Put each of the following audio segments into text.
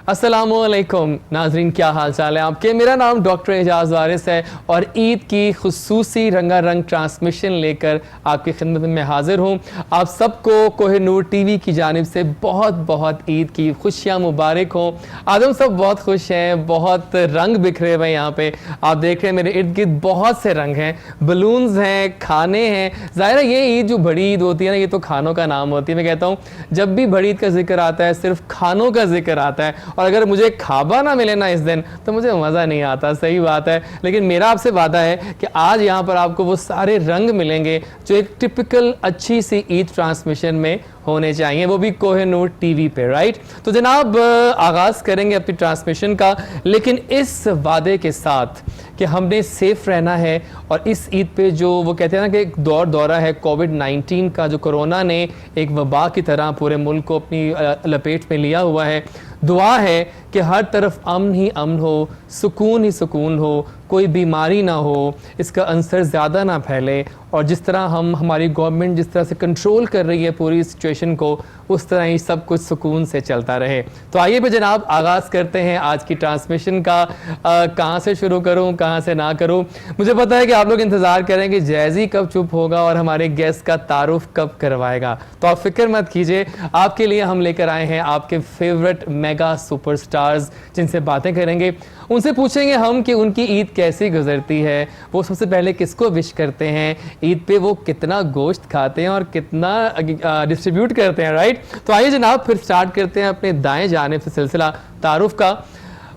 अस्सलामुअलैकुम नाजरीन, क्या हाल चाल है आपके। मेरा नाम डॉक्टर एजाज वारिस है और ईद की खुसूसी रंगारंग ट्रांसमिशन लेकर आपकी खिदमत में हाजिर हूँ। आप सबको कोहिनूर टीवी की जानिब से बहुत बहुत ईद की खुशियाँ मुबारक हों। आज हम सब बहुत खुश हैं, बहुत रंग बिखरे हुए हैं। यहाँ पे आप देख रहे हैं मेरे इर्द गिर्द बहुत से रंग हैं, बलून्स हैं, खाने हैं। ज़ाहिर है ये ईद जो बड़ी ईद होती है ना, ये तो खानों का नाम होती है। मैं कहता हूँ जब भी बड़ी ईद का जिक्र आता है सिर्फ खानों का जिक्र आता है, और अगर मुझे खाबा ना मिले ना इस दिन तो मुझे मज़ा नहीं आता। सही बात है, लेकिन मेरा आपसे वादा है कि आज यहाँ पर आपको वो सारे रंग मिलेंगे जो एक टिपिकल अच्छी सी ईद ट्रांसमिशन में होने चाहिए, वो भी कोहिनूर टीवी पे, राइट। तो जनाब आगाज़ करेंगे अपनी ट्रांसमिशन का, लेकिन इस वादे के साथ कि हमने सेफ रहना है। और इस ईद पे जो वो कहते हैं ना कि एक दौरा है कोविड-19 का, जो कोरोना ने एक वबा की तरह पूरे मुल्क को अपनी लपेट में लिया हुआ है। दुआ है कि हर तरफ अमन ही अमन हो, सुकून ही सुकून हो, कोई बीमारी ना हो, इसका अंसर ज़्यादा ना फैले, और जिस तरह हमारी गवर्नमेंट जिस तरह से कंट्रोल कर रही है पूरी सिचुएशन को, उस तरह ही सब कुछ सुकून से चलता रहे। तो आइए भी जनाब आगाज़ करते हैं आज की ट्रांसमिशन का। कहाँ से शुरू करूँ, कहाँ से ना करूँ। मुझे पता है कि आप लोग इंतज़ार करें कि जैज़ी कब चुप होगा और हमारे गेस्ट का तारुफ कब करवाएगा। तो आप फिक्र मत कीजिए, आपके लिए हम लेकर आए हैं आपके फेवरेट मेगा सुपरस्टार्स, जिनसे बातें करेंगे, उनसे पूछेंगे हम कि उनकी ईद कैसी गुजरती है, वो सबसे पहले किसको विश करते हैं, ईद पे वो कितना गोश्त खाते हैं और कितना डिस्ट्रीब्यूट करते हैं, राइट। तो आइए जनाब फिर स्टार्ट करते हैं अपने दाएं जानिब से सिलसिला तारुफ का।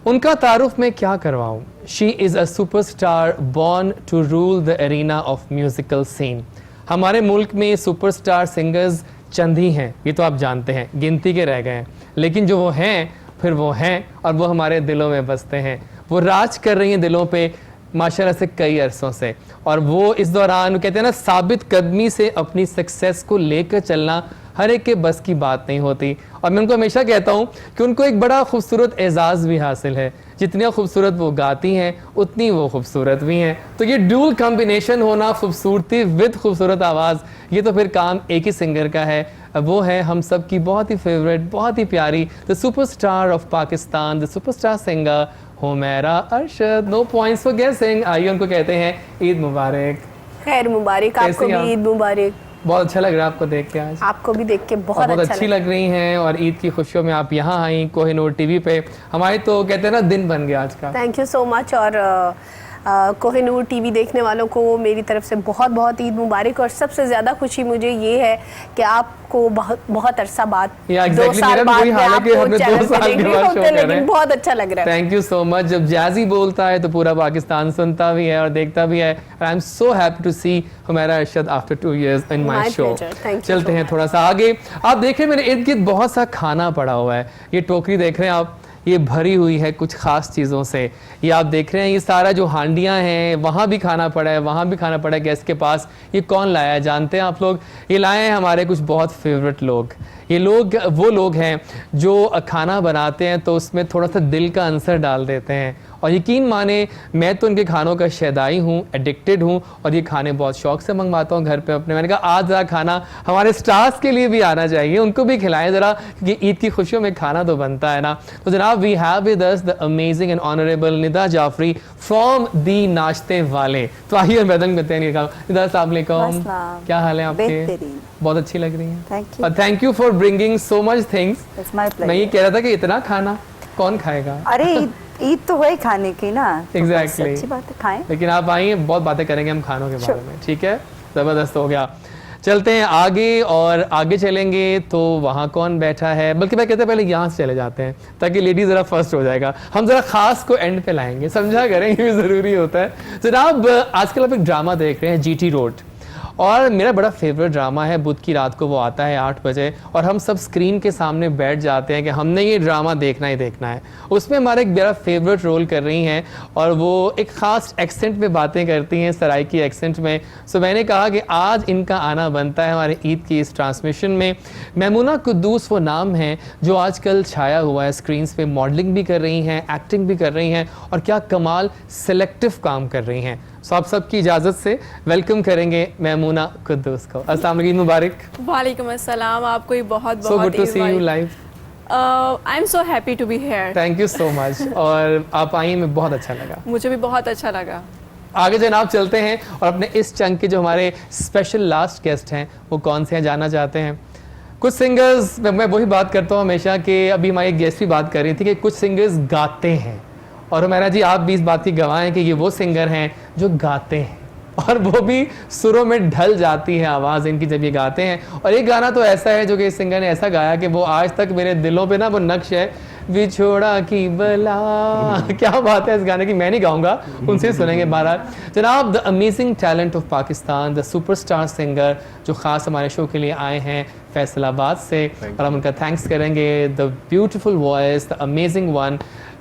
उनका तारुफ मैं क्या करवाऊँ। She is a superstar born to rule the arena of musical scene. हमारे मुल्क में सुपरस्टार सिंगर्स चंद ही हैं, ये तो आप जानते हैं, गिनती के रह गए हैं, लेकिन जो वो हैं फिर वो हैं और वो हमारे दिलों में बसते हैं। वो राज कर रही हैं दिलों पे माशाल्लाह से कई अरसों से, और वो इस दौरान कहते हैं ना साबित कदमी से अपनी सक्सेस को लेकर चलना हर एक के बस की बात नहीं होती। और मैं उनको हमेशा कहता हूँ कि उनको एक बड़ा खूबसूरत एजाज़ भी हासिल है, जितनी खूबसूरत वो गाती हैं उतनी वो खूबसूरत भी हैं। तो ये ड्यूल कॉम्बिनेशन होना, खूबसूरती विद खूबसूरत आवाज़, ये तो फिर काम एक ही सिंगर का है। वो है हम सब की बहुत ही फेवरेट, बहुत ही प्यारी, the superstar of Pakistan, the superstar singer Humaira Arshad. No points for guessing. आइए उनको कहते हैं ईद मुबारक। खैर मुबारक, आपको भी ईद मुबारक। बहुत अच्छा लग रहा है आपको देख के आज। आपको भी देख के बहुत अच्छा अच्छी लग रही हैं, और ईद की खुशियों में आप यहाँ आई कोहिनूर टीवी पे। हमारे तो कहते हैं ना दिन बन गया आज का। Thank you so much. और कोहिनूर टीवी देखने वालों को मेरी तरफ से बहुत बहुत ईद मुबारक। और सबसे ज़्यादा खुशी मुझे ये है कि आपको बहुत अरसा बाद, 2 साल बाद लेकिन बहुत अच्छा लग रहा है। Thank you so much. जब जैज़ी बोलता है तो पूरा पाकिस्तान सुनता भी है और देखता भी है। I am so happy to see Humaira Arshad after 2 years in my show. चलते हैं थोड़ा सा आगे। आप देख रहे हैं मेरे इर्द गिर्द बहुत सा खाना पड़ा हुआ है। ये टोकरी देख रहे हैं आप, ये भरी हुई है कुछ ख़ास चीज़ों से। ये आप देख रहे हैं, ये सारा जो हांडियाँ हैं, वहाँ भी खाना पड़ा है, वहाँ भी खाना पड़ा है गैस के पास। ये कौन लाया है जानते हैं आप लोग? ये लाए हैं हमारे कुछ बहुत फेवरेट लोग। ये लोग वो लोग हैं जो खाना बनाते हैं तो उसमें थोड़ा सा दिल का आंसर डाल देते हैं, और यकीन माने मैं तो उनके खानों का शैदाई हूँ, एडिक्टेड हूँ, और ये खाने बहुत शौक से मंगवाता हूँ घर पे अपने। मैंने कहा आज ज़रा खाना हमारे स्टार्स के लिए भी आना चाहिए, उनको भी खिलाएं ज़रा, क्योंकि ईद की खुशियों में खाना तो बनता है ना। तो जनाब we have with us the amazing and honourable Nida Jafri from the नाश्ते वाले। तो आइए मैडम कहते हैं निदा, अस्सलाम वालेकुम, क्या हाल है आपके? बहुत अच्छी लग रही है। Thank you for bringing so much things. मैं ये कह रहा था कि इतना खाना कौन खाएगा? अरे ईद तो वही खाने की ना। एग्जैक्टली, अच्छी बात है, खाएं। लेकिन आप आइए, बहुत बातें करेंगे हम खानों के बारे में, ठीक है? ज़बरदस्त हो गया। चलते हैं आगे, और आगे चलेंगे तो वहाँ कौन बैठा है, बल्कि मैं कहता पहले यहाँ से चले जाते हैं ताकि लेडी ज़रा फर्स्ट हो जाएगा। हम ज़रा ख़ास को एंड पे लाएंगे, समझा करें, ये भी ज़रूरी होता है। जनाब आजकल आप एक ड्रामा देख रहे हैं GT रोड, और मेरा बड़ा फेवरेट ड्रामा है। बुध की रात को वो आता है 8 बजे, और हम सब स्क्रीन के सामने बैठ जाते हैं कि हमने ये ड्रामा देखना ही देखना है। उसमें हमारा एक मेरा फेवरेट रोल कर रही हैं, और वो एक ख़ास एक्सेंट में बातें करती हैं, सराइकी एक्सेंट में। सो मैंने कहा कि आज इनका आना बनता है हमारे ईद की इस ट्रांसमिशन में। मैमूना कुद्दूस वो नाम है जो आजकल छाया हुआ है स्क्रीन्स पे। मॉडलिंग भी कर रही हैं, एक्टिंग भी कर रही हैं, और क्या कमाल सेलेक्टिव काम कर रही हैं। सो आप सबकी इजाज़त से वेलकम करेंगे मैमूना कुद्दूस को। अस्सलाम वालेकुम, मुबारक। वालेकुम अस्सलाम, आपको भी बहुत so good to see you live. I am so happy to be here. Thank you so much. और आप आई, में बहुत अच्छा लगा। मुझे भी बहुत अच्छा लगा। आगे जनाब चलते हैं और अपने इस चंक के जो हमारे स्पेशल लास्ट गेस्ट हैं वो कौन से हैं जानना चाहते हैं। कुछ सिंगर्स, मैं वही बात करता हूँ हमेशा कि अभी हमारी गेस्ट भी बात कर रही थी कि कुछ सिंगर्स गाते हैं, और हुमैरा जी आप भी इस बात की गवाह हैं कि ये वो सिंगर हैं जो गाते हैं और वो भी सुरों में ढल जाती है आवाज़ इनकी जब ये गाते हैं। और एक गाना तो ऐसा है जो कि इस सिंगर ने ऐसा गाया कि वो आज तक मेरे दिलों पे ना वो नक्श है, बिछोड़ा की बला। क्या बात है इस गाने की, मैं नहीं गाऊंगा, उनसे सुनेंगे। बहरहाल जनाब, the amazing talent of Pakistan, the superstar singer जो ख़ास हमारे शो के लिए आए हैं फैसलाबाद से, और हम उनका थैंक्स करेंगे। The beautiful voice, the amazing one,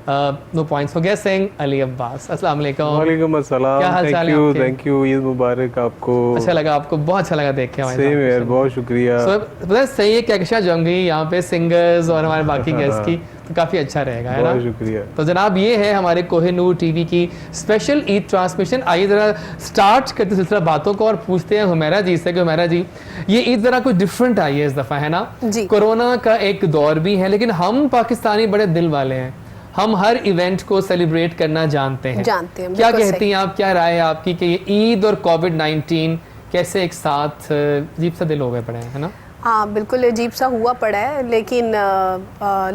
no points for guessing, Ali Abbas. अस्सलाम वालेकुम। वालेकुम अस्सलाम। क्या हाल चाल है आपके? थैंक यू, ईद मुबारक आपको। अच्छा लगा आपको? बहुत अच्छा लगा देख के हमारे सेम यार, बहुत शुक्रिया। पता है सही है, क्या जम गई यहाँ पे सिंगर्स और हमारे बाकी गेस्ट की, तो काफ़ी अच्छा रहेगा, है ना? बहुत शुक्रिया। तो जनाब ये है हमारे कोहिनूर टीवी की स्पेशल ईद ट्रांसमिशन। आइए ज़रा स्टार्ट करते सिलसिला बातों को और पूछते हैं हुमैरा जी से कि हुमैरा जी, ये ईद ज़रा कुछ डिफरेंट आई है इस दफ़ा, है ना? जी। कोरोना का एक दौर भी है, लेकिन हम पाकिस्तानी बड़े दिल वाले हैं, हम हर इवेंट को सेलिब्रेट करना जानते हैं। क्या कहती हैं आप, क्या राय है आपकी कि ये ईद और कोविड-19 कैसे एक साथ अजीब सा दिल हो गए पड़े हैं, है ना? हाँ, बिल्कुल अजीब सा हुआ पड़ा है, लेकिन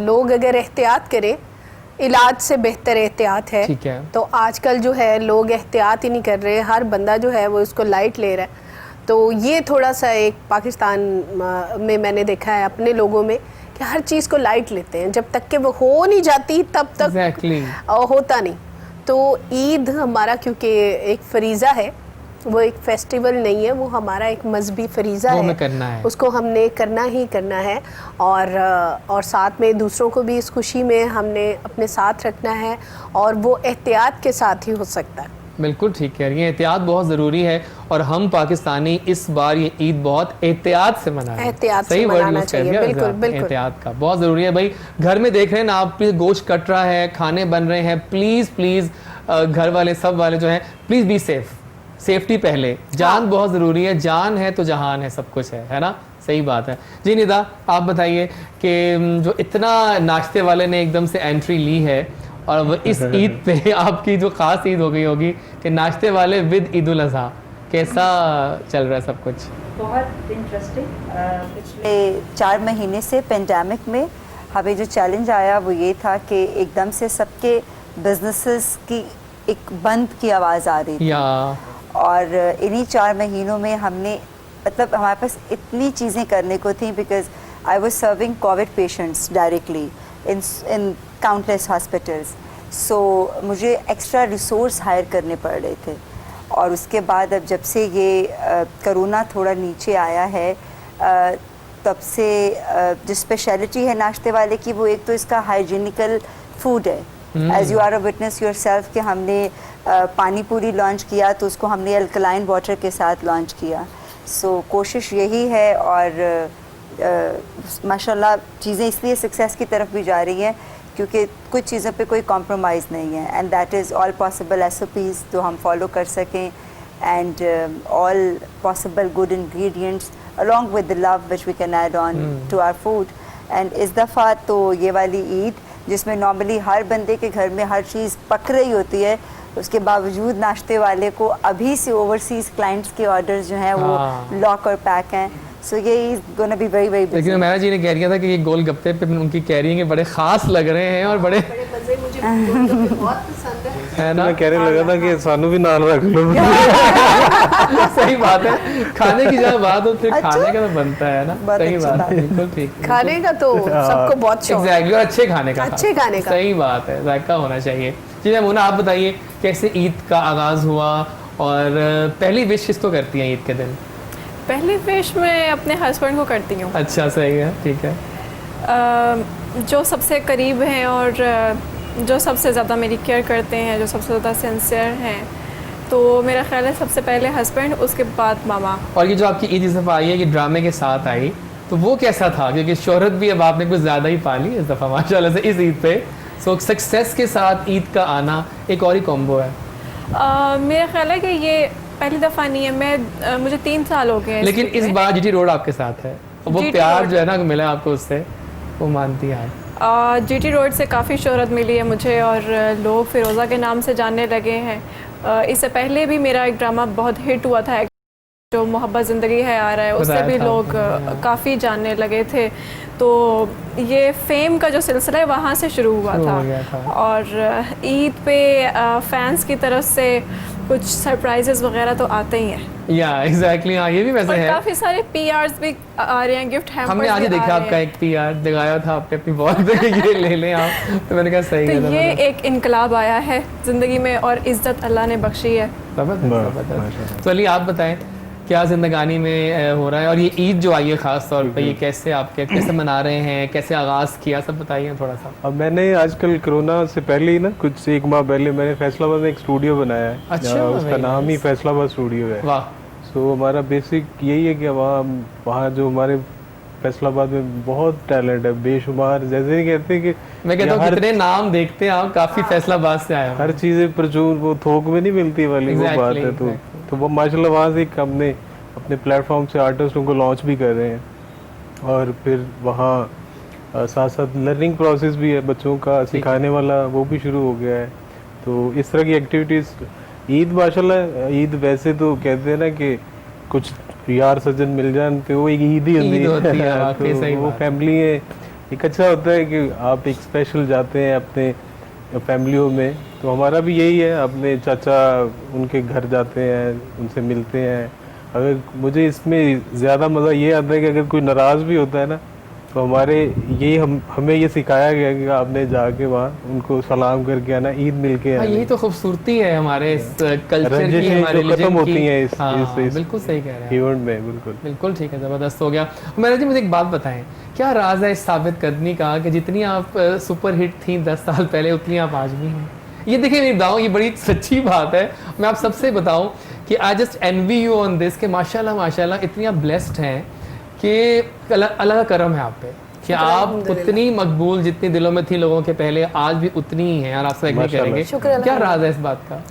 लोग अगर एहतियात करें, इलाज से बेहतर एहतियात है। ठीक है। तो आजकल जो है लोग एहतियात ही नहीं कर रहे, हर बंदा जो है वो इसको लाइट ले रहा है। तो ये थोड़ा सा एक पाकिस्तान में मैंने देखा है अपने लोगों में कि हर चीज़ को लाइट लेते हैं, जब तक कि वो हो नहीं जाती तब तक Exactly. होता नहीं। तो ईद हमारा क्योंकि एक फरीज़ा है, वो एक फेस्टिवल नहीं है, वो हमारा एक मजहबी फरीज़ा वो है, हमें करना है। उसको हमने करना ही करना है। और साथ में दूसरों को भी इस खुशी में हमने अपने साथ रखना है, और वो एहतियात के साथ ही हो सकता है। बिल्कुल ठीक कह रही हैं, एहतियात बहुत ज़रूरी है, और हम पाकिस्तानी इस बार ये ईद बहुत एहतियात से मनाएं। एहतियात से सही वर्ड मनाना यूज़ कर चाहिए, दिया, बिल्कुल, बिल्कुल। एहतियात का बहुत ज़रूरी है भाई। घर में देख रहे हैं ना आप, प्लीज़ गोश्त कट रहा है, खाने बन रहे हैं, प्लीज़ प्लीज़ घर वाले सब वाले जो हैं प्लीज़ बी सेफ, सेफ्टी पहले, जान बहुत ज़रूरी है, जान है तो जहान है, सब कुछ है ना? सही बात है जी। निदा आप बताइए कि जो इतना नाश्ते वाले ने एकदम से एंट्री ली है, और वो इस ईद पे आपकी जो ख़ास ईद हो गई होगी कि नाश्ते वाले विद ईद उल अज़हा, कैसा चल रहा है सब कुछ? बहुत इंटरेस्टिंग। पिछले 4 महीने से पेंडेमिक में हमें जो चैलेंज आया वो ये था कि एकदम से सबके बिजनेसेस की एक बंद की आवाज़ आ रही थी, और इन्हीं 4 महीनों में हमने मतलब हमारे पास इतनी चीज़ें करने को थी, because I was serving Covid patients directly in countless hospitals. So मुझे एक्स्ट्रा रिसोर्स हायर करने पड़ रहे थे। और उसके बाद अब जब से ये कोरोना थोड़ा नीचे आया है, तब से जो स्पेशलिटी है नाश्ते वाले की, वो एक तो इसका हाइजीनिकल फूड है। As you are a witness yourself कि हमने पानी पूरी लॉन्च किया तो उसको हमने अल्कलाइन वाटर के साथ लॉन्च किया। सो कोशिश यही है, और माशाल्लाह चीज़ें इसलिए सक्सेस की तरफ भी जा रही हैं क्योंकि कुछ चीज़ों पे कोई कॉम्प्रोमाइज़ नहीं है, and that is all possible SOPs तो हम फॉलो कर सकें, and all possible good ingredients along with the love which we can add on to our food। And इस दफ़ा तो ये वाली ईद जिसमें नॉर्मली हर बंदे के घर में हर चीज़ पक रही होती है, उसके बावजूद नाश्ते वाले को अभी से ओवरसीज़ क्लाइंट्स के ऑर्डर्स जो हैं वो लॉक और पैक हैं। सो ये is gonna be very very. लेकिन मेरा जी ने कह दिया था कि ये गोलगप्पे पे उनकी कह रही है कि बड़े ख़ास लग रहे हैं और बड़े मज़े, मुझे गोलगप्पे बहुत पसंद है ना? मैं कहने लगा था कि सानू भी नाल रख लो। सही बात है, खाने की जब बात हो फिर खाने का तो बनता है ना? सही बात है, बिल्कुल ठीक। खाने का तो सबको बहुत शौक है। एग्जैक्टली, और अच्छे खाने का, अच्छे खाने का सही बात है, जायका होना चाहिए। जी मोना आप बताइए कैसे ईद का आगाज़ हुआ, और पहली विश किसको करती हैं ईद के दिन? पहली विश मैं अपने हस्बैंड को करती हूँ। अच्छा, सही है, ठीक है। जो सबसे करीब हैं और जो सबसे ज़्यादा मेरी केयर करते हैं, जो सबसे ज़्यादा सिंसियर हैं, तो मेरा ख्याल है सबसे पहले हस्बैंड, उसके बाद मामा। और ये जो आपकी ईद इस दफ़ा आई है, ये ड्रामे के साथ आई, तो वो कैसा था? क्योंकि शोहरत भी अब आपने कुछ ज़्यादा ही पाली इस दफ़ा माशाल्लाह से इस ईद पे। सो सक्सेस के साथ ईद का आना एक और ही कॉम्बो है। मेरा ख्याल है कि ये पहली दफ़ा नहीं है, मुझे 3 साल हो गए। लेकिन इस बार GT रोड आपके साथ है, वो प्यार जो है ना मिला आपको उससे, वो मानती है आप? जीटी रोड से काफ़ी शोहरत मिली है मुझे और लोग फ़िरोज़ा के नाम से जानने लगे हैं। इससे पहले भी मेरा एक ड्रामा बहुत हिट हुआ था जो मोहब्बत ज़िंदगी है आ रहा है, उससे भी लोग काफ़ी जानने लगे थे। तो ये फेम का जो सिलसिला है वहाँ से शुरू हुआ था। और ईद पे फैंस की तरफ से कुछ सरप्राइजेस वगैरह तो आते ही हैं। या एग्जैक्टली, हाँ ये भी वैसे है। काफ़ी सारे पीआरस भी आ रहे हैं, गिफ्ट हैम्पर्स हमने आज ही देखा आपका एक पीआर दिखाया था आपने अपनी वॉल पे ये ले लें आप, तो मैंने कहा सही है। तो ये एक इनकलाब आया है ज़िंदगी में और इज़्ज़त अल्लाह ने बख्शी है। चलिए आप बताएं क्या जिंदगानी में हो रहा है, और ये ईद जो आई है खास तौर पे, ये कैसे आपके कैसे मना रहे हैं, कैसे आगाज़ किया, सब बताइए थोड़ा सा। अब मैंने आजकल कोरोना से पहले ही ना कुछ एक माह पहले मैंने फैसलाबाद में एक स्टूडियो बनाया है। अच्छा, उसका नाम ही फैसलाबाद स्टूडियो है। वाह। सो हमारा बेसिक यही है कि वहाँ जो हमारे फैसलाबाद में बहुत टैलेंट है बेशुमार, जैसे नहीं कहते कि मैं कहता हूँ कितने नाम देखते हैं आप, काफ़ी फैसलाबाद से आए हो। हर चीज़ें प्रचुर वो थोक में नहीं मिलती वाली वो बात है। तो वो माशाल्लाह वहाँ से हमने अपने प्लेटफॉर्म से आर्टिस्टों को लॉन्च भी कर रहे हैं, और फिर वहाँ साथ साथ लर्निंग प्रोसेस भी है बच्चों का सिखाने वाला, वो भी शुरू हो गया है। तो इस तरह की एक्टिविटीज़ ईद माशाल्लाह, ईद वैसे तो कहते हैं ना कि कुछ यार सज्जन मिल जान तो वो एक ईद ही होती है। तो वो फैमिली है, एक अच्छा होता है कि आप एक स्पेशल जाते हैं अपने फैमिलियों में। तो हमारा भी यही है, अपने चाचा उनके घर जाते हैं, उनसे मिलते हैं। अगर मुझे इसमें ज़्यादा मज़ा ये आता है कि अगर कोई नाराज़ भी होता है ना, तो हमारे ये हमें ये सिखाया गया कि आपने जाके वहाँ उनको सलाम करके आना, ईद मिल के आना। यही तो खूबसूरती है हमारे इस कल्चर की, हमारे खत्म होती है इस बिल्कुल सही कह रहे हैं इवेंट में। बिल्कुल ठीक है, ज़बरदस्त हो गया। मैंने जी मुझे एक बात बताएं, क्या राज है इस साबित करने का कि जितनी आप सुपर हिट थी 10 साल पहले, उतनी आप आज भी हैं? ये देखिए मेरी बताऊँ, ये बड़ी सच्ची बात है। मैं आप सबसे बताऊँ कि I just envy you on this कि माशाल्लाह माशाल्लाह इतनी आप ब्लेस्ड हैं कि अल्लाह का करम है आप पे कि आप उतनी मकबूल जितनी दिलों में थी लोगों के पहले, आज भी उतनी ही हैं और आपसे एग्री करेंगे। क्या राज है इस बात का?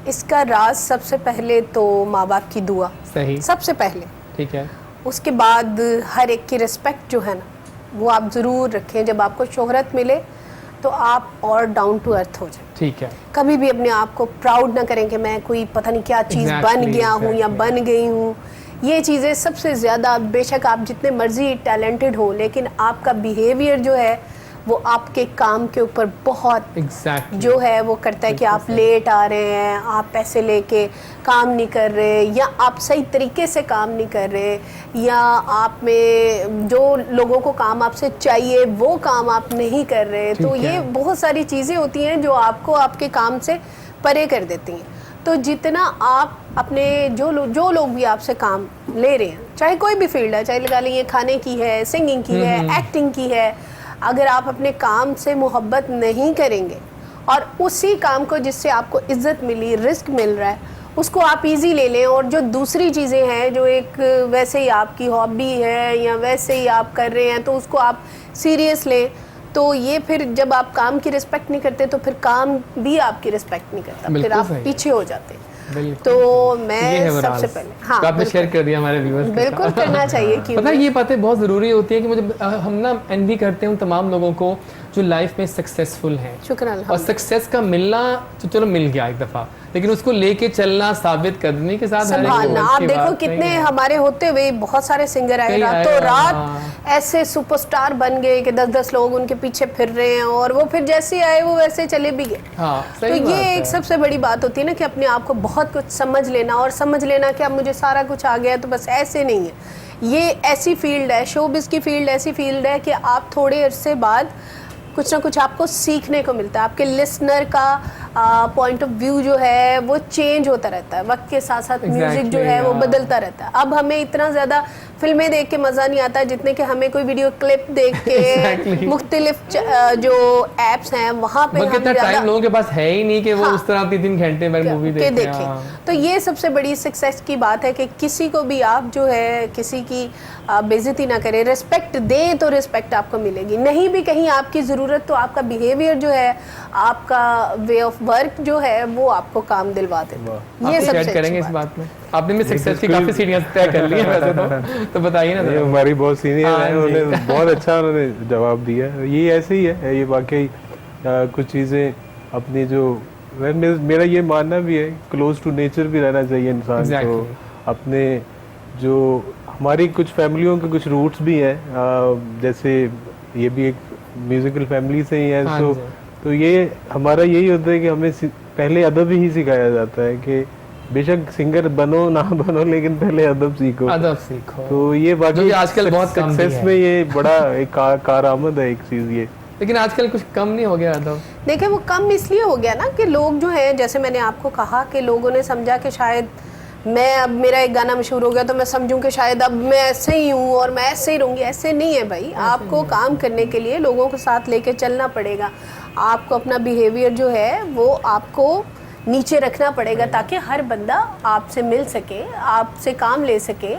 इसका राज सबसे पहले तो माँ बाप की दुआ, सही, सबसे पहले, ठीक है। उसके बाद हर एक की रिस्पेक्ट जो है ना, वो आप ज़रूर रखें। जब आपको शोहरत मिले तो आप और डाउन टू अर्थ हो जाए। ठीक है। कभी भी अपने आप को प्राउड ना करें कि मैं कोई पता नहीं क्या चीज़ बन गया हूँ या बन गई हूँ। ये चीज़ें सबसे ज़्यादा, बेशक आप जितने मर्जी टैलेंटेड हो, लेकिन आपका बिहेवियर जो है वो आपके काम के ऊपर बहुत जो है वो करता है कि आप लेट आ रहे हैं, आप पैसे लेके काम नहीं कर रहे, या आप सही तरीके से काम नहीं कर रहे, या आप में जो लोगों को काम आपसे चाहिए वो काम आप नहीं कर रहे। तो ये बहुत सारी चीज़ें होती हैं जो आपको आपके काम से परे कर देती हैं। तो जितना आप अपने जो लोग भी आपसे काम ले रहे हैं, चाहे कोई भी फील्ड है, चाहे लगा लीजिए खाने की है, सिंगिंग की है, एक्टिंग की है, अगर आप अपने काम से मोहब्बत नहीं करेंगे और उसी काम को जिससे आपको इज्जत मिली, रिस्क मिल रहा है, उसको आप इजी ले लें, और जो दूसरी चीज़ें हैं जो एक वैसे ही आपकी हॉबी है या वैसे ही आप कर रहे हैं, तो उसको आप सीरियस लें, तो ये फिर जब आप काम की रिस्पेक्ट नहीं करते तो फिर काम भी आपकी रिस्पेक्ट नहीं करता, फिर आप पीछे हो जाते हैं। तो मैं सबसे पहले तो आपने शेयर कर दिया हमारे व्यूअर्स के साथ। बिल्कुल करना चाहिए कि पता है ये बातें बहुत ज़रूरी होती है कि मुझे हम ना एनवी करते हैं उन तमाम लोगों को जो लाइफ में सक्सेसफुल हैं। शुक्र। और सक्सेस का मिलना तो चलो मिल गया एक दफ़ा, लेकिन उसको लेके चलना, साबित करने के साथ संभालना। आप देखो कितने हमारे होते हुए बहुत सारे सिंगर आए रातों रात ऐसे सुपरस्टार बन गए कि 10-10 लोग उनके पीछे फिर रहे हैं, और वो फिर जैसे आए वो वैसे चले भी गए। तो ये एक सबसे बड़ी बात होती है ना कि अपने आप को बहुत कुछ समझ लेना, और समझ लेना कि अब मुझे सारा कुछ आ गया है, तो बस ऐसे नहीं है। ये ऐसी फील्ड है, शोबिज़ की फील्ड ऐसी फील्ड है कि आप थोड़े अरसे बाद कुछ ना कुछ आपको सीखने को मिलता है। आपके लिसनर का पॉइंट ऑफ व्यू जो है वो चेंज होता रहता है, वक्त के साथ साथ म्यूज़िक जो है वो बदलता रहता है। अब हमें इतना ज़्यादा फिल्में देख के मज़ा नहीं आता जितने कि हमें कोई वीडियो क्लिप देख के मुख्तलिफ जो एप्स हैं वहाँ पे हम टाइम लोगों के पास है ही नहीं कि वो उस तरह 3 घंटे में मूवी देखें। तो ये सबसे बड़ी सक्सेस की बात है कि किसी को भी आप जो है किसी की बेइज्जती ना करें, रिस्पेक्ट दें तो रिस्पेक्ट आपको मिलेगी। नहीं भी कहीं आपकी ज़रूरत तो आपका बिहेवियर जो है आपका वे ऑफ वर्क जो है वो आपको काम दिलवा देता है। ये आप सबसे शेयर करेंगे इस अच्छी बात में? आपने भी सक्सेस की काफी सीढ़ियां तय कर ली हैं वैसे तो बताइए ना ये जरा। हमारी बहुत सीनियर हाँ है, जी। उन्होंने बहुत अच्छा उन्होंने जवाब दिया। ये ऐसे ही है, ये वाकई कुछ चीज़ें अपनी जो मेरा ये मानना भी है, क्लोज टू नेचर भी रहना चाहिए इंसान को। Exactly. अपने जो हमारी कुछ फैमिलियों के कुछ रूट्स भी हैं, जैसे ये भी एक म्यूजिकल फैमिली से ही है, हाँ तो जी। तो ये हमारा यही होता है कि हमें पहले अदब ही सिखाया जाता है कि बेशक सिंगर बनो ना बनो लेकिन पहले अदब सीखो। अदब सीखो। तो ये जो बाकी कि आजकल बहुत कम भी सक्सेस है। में ये बड़ा एक कारआमद है एक चीज ये। लेकिन आजकल कुछ कम नहीं हो गया अदब? देखिए वो कम इसलिए हो गया ना कि लोग जो है, जैसे मैंने आपको कहा कि लोगों ने समझा कि शायद मैं, अब मेरा एक गाना मशहूर हो गया तो मैं समझूं कि शायद अब मैं ऐसे ही हूँ और मैं ऐसे ही रहूँगी। ऐसे नहीं है भाई, आपको काम करने के लिए लोगों को साथ लेके चलना पड़ेगा। आपको अपना बिहेवियर जो है वो आपको नीचे रखना पड़ेगा ताकि हर बंदा आपसे मिल सके, आपसे काम ले सके।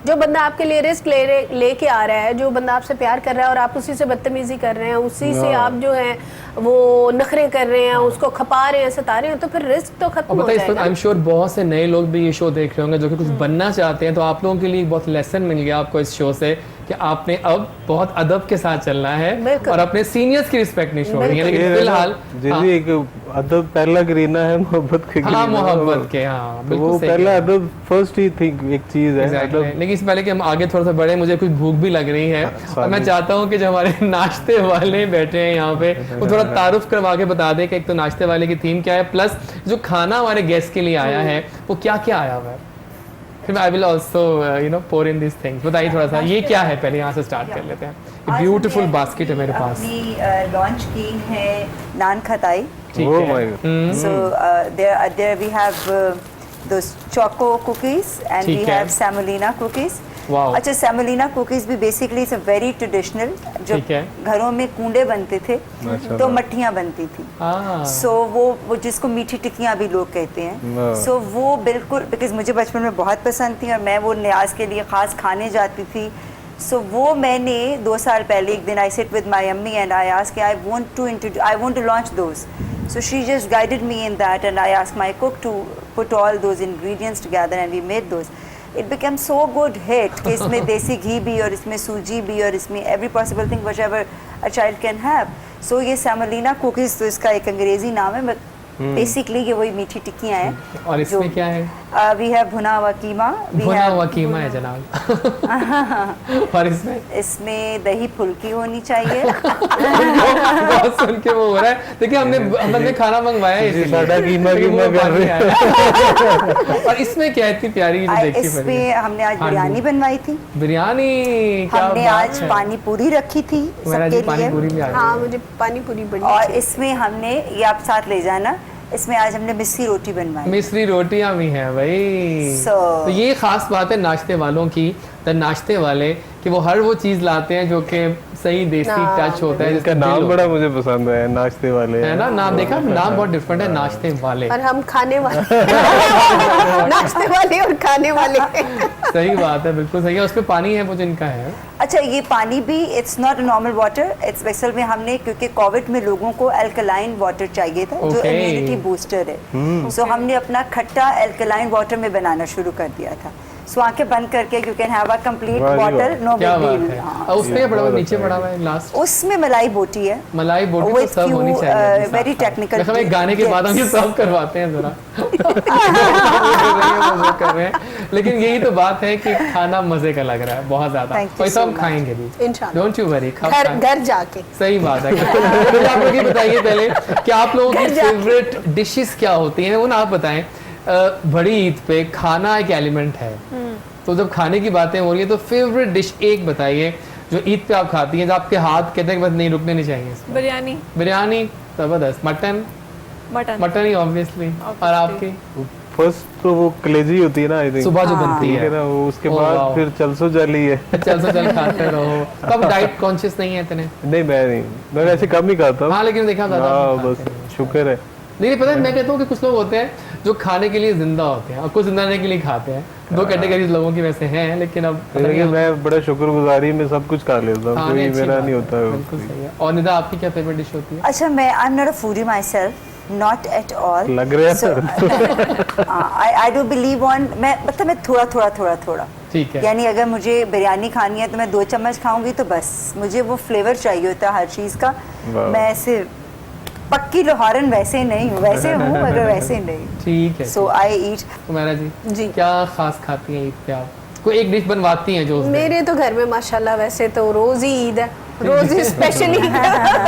जो बंदा आपके लिए रिस्क लेके आ रहा है, जो बंदा आपसे प्यार कर रहा है और आप उसी से बदतमीजी कर रहे हैं, उसी से आप जो है वो नखरे कर रहे हैं, उसको खपा रहे हैं, सता रहे हैं, तो फिर रिस्क तो और खत्म हो पता है इस वक्त जाएगा। आई एम श्योर बहुत से नए लोग भी ये शो देख रहे होंगे जो कि कुछ बनना चाहते हैं, तो आप लोगों के लिए बहुत लेसन मिल गया आपको इस शो से कि आपने अब बहुत अदब के साथ चलना है बिल्कुल। और अपने सीनियर्स की रिस्पेक्ट नहीं छोड़नी है। लेकिन फिलहाल जैसे एक अदब पहला करीना है मोहब्बत के हाँ, करीना, मोहब्बत के, हाँ तो बिल्कुल वो सही पहला कहा। अदब फर्स्ट ही थिंक एक चीज है Exactly. अदब। लेकिन इससे पहले कि हम आगे थोड़ा सा बढ़े, मुझे कुछ भूख भी लग रही है और मैं चाहता हूँ कि जो हमारे नाश्ते वाले बैठे हैं यहाँ पे वो थोड़ा तारुफ करवा के बता दे कि एक तो नाश्ते वाले की थीम क्या है, प्लस जो खाना हमारे गेस्ट के लिए आया है वो क्या क्या आया हुआ है। फिर I will also pour in this things. बताइए थोड़ा सा ये क्या है, पहले यहाँ से स्टार्ट कर लेते हैं। ब्यूटीफुल बास्केट है मेरे पास। अपनी लॉन्च की है नान खताई। ठीक Oh है। my God. So there we have those choco cookies and we ठीक है। have semolina cookies. Wow. अच्छा, semolina cookies भी basically is a very traditional, जो ठीक है। घरों में कूंडे बनते थे माशाल्लाह। तो मट्ठियाँ बनती थी। हाँ। सो वो जिसको मीठी टिक्कियाँ भी लोग कहते हैं। वाह। सो वो बिल्कुल, बिकॉज मुझे बचपन में बहुत पसंद थी और मैं वो न्याज के लिए ख़ास खाने जाती थी। सो वो मैंने 2 साल पहले एक दिन आई सिट विद माई अम्मी and I ask I want to launch those. So she just guided me in that and I asked my cook to put all those ingredients together and we made those. It became so good hit कि इसमें देसी घी भी और इसमें सूजी भी और इसमें every possible thing whatever a child can have. So ये semolina cookies, तो इसका एक अंग्रेजी नाम है, बेसिकली ये वही मीठी टिक्कियाँ हैं। और इसमें क्या है? वी हैव भुना हुआ कीमा, भुना हुआ कीमा है जनाब। और इसमें दही फुल्की होनी चाहिए। बहुत सुन के वो हो रहा है। देखिए हमने खाना मंगवाया है इसलिए। सादा कीमा लेकिन कीमा वो कर रहे हैं। पानी आया। और इसमें क्या इतनी प्यारी जो देखी इसमें हमने आज हाँ जी। बिरयानी बनवाई थी। बिरयानी, क्या हमने बात आज है। पानी पूरी रखी थी मेरा जी सबके पानी पूरी लिए। भी आ रही हाँ है। मुझे पानी पूरी बड़ी और अच्छी इसमें हमने, ये आप साथ ले जाना, इसमें आज हमने मिस्सी रोटी बनवाई। मिस्री रोटियां भी हैं भाई। So- तो ये खास बात है नाश्ते वालों की, तो नाश्ते वाले कि वो हर वो चीज लाते हैं जो कि सही देसी हाँ, टच होता है, इसका जिसका नाम दिल बड़ा मुझे पसंद है, नाश्ते वाले है ना। नाम देखा, नाम बहुत डिफरेंट है, नाश्ते वाले। और हम खाने वाले नाश्ते वाले और खाने वाले। सही बात है, बिल्कुल सही है। उसमें पानी है वो जिनका है। अच्छा, ये पानी भी it's not normal water, it's असल में हमने, क्योंकि कोविड में लोगों को अल्कलाइन वाटर चाहिए था जो Okay. इम्यूनिटी बूस्टर है। सो हमने अपना खट्टा अल्कलाइन वाटर में बनाना शुरू कर दिया था। सो आंखें बंद करके you can have a complete वाह जी वाटर, वाह। नो क्या बिग बात डील। है। और उसमें बड़ा बहुत नीचे अच्छा पड़ा हुआ है लास्ट उसमें मलाई बोटी है। मलाई बोटी तो With सब होनी few, चाहिए। very technical देखो एक गाने के बाद हम ये yes. सब करवाते हैं जरा। वो कर रहे हैं। लेकिन यही तो बात है कि खाना मजे का लग रहा है बहुत ज्यादा। Thank you वैसा so हम much. खाएंगे भी, इंशाल्लाह। Don't you worry. घर जाके सही बात है। मुझे आप लोग ये बताइए पहले कि आप लोगों की घर जाके। फेवरेट डिशेस क्या होती हैं, वो ना आप बताएं। बड़ी ईद पे खाना एक एलिमेंट है, तो जब खाने की बातें हो रही है तो फेवरेट डिश एक बताइए जो ईद पे आप खाती हैं, जो आपके हाथ कहते हैं कि बस नहीं रुकने नहीं चाहिए इसमें। बिरयानी, बिरयानी जबरदस्त, मटन मटन। मटन ही ऑब्वियसली। और आपकी फर्स्ट तो वो कलेजी होती है ना, आई थिंक सुबह जो बनती ठीक है है ना, वो उसके Oh, बाद wow. फिर चल सो जाली है। चल से चल खाते रहो। कब डाइट कॉन्शियस नहीं है इतने? नहीं मैं वैसे कम ही खाता हूँ। हाँ लेकिन देखा हाँ ज्यादा बस शुक्र है। नहीं पता है, मैं कहता हूँ कि कुछ लोग होते हैं जो खाने के लिए जिंदा होते हैं और कुछ जिंदा रहने के लिए खाते हैं। दो कैटेगरीज लोगों की वैसे हैं, लेकिन अब पता नहीं लेकिन अब- मैं बड़ा शुक्रगुजारी में सब कुछ खा लेता हूँ, हाँ, कोई अच्छी मेरा बात नहीं है, होता बिल्कुल सही है। और निदा आपकी क्या फेवरेट डिश होती है? अच्छा, मैं I am not a foodie my self, not at all. लग रहा है आई डू बिलीव ऑन, मैं मतलब मैं थोड़ा ठीक है। यानी अगर मुझे बिरयानी खानी है तो मैं 2 चम्मच खाऊंगी, तो बस मुझे वो फ्लेवर चाहिए होता है हर चीज़ का। वाह। मैं ऐसे पक्की लोहारन वैसे नहीं हूँ, वैसे हूँ मगर वैसे नहीं। ठीक है। सो आई ईट। हुमैरा जी जी। क्या खास खाती हैं ईद पे आप? कोई एक डिश बनवाती हैं जो उस दिन? मेरे तो घर में माशाल्लाह वैसे तो रोज ही ईद है, रोज स्पेशली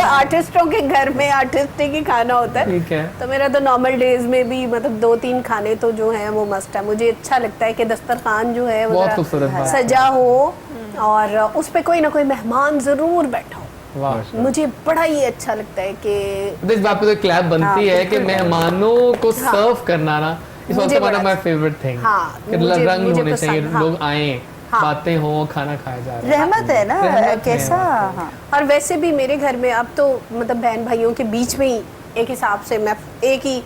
आर्टिस्टों के घर में आर्टिस्टिक ही खाना होता है। ठीक है। तो मेरा तो नॉर्मल डेज में भी मतलब 2-3 खाने तो जो है वो मस्ट है। मुझे अच्छा लगता है कि दस्तरखान जो है वो बहुत जरा खूबसूरत बात है। सजा हो और उस पे कोई ना कोई मेहमान जरूर बैठा हो। वाह, मुझे बड़ा ही अच्छा लगता है कि तो इस बात पे तो क्लैप बनती है कि मेहमानों को सर्व करना ना, इस मुझे वाला बड़ा माय फेवरेट थिंग। हाँ, कि मुझे- रंग मुझे होने पसंद, चाहिए, हाँ। लोग आए, हाँ। बातें हो, खाना खाया जा रहा है। रहमत है ना, रहमत है, कैसा। रहमत है। हाँ, और वैसे भी मेरे घर में अब तो मतलब बहन भाइयों के बीच में ही एक हिसाब से मैं एक ही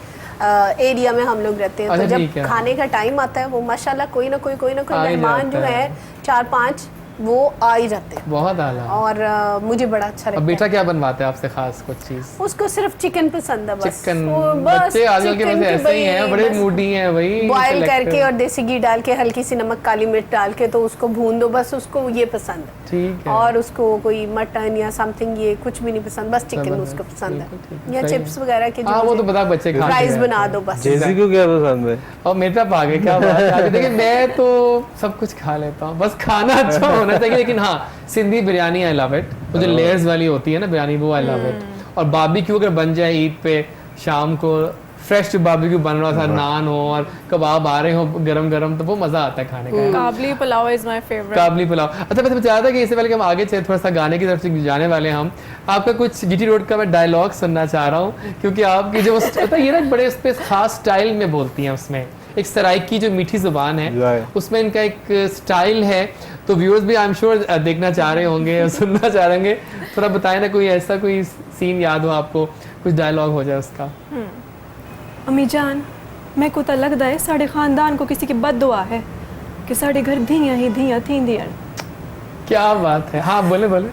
एरिया में हम लोग रहते हैं। अच्छा, तो ठीक जब है। खाने का टाइम आता है वो माशाल्लाह कोई ना कोई आ ही मेहमान जो जाता है है। 4-5 वो आ ही जाते हैं। बहुत आला। और मुझे बड़ा अच्छा अब लगता बेटा है। क्या बनवाते हैं आपसे खास कुछ चीज? उसको सिर्फ चिकन पसंद है, बस चिकन। वो बस बच्चे आजकल के चिकन वैसे की ऐसे ही हैं, भाई बड़े बस मूडी हैं भाई। बॉयल selective। करके और देसी घी डाल के हल्की सी नमक काली मिर्च डाल के तो उसको भून दो, बस उसको ये पसंद है। ठीक है। और उसको कोई मटन या समथिंग ये कुछ भी नहीं पसंद, बस चिकन जबरदस्त, उसको पसंद बिल्कुल ठीक है है, या सही चिप्स है। वगैरह के हाँ, वो तो बता बच्चे खाते फ्राइज हैं। बना दो बस। जेसी को क्या पसंद है? और मेरे पास आ गए, क्या बात है। देखिए मैं तो सब कुछ खा लेता हूँ, बस खाना अच्छा होना चाहिए। लेकिन हाँ, Sindhi biryani I love it. वो जो लेयर्स वाली होती है ना बिरयानी, वो आई लव इट। और बारबेक्यू अगर बन जाए ईद पे शाम को, फ्रेश बारबेक्यू बन रहा था, नान हो और कबाब आ रहे हो गरम गरम, तो वो मजा आता है खाने का। Kabuli pulao is my favourite. Kabuli pulao. अच्छा, मैं बता रहा था कि इससे पहले कि हम आगे चले, थोड़ा सा गाने की तरफ से जाने वाले हैं हम। आपका कुछ जीटी रोड का मैं डायलॉग सुनना चाह रहा हूँ, क्योंकि आपकी जो पता ये ना बड़े उस पे खास स्टाइल में बोलती हैं। उसमें एक सराइकी जो मीठी जुबान है, उसमें इनका एक स्टाइल है। तो व्यूअर्स भी आई एम श्योर देखना चाह रहे होंगे और सुनना चाह रहे होंगे। थोड़ा बताएं ना, कोई ऐसा कोई सीन याद हो आपको, कुछ डायलॉग हो जाए उसका। अम्मी जान, मैं को तो लगता है साढ़े खानदान को किसी की बददुआ है कि साढ़े घर धियां ही धियां थी दियां। क्या बात है। हाँ, बोले बोले।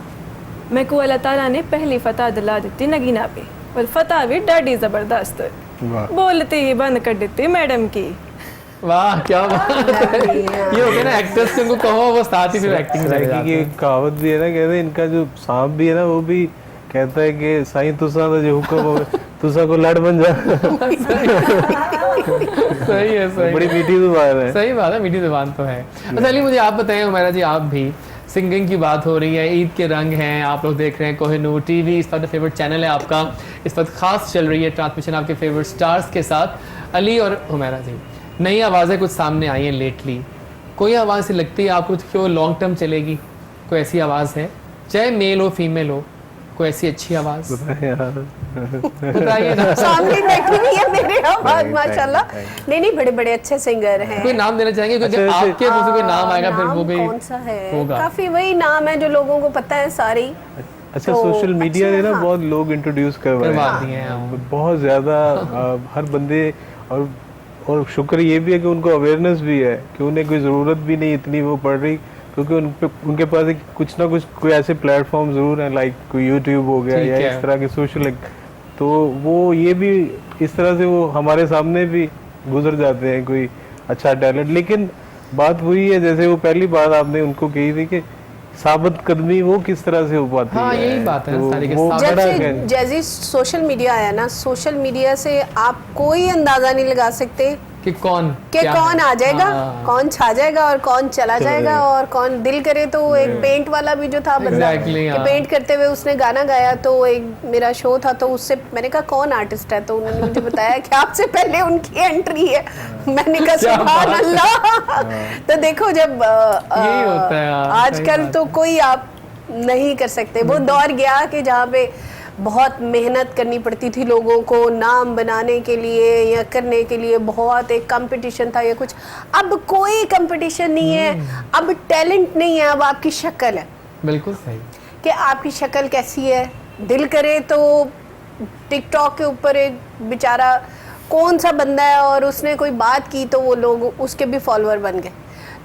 मैं को अल्लाह ताला ने पहली फतह दिला दी नगीना पे, और फतह भी डाडी जबरदस्त, वाह। बोलते ही बंद कर देती मैडम की। वाह, क्या बात है। ये हो गया ना, एक्टर्स को कहो वो साथ ही फिर एक्टिंग सराइकी करेगा। की एक कहावत भी है ना, कहते हैं इनका जो सांप भी है ना, वो भी कहता है कि साईं तुसा दा जो हुक्म हो तुसा को लड़ बन जा। सही है, सही बड़ी है। मीठी जुबान है। सही बात है, मीठी जुबान तो है। अच्छा अली, मुझे आप बताएं हुमैरा जी, आप भी सिंगिंग की बात हो रही है, ईद के रंग हैं, आप लोग देख रहे हैं कोहिनूर टीवी, इस वक्त फेवरेट चैनल है आपका, इस वक्त खास चल रही है ट्रांसमिशन आपके फेवरेट स्टार्स के साथ। अली और हुमैरा जी, नई आवाज़ें कुछ सामने आई हैं लेटली, कोई आवाज़ से लगती है आपको कि वो लॉन्ग टर्म चलेगी? कोई ऐसी आवाज़ है, चाहे मेल हो फीमेल हो, कोई ऐसी अच्छी आवाज़ बताइए ना। सामने बैठी हुई है मेरे आवाज Thank माशाल्लाह। you. नहीं, बड़े बड़े अच्छे सिंगर हैं। कोई नाम देना चाहेंगे, क्योंकि अच्छा, अच्छा। आपके मुझे कोई नाम आएगा फिर वो नाम कोई कौन सा है? होगा। काफी वही नाम है जो लोगों को पता है सारे ही। अच्छा, तो सोशल मीडिया ने ना हाँ। बहुत लोग इंट्रोड्यूस करवाए करवा हैं। दिए हैं हम। बहुत ज़्यादा हर बंदे, और शुक्र ये भी है कि उनको अवेयरनेस भी है कि उन्हें कोई ज़रूरत भी नहीं इतनी वो पड़ रही, क्योंकि उनके पास एक कुछ ना कुछ कोई ऐसे प्लेटफॉर्म ज़रूर हैं, लाइक कोई यूट्यूब हो गया ठीक या है। इस तरह के सोशल, तो वो ये भी इस तरह से वो हमारे सामने भी गुजर जाते हैं कोई अच्छा टैलेंट। लेकिन बात वही है, जैसे वो पहली बात आपने उनको कही थी कि साबित कदमी वो किस तरह से हो पाती हाँ, है। यही बात है ना, तो सारी के वो साथ। जब बड़ा से है। जैसे सोशल मीडिया आया ना, सोशल मीडिया से आप कोई अंदाजा नहीं लगा सकते कि कौन कि क्या कौन है। आ जाएगा, हाँ। कौन छा जाएगा और कौन चला जाएगा। और कौन दिल करे तो एक पेंट वाला भी जो था बंदा Exactly, कि हाँ। पेंट करते हुए उसने गाना गाया, तो एक मेरा शो था, तो उससे मैंने कहा कौन आर्टिस्ट है, तो उन्होंने मुझे बताया कि आपसे पहले उनकी एंट्री है। मैंने कहा क्या सुभान बात है। अल्लाह। तो देखो जब यही होता है यार, सही आजकल बात तो कोई आप नहीं कर सकते। वो दौर गया कि जहाँ पे बहुत मेहनत करनी पड़ती थी लोगों को नाम बनाने के लिए या करने के लिए, बहुत एक कंपटीशन था या कुछ। अब कोई कंपटीशन नहीं है, अब टैलेंट नहीं है, अब आपकी शक्ल है बिल्कुल सही। कि आपकी शक्ल कैसी है। दिल करे तो टिकटॉक के ऊपर एक बेचारा कौन सा बंदा है और उसने कोई बात की तो वो लोग उसके भी फॉलोअर बन गए।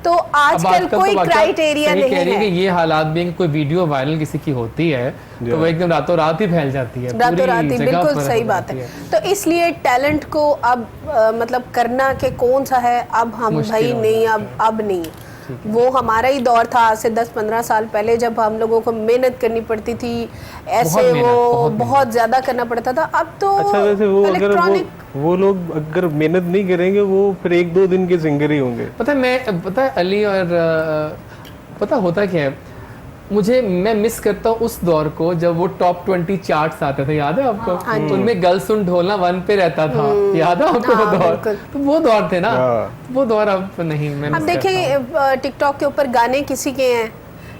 तो अब आजकल तो कोई वाकई क्राइटेरिया सही नहीं कह रही है है। कि ये हालात भी हैं कि कोई वीडियो वायरल किसी की होती है तो वो एकदम रातों रात ही फैल जाती है, रातों पूरी रात ही, जगह बिल्कुल पर सही हो बात जाती है। तो इसलिए टैलेंट को अब मतलब करना के कौन सा है, अब हम मुश्किल भाई हो नहीं, जाता अब नहीं। वो हमारा ही दौर था आज से 10-15 साल पहले, जब हम लोगों को मेहनत करनी पड़ती थी, ऐसे वो बहुत ज्यादा करना पड़ता था। अब तो अच्छा वैसे वो अगर इलेक्ट्रॉनिक, वो लोग अगर मेहनत नहीं करेंगे वो फिर 1-2 दिन के सिंगर ही होंगे। पता है अली, और पता होता क्या है, मैं मिस करता हूँ उस दौर को जब वो टॉप 20 चार्ट्स आते थे, याद है आपको? उनमें गर्ल्स उन ढोलना 1 पे रहता था, याद है आपको? वो दौर, तो वो दौर थे ना, वो दौर अब नहीं। मैं अब देखिए टिकटॉक के ऊपर गाने किसी के हैं,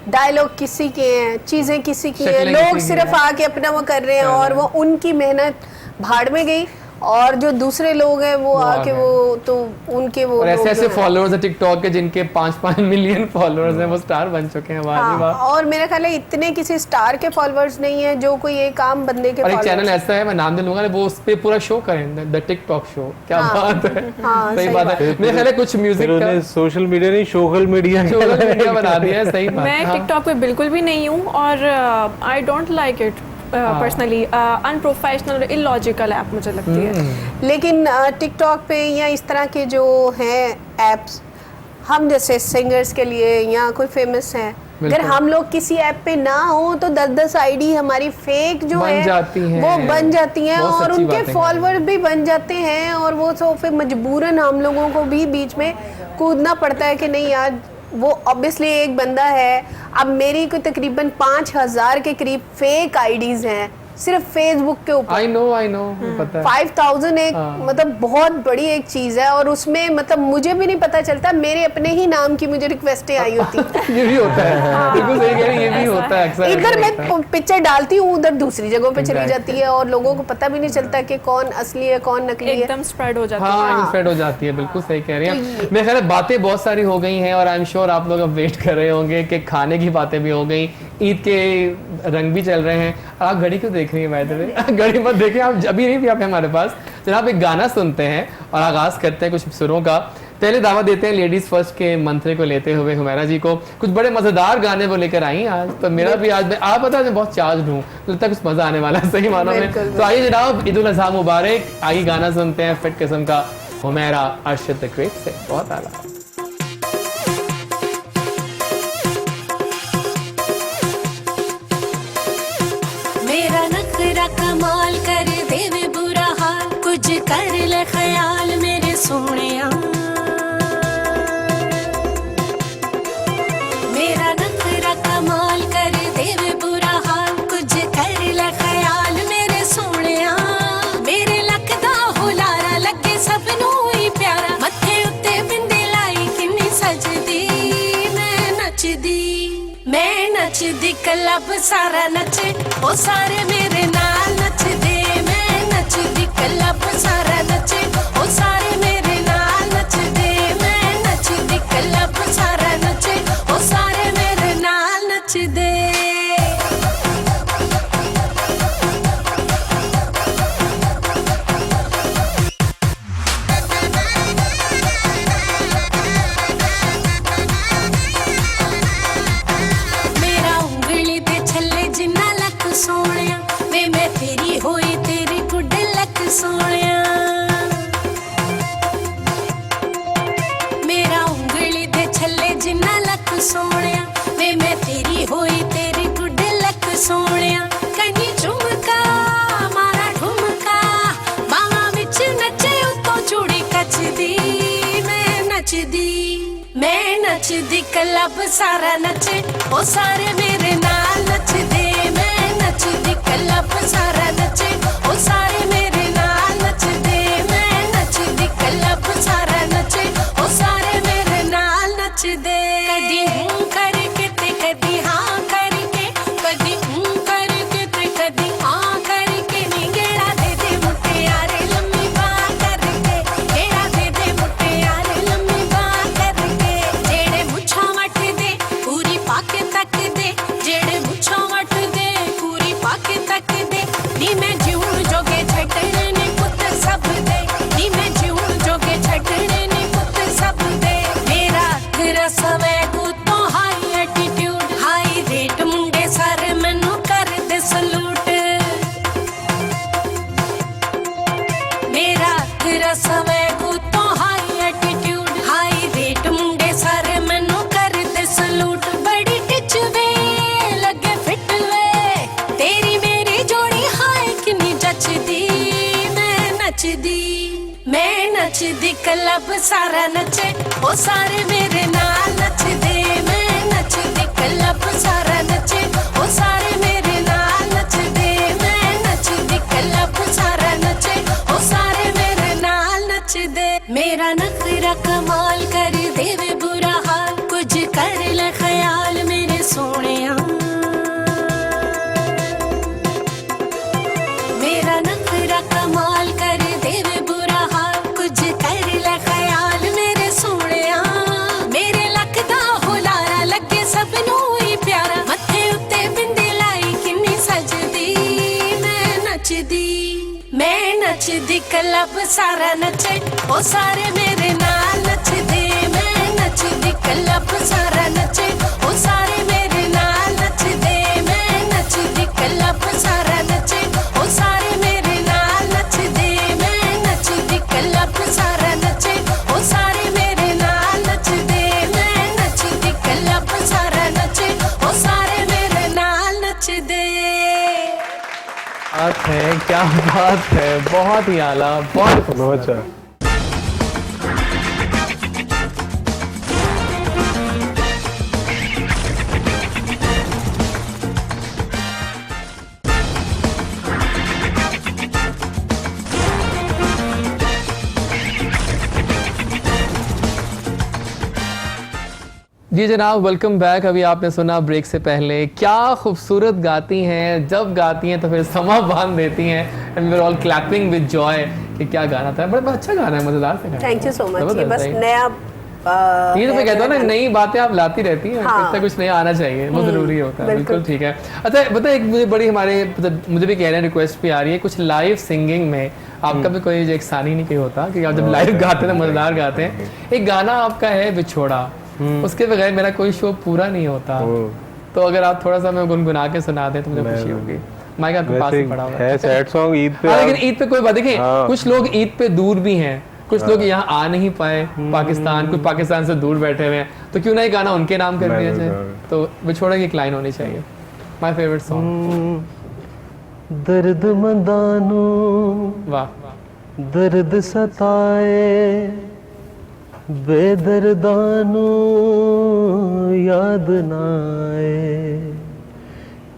डायलॉग किसी के हैं, चीजें किसी की हैं, लोग सिर्फ आके अपना वो कर रहे हैं और वो उनकी मेहनत भाड़ में गई, और जो दूसरे लोग हैं वो आके वो तो उनके वो और ऐसे फॉलोअर्स हैं टिकटॉक के जिनके 5-5 मिलियन फॉलोअर्स हैं, वो स्टार बन चुके हैं। हाँ, और मेरा ख्याल है इतने किसी स्टार के फॉलोअर्स नहीं है जो कोई एक आम बंदे के। और एक चैनल ऐसा है, मैं नाम दे लूंगा, वो उस पे पूरा शो करें, द टिकटॉक शो। क्या बात है, सही बात है। मेरे ख्याल है कुछ म्यूजिक का सोशल मीडिया नहीं, सोशल मीडिया बना दिया है, सही बात। मैं टिकटॉक पे बिल्कुल भी नहीं हूँ और I don't like it personally, unprofessional, illogical app मुझे लगती है। लेकिन टिकटॉक पे या इस तरह के जो हैं ऐप्स, हम जैसे सिंगर्स के लिए या कोई फेमस है, अगर हम लोग किसी ऐप पे ना हो तो 10-10 आईडी हमारी फेक जो है वो बन जाती हैं और उनके फॉलोअर भी बन जाते हैं, और वो तो फिर मजबूरन हम लोगों को भी बीच में कूदना पड़ता है कि नहीं यार, वो ऑब्वियसली एक बंदा है। अब मेरी को तकरीबन 5000 के करीब फेक आईडीज हैं सिर्फ फेसबुक के ऊपर। आई नो पता है। 5000 एक मतलब बहुत बड़ी एक चीज है, और उसमें मतलब मुझे भी नहीं पता चलता, मेरे अपने ही नाम की मुझे रिक्वेस्टें आई होती ये भी होता है, बिल्कुल सही कह रही है, ये भी होता है अक्सर। इधर मैं पिक्चर डालती हूँ, उधर दूसरी जगहों पे चली जाती है और लोगों को पता भी नहीं चलता कि कौन असली है कौन नकली है, एकदम स्प्रेड हो जाती है। हाँ, स्प्रेड हो जाती है, बिल्कुल सही कह रही हैं। मेरे ख्याल है बातें बहुत सारी हो गई हैं और आई एम श्योर आप लोग अब वेट कर रहे होंगे कि खाने की बातें भी हो गई, ईद के रंग भी चल रहे हैं। आप घड़ी क्यों देख रही हैं? बाय द वे घड़ी मत देखें आप, अभी नहीं भी आप हमारे पास। जनाब एक गाना सुनते हैं और आगाज करते हैं कुछ सुरों का। पहले दावा देते हैं लेडीज फर्स्ट के मंत्र को लेते हुए हुमैरा जी को, कुछ बड़े मजेदार गाने वो लेकर आई आज, तो मेरा भी आज आप पता है बहुत चार्ज हूँ, लगता है कुछ मजा आने वाला है सही मानो में। तो आइए जनाब, ईद उल अज़हा मुबारक। आइए गाना सुनते हैं फिट किस्म का हुमैरा अरशद द ग्रेट से, बहुत आला। मेरा नखरा कमाल कर देवे बुरा हाल, कुछ कर ले ख्याल मेरे सोनिया। मेरा नखरा कमाल कर देवे बुरा हाल, कुछ कर ले ख्याल मेरे सोनिया। मेरे लकदा हुलारा लगे सबनू ही प्यारा, मत्थे उत्ते बिंदी लाई किन्नी सजदी। मैं नचदी क्लब सारा नचे, ओ सारे मेरे नाल नचदे। मैं नचदी क्लब सारा नचे, ओ सारे मेरे नाल नचदे। मैं नचदी क्लब सारा नचे, ओ सारे मेरे नाल नचदे। सोनिया वे मैं तेरी होई तेरी गुड लक सोनिया। मेरा उंगली दे छल्ले जिन्ना लक सोनिया, वे मैं तेरी होई तेरी गुड लक सोनिया। कहीं झुमका मारा ठुमका, बावा विच नचे उतो चूड़ी कचदी। मैं नचदी क्लब सारा नचे, ओ सारे मेरे नाल नचदे। नचदी क्लब सारा नचे, ओ सारे मेरे नाल नचदे। मैं नचदी क्लब सारा नचे, ओ सारे मेरे नाल नचदे। कदी हूं करके ते कदी हाँ करके, कदी हूं करके ते कदी हाँ करके। नी गेड़ा दे दे मुटियारे लम्मी बांह करके, गेड़ा दे दे मुटियारे लम्मी बांह करके। जेड़े मुछां वट दे पूरी पाके तक दे, जेड़े मुछां वट दे पाके तक दे। नी मैं जीवन जोगे छटने नी पुत सब दे, नी मैं जीवन जोगे छटने नी पुत सब दे। मेरा अखरा नचदी क्लब सारा नचे ओ सारे मेरे नाल नचदे मैं नचदी क्लब सारा नचे ओ सारे मेरे नाल नचदे मैं नचदी क्लब सारा नचे ओ सारे मेरे नाल नचदे मेरा नखरा कमाल कर देवे बुरा हाल कुछ कर ले ख्याल मेरे सोहणिया मेरा नखरा कमाल कर देवे बुरा हाल कुछ कर ले ख्याल मेरे सोहणिया मेरे लकदा हुलारा लगे सबनू ही प्यारा मथे उत्ते बिंदी लाई किन्नी सजदी मैं नचदी क्लब सारा नचे ओ सारे मेरे नाल नचदे मैं नचदी क्लब सारा नचे ओ सारे मेरे नाल नचदे मैं नचदी क्लब सारा नचे ओ सारे मेरे नाल नचदे मैं नचदी क्लब सारा नचे ओ सारे मेरे नाल नचदे मैं नचदी क्लब सारा नचे ओ सारे मेरे नाल नचदे बात है, क्या बात है, बहुत ही आला, बहुत बहुत अच्छा। जी जनाब, वेलकम बैक। अभी आपने सुना ब्रेक से पहले क्या खूबसूरत गाती हैं, जब गाती हैं तो फिर समा बांध देती हैं and we are all clapping with joy कि क्या गाना था। बड़ा अच्छा गाना है, मजेदार सा गाना। Thank you so much. ये बस नया ये तो मैं कहता हूँ ना, नई बातें आप लाती रहती हैं। हाँ। कुछ नया आना चाहिए, वो जरूरी होता है। बिल्कुल ठीक है। अच्छा बता, एक मुझे बड़ी हमारे मुझे भी कह रहे हैं, रिक्वेस्ट भी आ रही है, कुछ लाइव सिंगिंग में आपका भी कोई एक सानी नहीं कोई होता कि आप जब लाइव गाते हैं मजेदार गाते हैं। एक गाना आपका है बिछोड़ा, उसके बगैर मेरा कोई शो पूरा नहीं होता, तो अगर आप थोड़ा सा मैं गुनगुना के सुना दें तो मुझे खुशी होगी। माइक आपके पास ही पड़ा हुआ है। सैड सॉन्ग ईद पे। लेकिन ईद पे कोई बात, देखिए कुछ लोग ईद पे दूर भी हैं, कुछ लोग यहाँ आ नहीं पाए पाकिस्तान, कुछ पाकिस्तान से दूर बैठे हुए हैं, तो क्यों ना ये गाना उनके नाम कर दिया जाए। तो बिछोड़ा की एक लाइन होनी चाहिए, माय फेवरेट सॉन्ग। दर्द मंदानो वाह, दर्द सताए बेदर्दानो याद ना आए,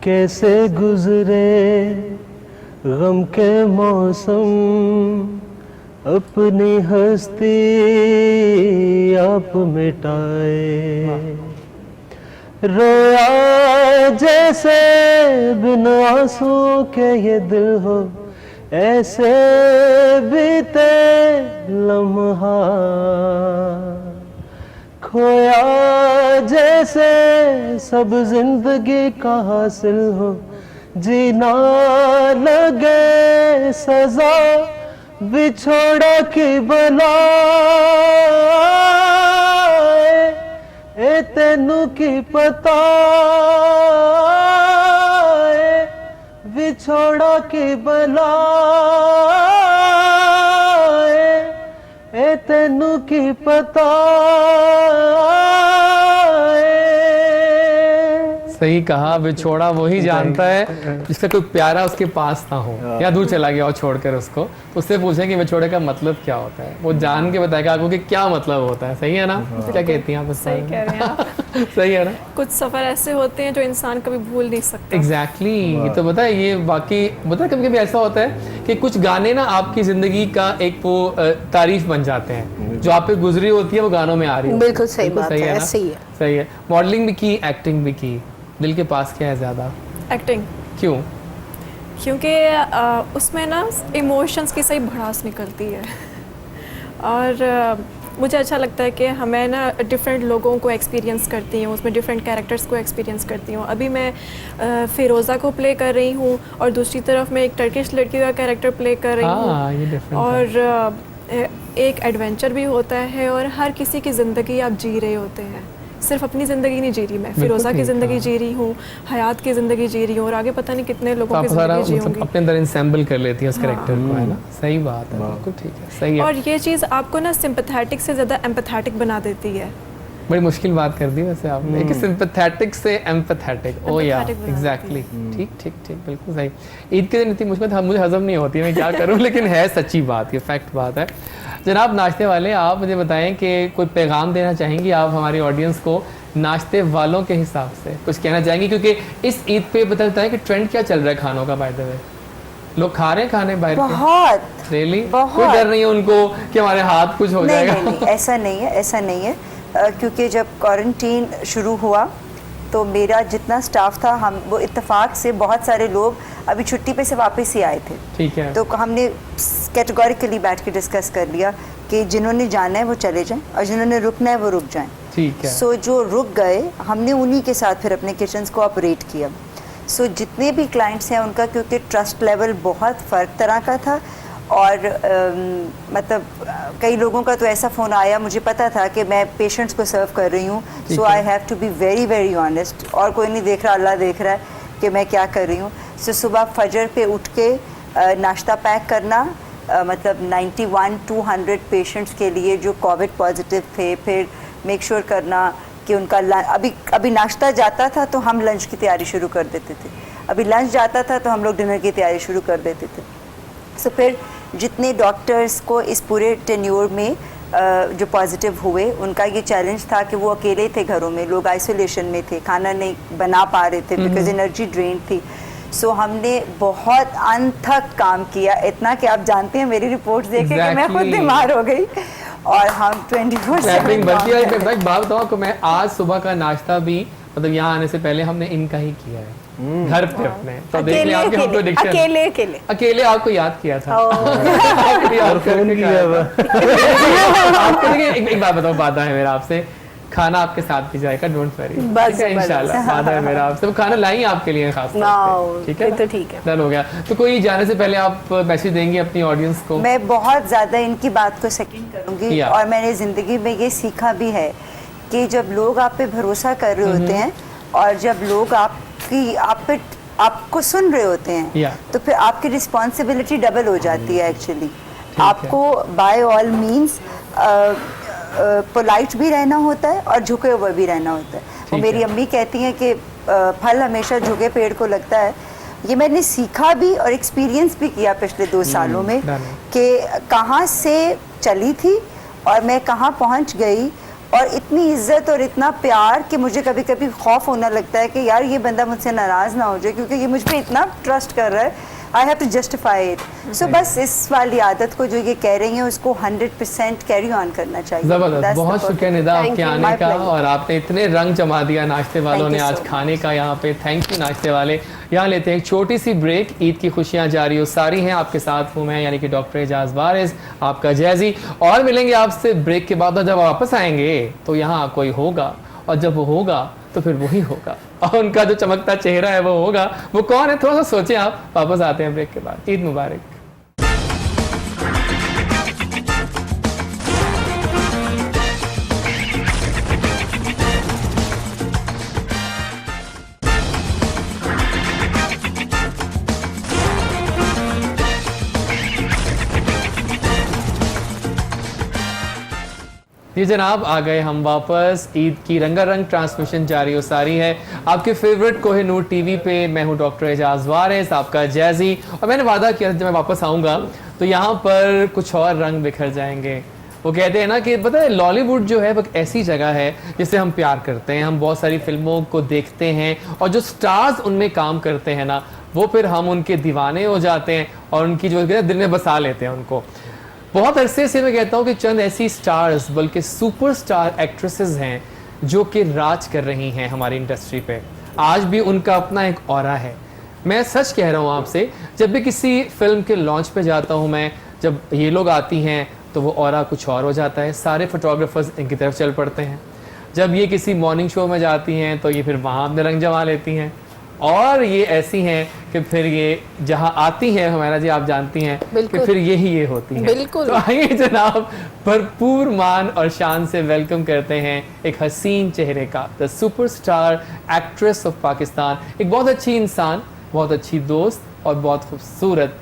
कैसे गुजरे गम के मौसम, अपनी हस्ती आप मिटाए, रोया जैसे बिन आंसू के ये दिल हो, ऐसे बीते लम्हा, खोया जैसे सब जिंदगी का हासिल हो, जीना लगे सजा बिछोड़ा की बला, ए तेनू की पता बिछोड़ा की बला, ए तेनू की पता। सही कहा, बिछोड़ा वही जानता है जिसका कोई प्यारा उसके पास ना हो या दूर चला गया और छोड़कर उसको, तो उससे पूछे कि बिछोड़े का मतलब क्या होता है, वो जान के बताएगा आपको कि क्या मतलब होता है। सही है ना? क्या कहती हैं आप? सही कह रहे हैं आप। सही है ना? कुछ सफ़र ऐसे होते हैं जो इंसान कभी भूल नहीं सकता। एग्जैक्टली। तो बता, ये बाकी बता, कभी कभी ऐसा होता है कि कुछ गाने ना आपकी जिंदगी का एक वो तारीफ बन जाते हैं, जो आप पे गुजरी होती है वो गानों में आ रही है। बिल्कुल सही बात है, ऐसे ही है। सही है। मॉडलिंग भी की, एक्टिंग भी की, दिल के पास क्या है ज़्यादा? एक्टिंग। क्यों? क्योंकि उसमें ना इमोशंस की सही भड़ास निकलती है और मुझे अच्छा लगता है कि हमें ना डिफरेंट लोगों को एक्सपीरियंस करती हूँ, उसमें डिफरेंट कैरेक्टर्स को एक्सपीरियंस करती हूँ। अभी मैं फ़िरोज़ा को प्ले कर रही हूँ और दूसरी तरफ मैं एक टर्किश लड़की का कैरेक्टर प्ले कर रही हूँ, और एक एडवेंचर भी होता है और हर किसी की ज़िंदगी आप जी रहे होते हैं। सिर्फ अपनी ज़िंदगी नहीं जी रही मैं, फ़िरोज़ा की ज़िंदगी जी रही हूँ, हयात की ज़िंदगी जी रही हूँ, और आगे पता नहीं कितने लोगों की ज़िंदगी जी होंगी। अपने अंदर इंसेंबल कर लेती है उस कैरेक्टर को, है ना? सही बात है, बिल्कुल ठीक है, सही है। और ये चीज़ आपको ना सिंपैथेटिक से ज़्यादा एम्पैथेटिक बना देती है। बड़ी मुश्किल बात कर दी वैसे आपने, कि सिंपैथेटिक से एम्पैथेटिक। ओ या एग्जैक्टली, ठीक ठीक ठीक, बिल्कुल सही। ईद के दिन इतनी मुश्किल मुझे हजम नहीं होती, मैं क्या करूँ, लेकिन है सच्ची बात, ये फैक्ट बात है। जनाब नाश्ते वाले, आप मुझे बताएं कि कोई पैगाम देना चाहेंगी आप हमारी ऑडियंस को नाश्ते वालों के हिसाब से कुछ कहना चाहेंगी, क्योंकि इस ईद पे पता चलता है कि ट्रेंड क्या चल रहा है खानों का, बाय द वे लोग खा रहे हैं खाने बाहर के? बहुत रियली बहुत। कोई डर नहीं है उनको कि हमारे हाथ कुछ हो जाएगा? नहीं, ऐसा नहीं है, ऐसा नहीं है। क्योंकि जब क्वारंटीन शुरू हुआ तो मेरा जितना स्टाफ था, हम वो इत्तेफाक से बहुत सारे लोग अभी छुट्टी पे से वापस ही आए थे। ठीक है। तो हमने कैटेगोरिकली बैठ के डिस्कस कर लिया कि जिन्होंने जाना है वो चले जाएं और जिन्होंने रुकना है वो रुक जाएं। ठीक है। सो जो रुक गए, हमने उन्हीं के साथ फिर अपने किचन्स को ऑपरेट किया। सो जितने भी क्लाइंट्स हैं उनका, क्योंकि ट्रस्ट लेवल बहुत फ़र्क तरह का था, और मतलब कई लोगों का तो ऐसा फ़ोन आया, मुझे पता था कि मैं पेशेंट्स को सर्व कर रही हूँ, so I have to be very very honest, और कोई नहीं देख रहा, अल्लाह देख रहा है कि मैं क्या कर रही हूँ। सो सुबह फजर पे उठ के नाश्ता पैक करना, मतलब 91-200 पेशेंट्स के लिए जो कोविड पॉजिटिव थे, फिर मेक श्योर करना कि उनका अभी नाश्ता जाता था तो हम लंच की तैयारी शुरू कर देते थे, अभी लंच जाता था तो हम लोग डिनर की तैयारी शुरू कर देते थे। सो फिर जितने डॉक्टर्स को इस पूरे टेन्योर में जो पॉजिटिव हुए, उनका ये चैलेंज था कि वो अकेले थे घरों में, लोग आइसोलेशन में थे, खाना नहीं बना पा रहे थे बिकॉज एनर्जी ड्रेन थी। सो हमने बहुत अनथक काम किया, इतना कि आप जानते हैं मेरी रिपोर्ट देख के कि मैं खुद बीमार हो गई, और हम 24/7 बनती है। एक बात बताओ आपको, मैं आज सुबह का नाश्ता भी मतलब यहाँ आने से पहले हमने इनका ही किया है घर पे अपने, तो देख लिया आपके हमको एडिक्शन। अकेले आपको याद किया था। आपको याद करके किया था। आपको देखिए एक बात बताओ, वादा है मेरा आपसे, खाना आपके साथ भी जाएगा, डोंट वरी, बस इंशाल्लाह। वादा है मेरा आपसे, वो खाना लाई आपके लिए खास तौर पे, ठीक है? तो ठीक है, डन हो गया। तो कोई जाने से पहले आप मैसेज देंगे अपनी ऑडियंस को? मैं बहुत ज़्यादा इनकी बात को सेकंड करूँगी, और मैंने ज़िंदगी में ये सीखा भी है कि जब लोग आप पे भरोसा कर रहे होते हैं, और जब लोग आपको सुन रहे होते हैं, तो फिर आपकी रिस्पॉन्सिबिलिटी डबल हो जाती है एक्चुअली। आपको बाय ऑल मीन्स पोलाइट भी रहना होता है और झुके हुए भी रहना होता है। वो मेरी अम्मी कहती हैं कि फल हमेशा झुके पेड़ को लगता है। ये मैंने सीखा भी और एक्सपीरियंस भी किया पिछले 2 सालों में कि कहाँ से चली थी और मैं कहाँ पहुँच गई, और इतनी इज्जत और इतना प्यार कि मुझे कभी कभी खौफ होने लगता है कि यार ये बंदा मुझसे नाराज़ ना हो जाए, क्योंकि ये मुझ पर इतना ट्रस्ट कर रहा है, I have to justify it. So बस इस वाली आदत को जो ये कह रही हैं उसको 100% कैरी ऑन करना चाहिए। जबरदस्त, बहुत शुक्रिया निदा आपके आने का, और आपने इतने रंग जमा दिया नाश्ते वालों ने आज खाने का यहाँ पे। थैंक यू नाश्ते वाले। यहाँ लेते हैं एक छोटी सी ब्रेक। ईद की खुशियाँ जारी हो सारी हैं, आपके साथ हूँ मैं यानी कि डॉक्टर एजाज वारिस, आपका जैजी, और मिलेंगे आपसे ब्रेक के बाद। जब वापस आएंगे तो यहाँ कोई होगा, और जब वो होगा तो फिर वही होगा, और उनका जो चमकता चेहरा है वो होगा। वो कौन है थोड़ा सा सोचें आप। वापस आते हैं ब्रेक के बाद। ईद मुबारक। जी जनाब, आ गए हम वापस। ईद की रंगारंग ट्रांसमिशन जारी हो सारी है आपके फेवरेट कोहिनूर टीवी पे। मैं हूं डॉक्टर एजाज वारिस, आपका जैजी, और मैंने वादा किया जब मैं वापस आऊँगा तो यहाँ पर कुछ और रंग बिखर जाएंगे। वो कहते हैं ना कि पता है लॉलीवुड जो है वो एक ऐसी जगह है जिससे हम प्यार करते हैं, हम बहुत सारी फिल्मों को देखते हैं, और जो स्टार्स उनमें काम करते हैं ना, वो फिर हम उनके दीवाने हो जाते हैं और उनकी जो दिल में बसा लेते हैं उनको। बहुत अरसे से मैं कहता हूँ कि चंद ऐसी स्टार्स, बल्कि सुपरस्टार एक्ट्रेसेस हैं जो कि राज कर रही हैं हमारी इंडस्ट्री पे। आज भी उनका अपना एक ऑरा है। मैं सच कह रहा हूँ आपसे, जब भी किसी फिल्म के लॉन्च पे जाता हूँ मैं, जब ये लोग आती हैं तो वो ऑरा कुछ और हो जाता है, सारे फोटोग्राफर्स इनकी तरफ चल पड़ते हैं। जब ये किसी मॉर्निंग शो में जाती हैं तो ये फिर वहाँ अपने रंग जमा लेती हैं, और ये ऐसी हैं कि फिर ये जहाँ आती हैं हमारा जी आप जानती हैं कि फिर ये होती हैं। बिल्कुल। तो आइए जनाब, भरपूर मान और शान से वेलकम करते हैं एक हसीन चेहरे का, the superstar actress of Pakistan, एक बहुत अच्छी इंसान, बहुत अच्छी दोस्त और बहुत खूबसूरत,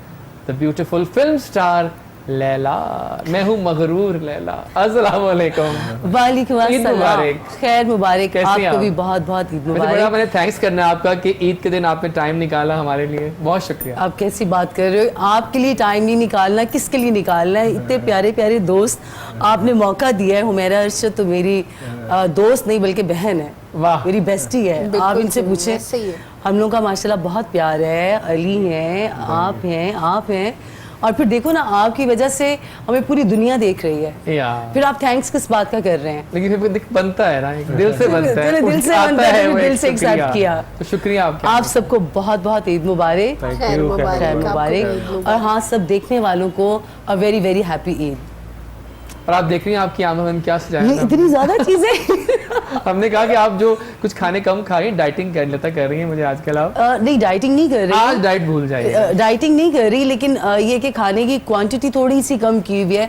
the beautiful film star Laila, मैं हूँ मगरूर लैला। अस्सलाम वालेकुम। वालेकुम ईद अस्सलाम। मुबारक। खैर मुबारक। कैसी हैं आपको आप? भी बहुत बहुत ईद मुझे बड़ा मुबारक। मैंने थैंक्स करना है आपका कि ईद के दिन आपने टाइम निकाला हमारे लिए, बहुत शुक्रिया। आप कैसी बात कर रहे हो? आपके लिए टाइम नहीं निकालना, किसके लिए निकालना है? इतने प्यारे प्यारे दोस्त आपने मौका दिया है। हुमैरा अरशद तो मेरी दोस्त नहीं बल्कि बहन है, वाह। मेरी बेस्टी है। आप बिल्कुल इनसे सही, पूछें, ऐसे ही है। हम लोग का माशाल्लाह बहुत प्यार है। अली हैं, आप हैं और फिर देखो ना, आपकी वजह से हमें पूरी दुनिया देख रही है। यार फिर आप थैंक्स किस बात का कर रहे हैं? लेकिन फिर बनता है ना, एक दिल से बनता है, दिल से आता बनता है, वो दिल एक से शुक्रिया। accept किया। तो शुक्रिया आपका। आप सबको बहुत बहुत ईद मुबारक। Thank खैर you, मुबारक, खैर आपको मुबारक। ईद मुबारक। और हाँ, सब देखने वालों को अ वेरी वेरी हैप्पी ईद। और आप देख रही हैं आपकी आमद में क्या ये सजाया था? इतनी ज्यादा चीजें हमने कहा कि आप जो कुछ खाने कम खा रही, डाइटिंग कर रही हैं मुझे आजकल आप। नहीं, डाइटिंग नहीं कर आज रही। डाइट भूल जाइए। डाइटिंग नहीं कर रही, लेकिन ये कि खाने की क्वांटिटी थोड़ी सी कम की हुई है।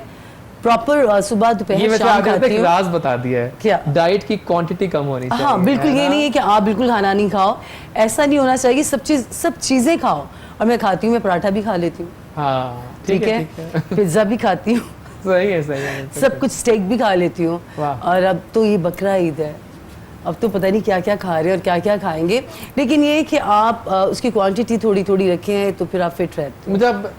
प्रॉपर सुबह ये दोपहर वैसे शाम आपने खाती एक हूँ। राज बता दिया है, क्या? डाइट की क्वांटिटी कम होनी चाहिए। हाँ बिल्कुल, ये ना? नहीं है कि आप बिल्कुल खाना नहीं खाओ, ऐसा नहीं होना चाहिए। सब चीजें खाओ। और मैं खाती हूँ, मैं पराठा भी खा लेती हूँ, हाँ ठीक है, पिज्जा भी खाती हूँ, सही है सही है। सब कुछ, स्टेक भी खा लेती हूँ। वाह। और अब तो ये बकरा ईद है, अब तो पता नहीं क्या क्या खा रहे हैं और क्या क्या खाएंगे। लेकिन ये है कि आप उसकी क्वांटिटी थोड़ी थोड़ी रखें तो फिर आप फिट रहते मुझे अब,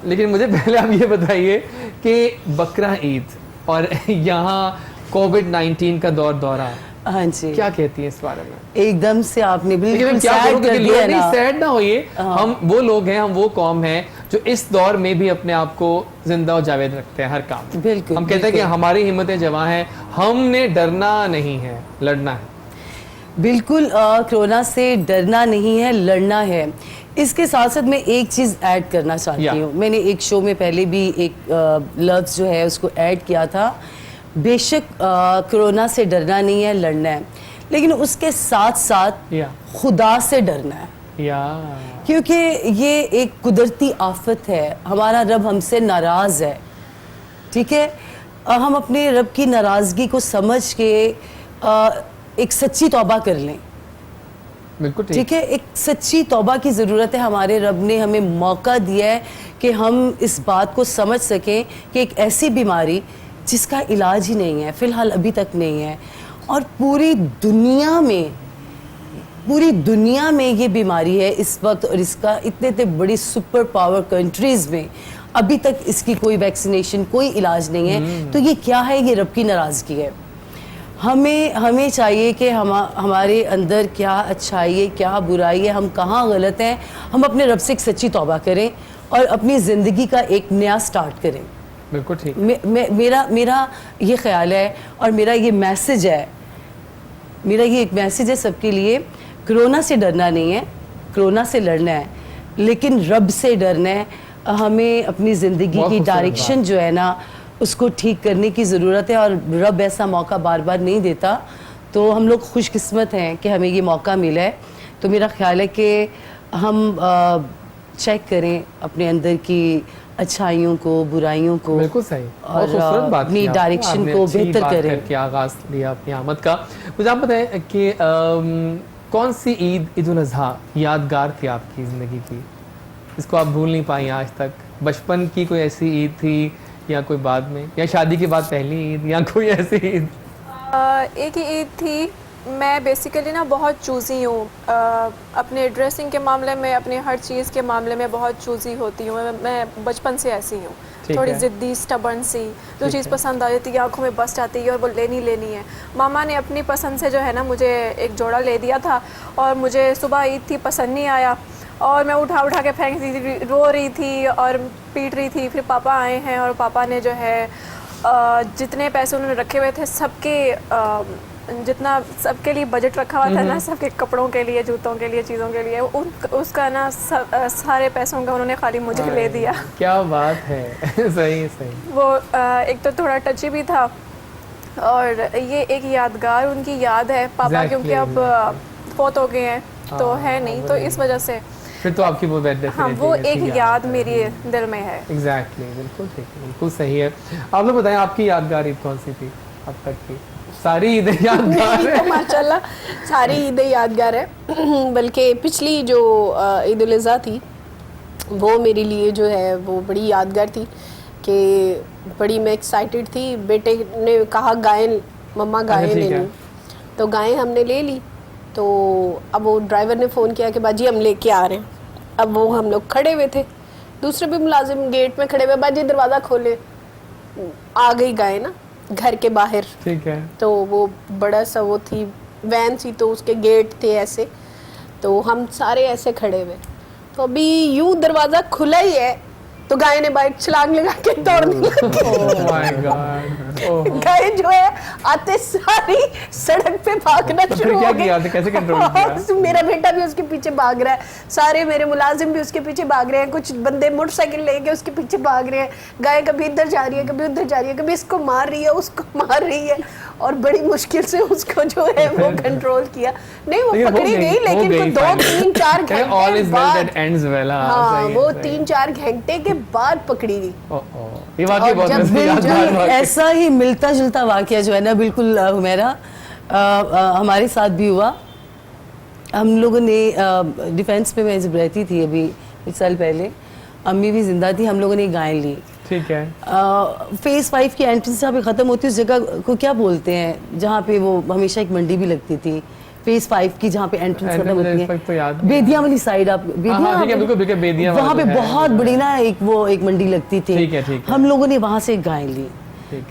लेकिन मुझे पहले आप ये बताइए कि बकरा ईद और यहाँ कोविड-19 का दौरा, हैं। हाँ जी, क्या कहती है इस बारे में? एकदम से आपने लेकिन बिल्कुल हम क्या सैड करूं कर कि दिया लोग नहीं ना। सैड ना होइए, हम वो लोग हैं, हम वो कौम हैं जो इस दौर में भी अपने आप को जिंदा और जावेद रखते हैं हर काम में। बिल्कुल, हम कहते हैं कि बिल्कुल। हमारी हिम्मतें जवां हैं, हमने डरना नहीं है, लड़ना है। बिल्कुल, कोरोना से डरना नहीं है, लड़ना है। इसके साथ साथ मैं एक चीज़ ऐड करना चाहती या। हूँ। मैंने एक शो में पहले भी एक लफ्ज़ जो है उसको ऐड किया था। बेशक कोरोना से डरना नहीं है, लड़ना है, लेकिन उसके साथ साथ या खुदा से डरना है, या क्योंकि ये एक कुदरती आफत है। हमारा रब हमसे नाराज़ है, ठीक है। हम अपने रब की नाराज़गी को समझ के एक सच्ची तौबा कर लें, बिल्कुल ठीक। ठीक है। एक सच्ची तौबा की ज़रूरत है। हमारे रब ने हमें मौका दिया है कि हम इस बात को समझ सकें कि एक ऐसी बीमारी जिसका इलाज ही नहीं है, फ़िलहाल अभी तक नहीं है, और पूरी दुनिया में ये बीमारी है इस वक्त, और इसका इतने बड़ी सुपर पावर कंट्रीज़ में अभी तक इसकी कोई वैक्सीनेशन, कोई इलाज नहीं है। तो ये क्या है? ये रब की नाराज़गी है। हमें चाहिए कि हमारे अंदर क्या अच्छाई है, क्या बुराई है, हम कहाँ गलत हैं, हम अपने रब से एक सच्ची तौबा करें और अपनी ज़िंदगी का एक नया स्टार्ट करें। बिल्कुल ठीक। मेरा ये ख्याल है और मेरा ये मैसेज है, मेरा ये एक मैसेज है सबके लिए। कोरोना से डरना नहीं है, कोरोना से लड़ना है, लेकिन रब से डरना है। हमें अपनी ज़िंदगी बहुत की खूबसूरत डायरेक्शन बात। जो है ना, उसको ठीक करने की ज़रूरत है, और रब ऐसा मौका बार बार नहीं देता। तो हम लोग खुशकिस्मत हैं कि हमें ये मौका मिला है। तो मेरा ख्याल है कि हम चेक करें अपने अंदर की अच्छाइयों को, बुराइयों को, बिल्कुल सही। और बहुत खूबसूरत बात अपनी की आपने। डायरेक्शन आपने को अच्छी बेहतर बात करें। करके आगाज लिया अपनी आमद का। मुझे आप बताएं कि कौन सी ईद उल अज़हा यादगार थी आपकी ज़िंदगी की, इसको आप भूल नहीं पाई आज तक? बचपन की कोई ऐसी ईद थी, या कोई बाद में, या शादी के बाद पहली ईद, या कोई ऐसी ईद? एक ही ईद थी। मैं बेसिकली ना बहुत चूज़ी हूँ, अपने ड्रेसिंग के मामले में, अपने हर चीज़ के मामले में बहुत चूज़ी होती हूँ। मैं बचपन से ऐसी हूँ, ठीक थोड़ी है। ज़िद्दी, स्टबर्न सी। जो ठीक चीज़ है। पसंद आ जाती है, आंखों में बस जाती है और वो लेनी है। मामा ने अपनी पसंद से जो है ना मुझे एक जोड़ा ले दिया था, और मुझे सुबह ईद थी, पसंद नहीं आया, और मैं उठा के फेंक दी थी, रो रही थी और पीट रही थी। फिर पापा आए हैं, और पापा ने जो है जितने पैसे उन्होंने रखे हुए थे, जितना सबके लिए बजट रखा हुआ था ना, सबके कपड़ों के लिए, जूतों के लिए, चीज़ों के लिए, उसका ना सारे पैसों का उन्होंने खाली मुझे ले दिया। क्या बात है। सही सही। वो एक तो थोड़ा टची भी था, और ये एक यादगार उनकी याद है। पापा क्योंकि अब फौत हो गए हैं, तो है नहीं, तो इस वजह से फिर तो आपकी वो हाँ, वो एक याद मेरी दिल में है। एग्जैक्टली, बिल्कुल ठीक है, बिल्कुल सही है। आप लोग बताएं आपकी यादगार ईद कौन सी थी अब तक की? सारी ईदें यादगार मेरी है। तो माशाल्लाह सारी ईदें यादगार है। बल्कि पिछली जो ईद उल अज़हा थी, वो मेरे लिए जो है वो बड़ी यादगार थी। कि बड़ी मैं एक्साइटेड थी। बेटे ने कहा गाय मम्मा गाय ठीक है। लेनी, तो गायें हमने ले ली। तो अब वो ड्राइवर ने फ़ोन किया कि बाजी हम लेके आ रहे हैं। अब वो हम लोग खड़े हुए थे, दूसरे भी मुलाजिम गेट में खड़े हुए, बाजी दरवाज़ा खोले। आ गई गाय ना घर के बाहर, ठीक है। तो वो बड़ा सा वो थी वैन सी, तो उसके गेट थे ऐसे, तो हम सारे ऐसे खड़े हुए। तो अभी यूं दरवाज़ा खुला ही है तो गाय ने बाइक छलांग लगा के दौड़ने लगी। ओह माय गॉड। गाय जो है आते सारी सड़क पे भागना तो फिर शुरू क्या हो गई। किया? तो कैसे कंट्रोल किया? मेरा बेटा भी उसके पीछे भाग रहा है, सारे मेरे मुलाजिम भी उसके पीछे भाग रहे हैं, कुछ बंदे मोटरसाइकिल लेके उसके पीछे भाग रहे हैं। गाय कभी इधर जा रही है, कभी उधर जा रही है, कभी इसको मार रही है, उसको मार रही है, और बड़ी मुश्किल से उसको जो है वो कंट्रोल किया। नहीं वो पकड़ी गई, लेकिन वो 2-3-4 घंटे ऑल इज वेल बाद, दैट एंड्स वेल। हाँ वो 3-4 घंटे के बाद पकड़ी गई। ये वाकई और बहुत जब मजेदार बिल्कुल वाकई। ऐसा ही मिलता जुलता वाकया जो है ना, बिल्कुल हुमैरा हमारे साथ भी हुआ। हम लोगों ने डिफेंस में मैं जब रहती थी अभी कुछ साल पहले, अम्मी भी जिंदा थी, हम लोगों ने गाय ली। ठीक है। फेज 5 की एंट्रेंस जहाँ पे ख़त्म होती है उस जगह को क्या बोलते हैं, जहाँ पे वो हमेशा एक मंडी भी लगती थी। फेज 5 की जहाँ पे एंट्रेंस खत्म होती है, तो याद नहीं। बेदियां वाली साइड, आप हाँ, ठीक है, बिल्कुल बिल्कुल बेदियां वहाँ पे वाला जो है, बहुत बड़ी ना एक मंडी लगती थी। ठीक है, ठीक है। हम लोगों ने वहाँ से एक गाय ली।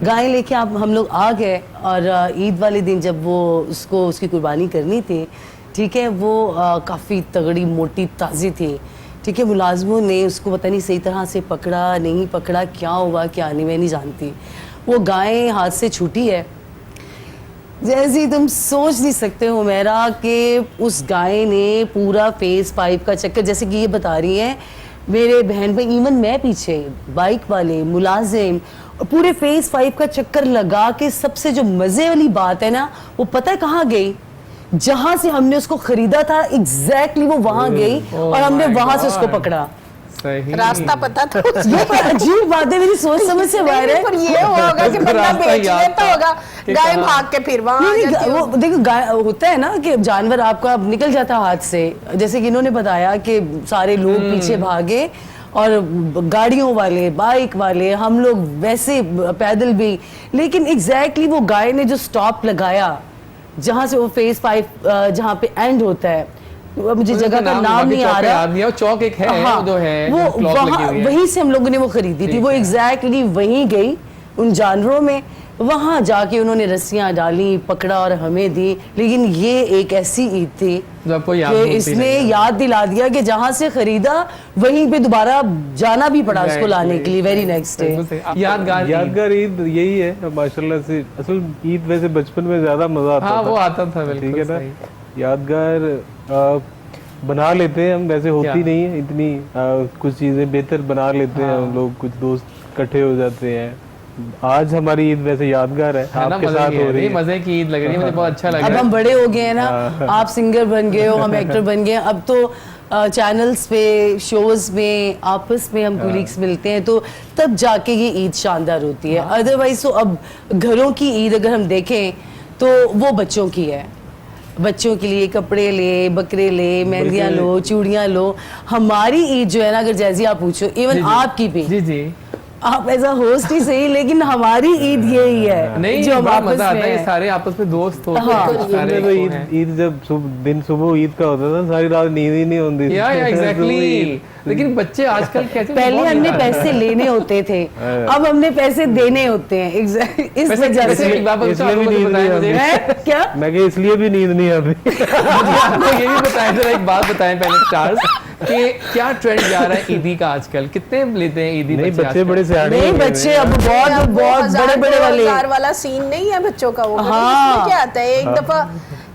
गाय लेके हम लोग आ गए, और ईद वाले दिन जब वो उसकी कुर्बानी करनी थी, ठीक है, वो काफ़ी तगड़ी मोटी ताज़ी थी। ठीक है, मुलाजमों ने उसको पता नहीं सही तरह से पकड़ा नहीं पकड़ा, क्या हुआ क्या नहीं, मैं नहीं जानती। वो गाय हाथ से छूटी है, जैसे तुम सोच नहीं सकते हो मेरा कि उस गाय ने पूरा फेज 5 का चक्कर, जैसे कि ये बता रही हैं मेरे बहन भाई, इवन मैं पीछे, बाइक वाले मुलाजिम, पूरे फेज 5 का चक्कर लगा के, सबसे जो मजे वाली बात है ना, वो पता है कहाँ गई? जहां से हमने उसको खरीदा था एग्जैक्टली वो वहां गई, और हमने वहां से उसको पकड़ा। सही। रास्ता पता था ये पर अजीब बात है, मेरी सोच समझ से बाहर है। पर ये होगा कि बंदा रास्ता बेच याद लेता था होगा, कि गाय कहाँ- भाग के फिर वहां आ नहीं, जाती वो होगी। देखो गाय होता है ना कि जानवर आपका निकल जाता है हाथ से, जैसे कि इन्होंने बताया कि सारे लोग पीछे भागे, और गाड़ियों वाले, बाइक वाले, हम लोग वैसे पैदल भी, लेकिन एग्जैक्टली वो गाय ने जो स्टॉप लगाया जहां से वो फेज 5 जहां पे एंड होता है, मुझे जगह का नाम नहीं आ रहा, याद नहीं है, वो चौक एक है, हाँ, जो है वो जो clock लगी वहाँ हुई है। वहीं से हम लोगों ने वो खरीदी थी। ठीक वो है। एग्जैक्टली वहीं गई उन जानवरों में, वहां जाके उन्होंने रस्सियां डाली, पकड़ा और हमें दी। लेकिन ये एक ऐसी ईद थी जो आपको याद कि भूलती इसने नहीं है। याद दिला दिया कि जहां से खरीदा वहीं पे दोबारा जाना भी पड़ा उसको Right, लाने right, के लिए वेरी नेक्स्ट बिल्कुल डे। सही। यादगार ईद यही है माशाल्लाह से। असल ईद वैसे बचपन में ज्यादा मजा आता हाँ था। वो आता था बिल्कुल। ठीक है ना, सही। यादगार बना लेते हैं हम, वैसे होती क्या? नहीं है इतनी, कुछ चीजें बेहतर बना लेते हैं हम लोग, कुछ दोस्त इकट्ठे हो जाते हैं। आज हमारी ईद वैसे यादगार है, है ना, आपके मजे साथ की हो है। रही नहीं, है। मजे की ईद लग रही है, मुझे बहुत अच्छा लग अब रहा हम है। बड़े हो गए हैं ना, आप सिंगर बन गए हो, हम एक्टर बन गए हैं, अब तो चैनल्स पे, शोज में आपस में हम कोलीग्स मिलते हैं, तो तब जाके ये ईद शानदार होती है। अदरवाइज तो अब घरों की ईद अगर हम देखें तो वो बच्चों की है, बच्चों के लिए कपड़े ले, बकरे ले, मेहंदियाँ लो, चूड़ियाँ लो। हमारी ईद जो है ना, अगर जैसी आप पूछो, इवन आपकी भी, जी जी। आप एज अ होस्ट ही सही, लेकिन हमारी ईद यही है नहीं, जो हम बड़ा आपस मजा आता में है, ये है। सारे आपस में दोस्त होते हाँ। हैं, सारे तो वो हैं। ईद जब दिन सुबह ईद का होता था, सारी रात नींद ही नहीं होती थी। या सुबह एग्जैक्टली। ईद। लेकिन बच्चे आजकल कैसे, पहले बहुत हमने ईद आते हैं। पैसे लेने होते थे, अब हमने पैसे देने होते हैं। इस वैसे- वजह वैसे से एक बात बताओ, इसलिए भी आपको नींद बताया नहीं मुझे। है क्या? मैं कहा इसलिए भी नींद नहीं आती। आपको ये भी बताएं, जरा एक बात बताएं पहले स्टार्स, कि क्या ट्रेंड जा रहा है ईदी का आजकल, कितने लेते हैं ईदी नहीं, बच्चे आजकल? बड़े सियाने नहीं हो गए बच्चे हैं। अब बहुत अब वो बहुत 1000, बड़े बड़े वाले 2000 वाला सीन नहीं है बच्चों का, वो हाँ। इसमें क्या आता है, एक दफा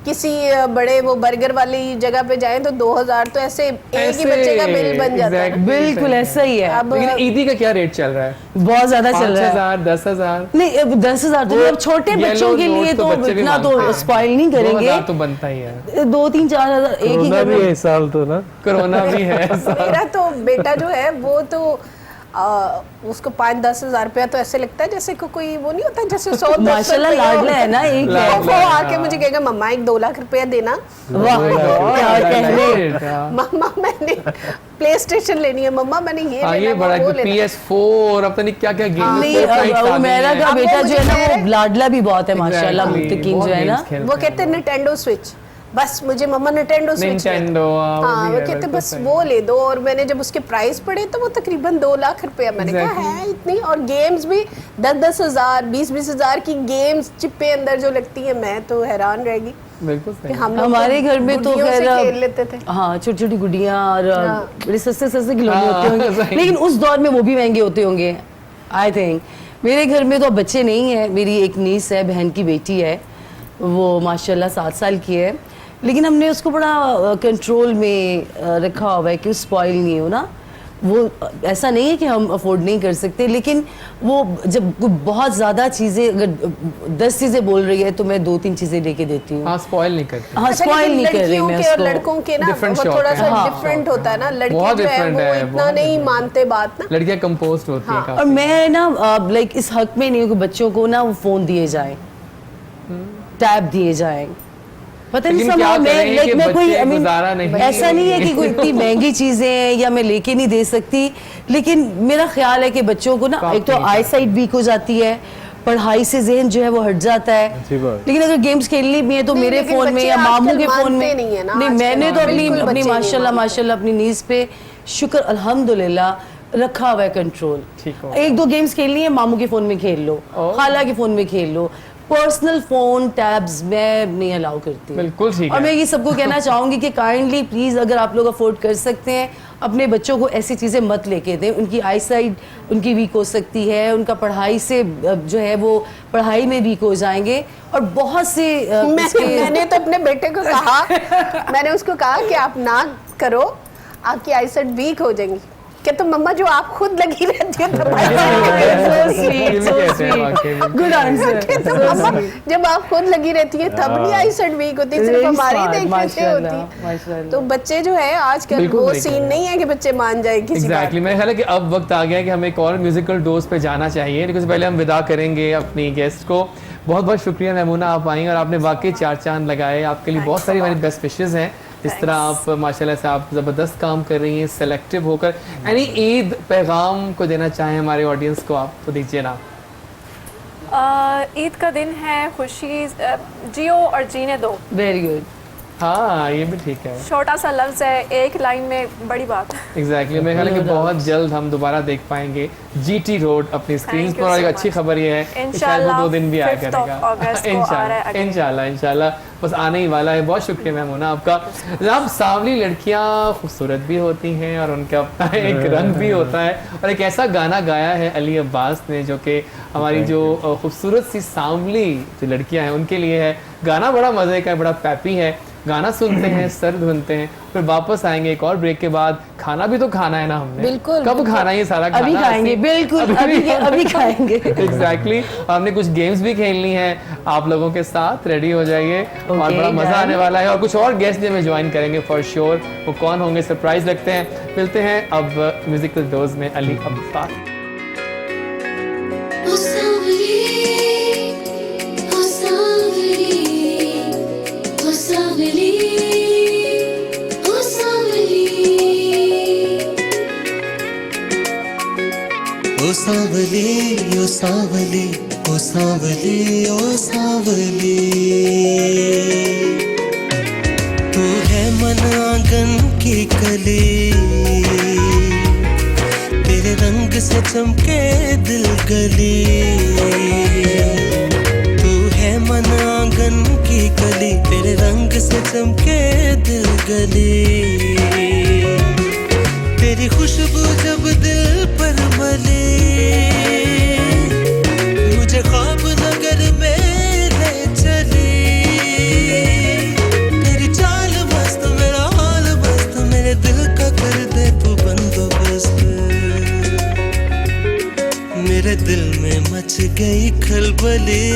किसी बड़े वो बर्गर वाली जगह पे जाएं तो 2000 तो ऐसे एक ही ऐसे, बच्चे का बिल बन जाता है। exactly, बिल्कुल ऐसा ही है। अब लेकिन ईदी का क्या रेट चल रहा है? बहुत ज्यादा चल रहा है। 5000, 10,000? नहीं, अब 10,000 तो नहीं, अब छोटे Yellow बच्चों के note लिए तो बच्चे भी इतना मांगते तो हैं। स्पॉइल नहीं 2000 करेंगे, तो बनता ही है। 2-3-4 एक ही कोरोना घर भी है में। इस साल तो ना। कोरोना भी है। मेरा तो बेटा जो है वो तो उसको 5-10 हज़ार रुपया तो ऐसे लगता है जैसे कोई वो नहीं होता जैसे 100-200 माशाल्लाह लाडला है ना, एक है। वो आके मुझे कहेगा मम्मा एक 2 लाख रुपया देना, वाह क्या कहने। मम्मा मैंने प्ले स्टेशन लेनी है, मम्मा मैंने ये ये लेना बड़ा है, वो लेना है। PS4 अब तो नहीं क्या क्या गेम नहीं मेरा का अब वो बेटा जो है मुझे ना वो लाडला भी बहुत है माशाल्लाह, मुत्तकीन जो है ना वो कहते हैं निटेंडो स्विच, बस मुझे मम्मा निटेंडो स्विच Nintendo, हाँ वो कहते बस वो ले दो। और मैंने जब उसके प्राइस पढ़े तो वो तकरीबन 2 लाख रुपया, मैंने कहा है इतनी, और गेम्स भी 10-10 हज़ार 20-20 हज़ार की गेम्स चिप्पे अंदर जो लगती है, मैं तो हैरान रहेगी। बिल्कुल सही। हमारे घर में तो गुड्डियों से खैर खेल लेते थे। हाँ छोटी छोटी गुड़ियाँ और बड़े सस्ते सस्ते खिलौने हाँ, होते होंगे, सही। लेकिन उस दौर में वो भी महंगे होते होंगे आई थिंक। मेरे घर में तो अब बच्चे नहीं है, मेरी एक नीस है, बहन की बेटी है, वो माशाल्लाह 7 साल की है, लेकिन हमने उसको बड़ा कंट्रोल में रखा हुआ है कि स्पॉइल नहीं हो ना। वो ऐसा नहीं है कि हम अफोर्ड नहीं कर सकते, लेकिन वो जब बहुत ज़्यादा चीज़ें, अगर 10 चीज़ें बोल रही है तो मैं 2-3 चीज़ें लेके देती हूँ। हाँ स्पॉइल नहीं करते। हाँ अच्छा, स्पॉइल लेकिन नहीं कर रही लड़कियों मैं के और उसको। लड़कों के ना Different वो शौक थोड़ा है। सा हाँ। डिफरेंट होता है ना, लड़के बहुत जो है different वो है, इतना बहुत नहीं मानते बात ना। लड़कियां कंपोस्ट होती हैं और काफी। मैं ना लाइक इस हक में नहीं हूँ कि बच्चों को ना वो फोन दिए जाए, टैब दिए जाए, पता नहीं लेकिन क्या somehow मैं करें लाइक कि मैं कोई बच्चे I mean, गुजारा नहीं ऐसा नहीं है कि कोई इतनी महंगी चीजें हैं या मैं लेके नहीं दे सकती, लेकिन मेरा ख्याल है कि बच्चों को ना एक तो आई साइट वीक हो जाती है, पढ़ाई से जहन जो है वो हट जाता है, अच्छी बात। लेकिन अगर गेम्स खेलनी भी है तो नहीं, मेरे लेकिन फोन में बच्चे या मामू आजकल के फोन में मानते नहीं है ना, नहीं, आजकल मैंने तो अपनी बिल्कुल अपनी बच्चे नहीं माशाल्लाह मानते। माशाल्लाह अपनी नीज पे शुक्र अल्हम्दुलिल्लाह रखा हुआ है कंट्रोल। ठीक हो। 1-2 गेम्स खेलनी है मामू के फोन में खेल लो, खाला के फोन में खेल लो, पर्सनल फोन टैब्स मैं नहीं अलाउ करती। बिल्कुल ठीक और है। मैं ये सबको कहना चाहूंगी कि काइंडली प्लीज अगर आप लोग अफोर्ड कर सकते हैं अपने बच्चों को ऐसी चीजें मत लेके दें, उनकी आई साइड उनकी वीक हो सकती है, उनका पढ़ाई से जो है वो पढ़ाई में वीक हो जाएंगे। और बहुत से मैंने तो अपने बेटे को कहा, मैंने उसको कहा कि आप ना करो, आपकी आईसाइट वीक हो जाएंगी। क्या तो मम्मा जो आप खुद लगी रहती है गुड आंसर। जब आप खुद लगी रहती है तब नहीं आईसाइट वीक होती, सिर्फ हमारी देखने से होती है। तो बच्चे जो है आजकल बिल्कुल वो सही कह सीन रहे नहीं है कि बच्चे मान जाए किसी बात। एग्जैक्टली मेरा ख्याल है कि अब वक्त आ गया है कि हमें एक और म्यूजिकल डोज पे जाना चाहिए, लेकिन उससे पहले हम विदा करेंगे अपनी गेस्ट को। बहुत बहुत शुक्रिया मैमूना, आप आई और आपने वाकई 4 चांद लगाए। आपके लिए बहुत सारी हमारी बेस्ट विशेज़ हैं, जिस तरह आप माशाल्लाह से आप ज़बरदस्त काम कर रही हैं सेलेक्टिव होकर। यानी ईद पैगाम को देना चाहें हमारे ऑडियंस को, आप तो दीजिए ना। ईद का दिन है, खुशी जियो और जीने दो। Very good. हाँ ये भी ठीक है। छोटा सा लफ्ज़ है, एक लाइन में बड़ी बात है। एग्जैक्टली मेरे ख्याल है कि बहुत जल्द हम दोबारा देख पाएंगे GT रोड अपनी स्क्रीन Thank पर। you और एक so अच्छी much. खबर ये है कि शायद वो इंशाल्लाह 2 दिन भी आया 5th of करेगा। August को आ रहा है again. इंशाल्लाह बस आने ही वाला है। बहुत शुक्रिया मैमूना आपका। जनाब सांवली लड़कियां खूबसूरत भी होती हैं और उनका अपना एक रंग भी होता है, और एक ऐसा गाना गाया है अली अब्बास ने जो कि हमारी जो खूबसूरत सी सांवली जो लड़कियां हैं उनके लिए है। गाना बड़ा मज़े का है, बड़ा पैपी है। गाना सुनते हैं, सर धुनते हैं, फिर वापस आएंगे एक और ब्रेक के बाद। खाना भी तो खाना है ना हमने, बिल्कुल, कब खाना ये सारा खाना? अभी खाएंगे, बिल्कुल अभी खाएंगे। एग्जैक्टली हमने कुछ गेम्स भी खेलनी है आप लोगों के साथ, रेडी हो जाइए और बड़ा मजा done. आने वाला है। और कुछ और गेस्ट हमें ज्वाइन करेंगे फॉर श्योर, वो कौन होंगे सरप्राइज रखते हैं। मिलते हैं अब म्यूजिकल डोज में अली अब्बास। ओ सांवली ओ सांवली ओ सांवली ओ सांवली ओ सांवली ओ सांवली ओ सांवली ओ सांवली, तू है मन आंगन की कली, तेरे रंग से चमके दिल गली, तू है मन आंगन की कली, तेरे रंग से चमके दिल गली, तेरी खुशबू जब दिल पर मली, मुझे ख्वाब नगर में ले चली, तेरी चाल मस्त मेरा हाल मस्त, मेरे दिल का कर दे तू बंदोबस्त, मेरे दिल में मच गई खलबली,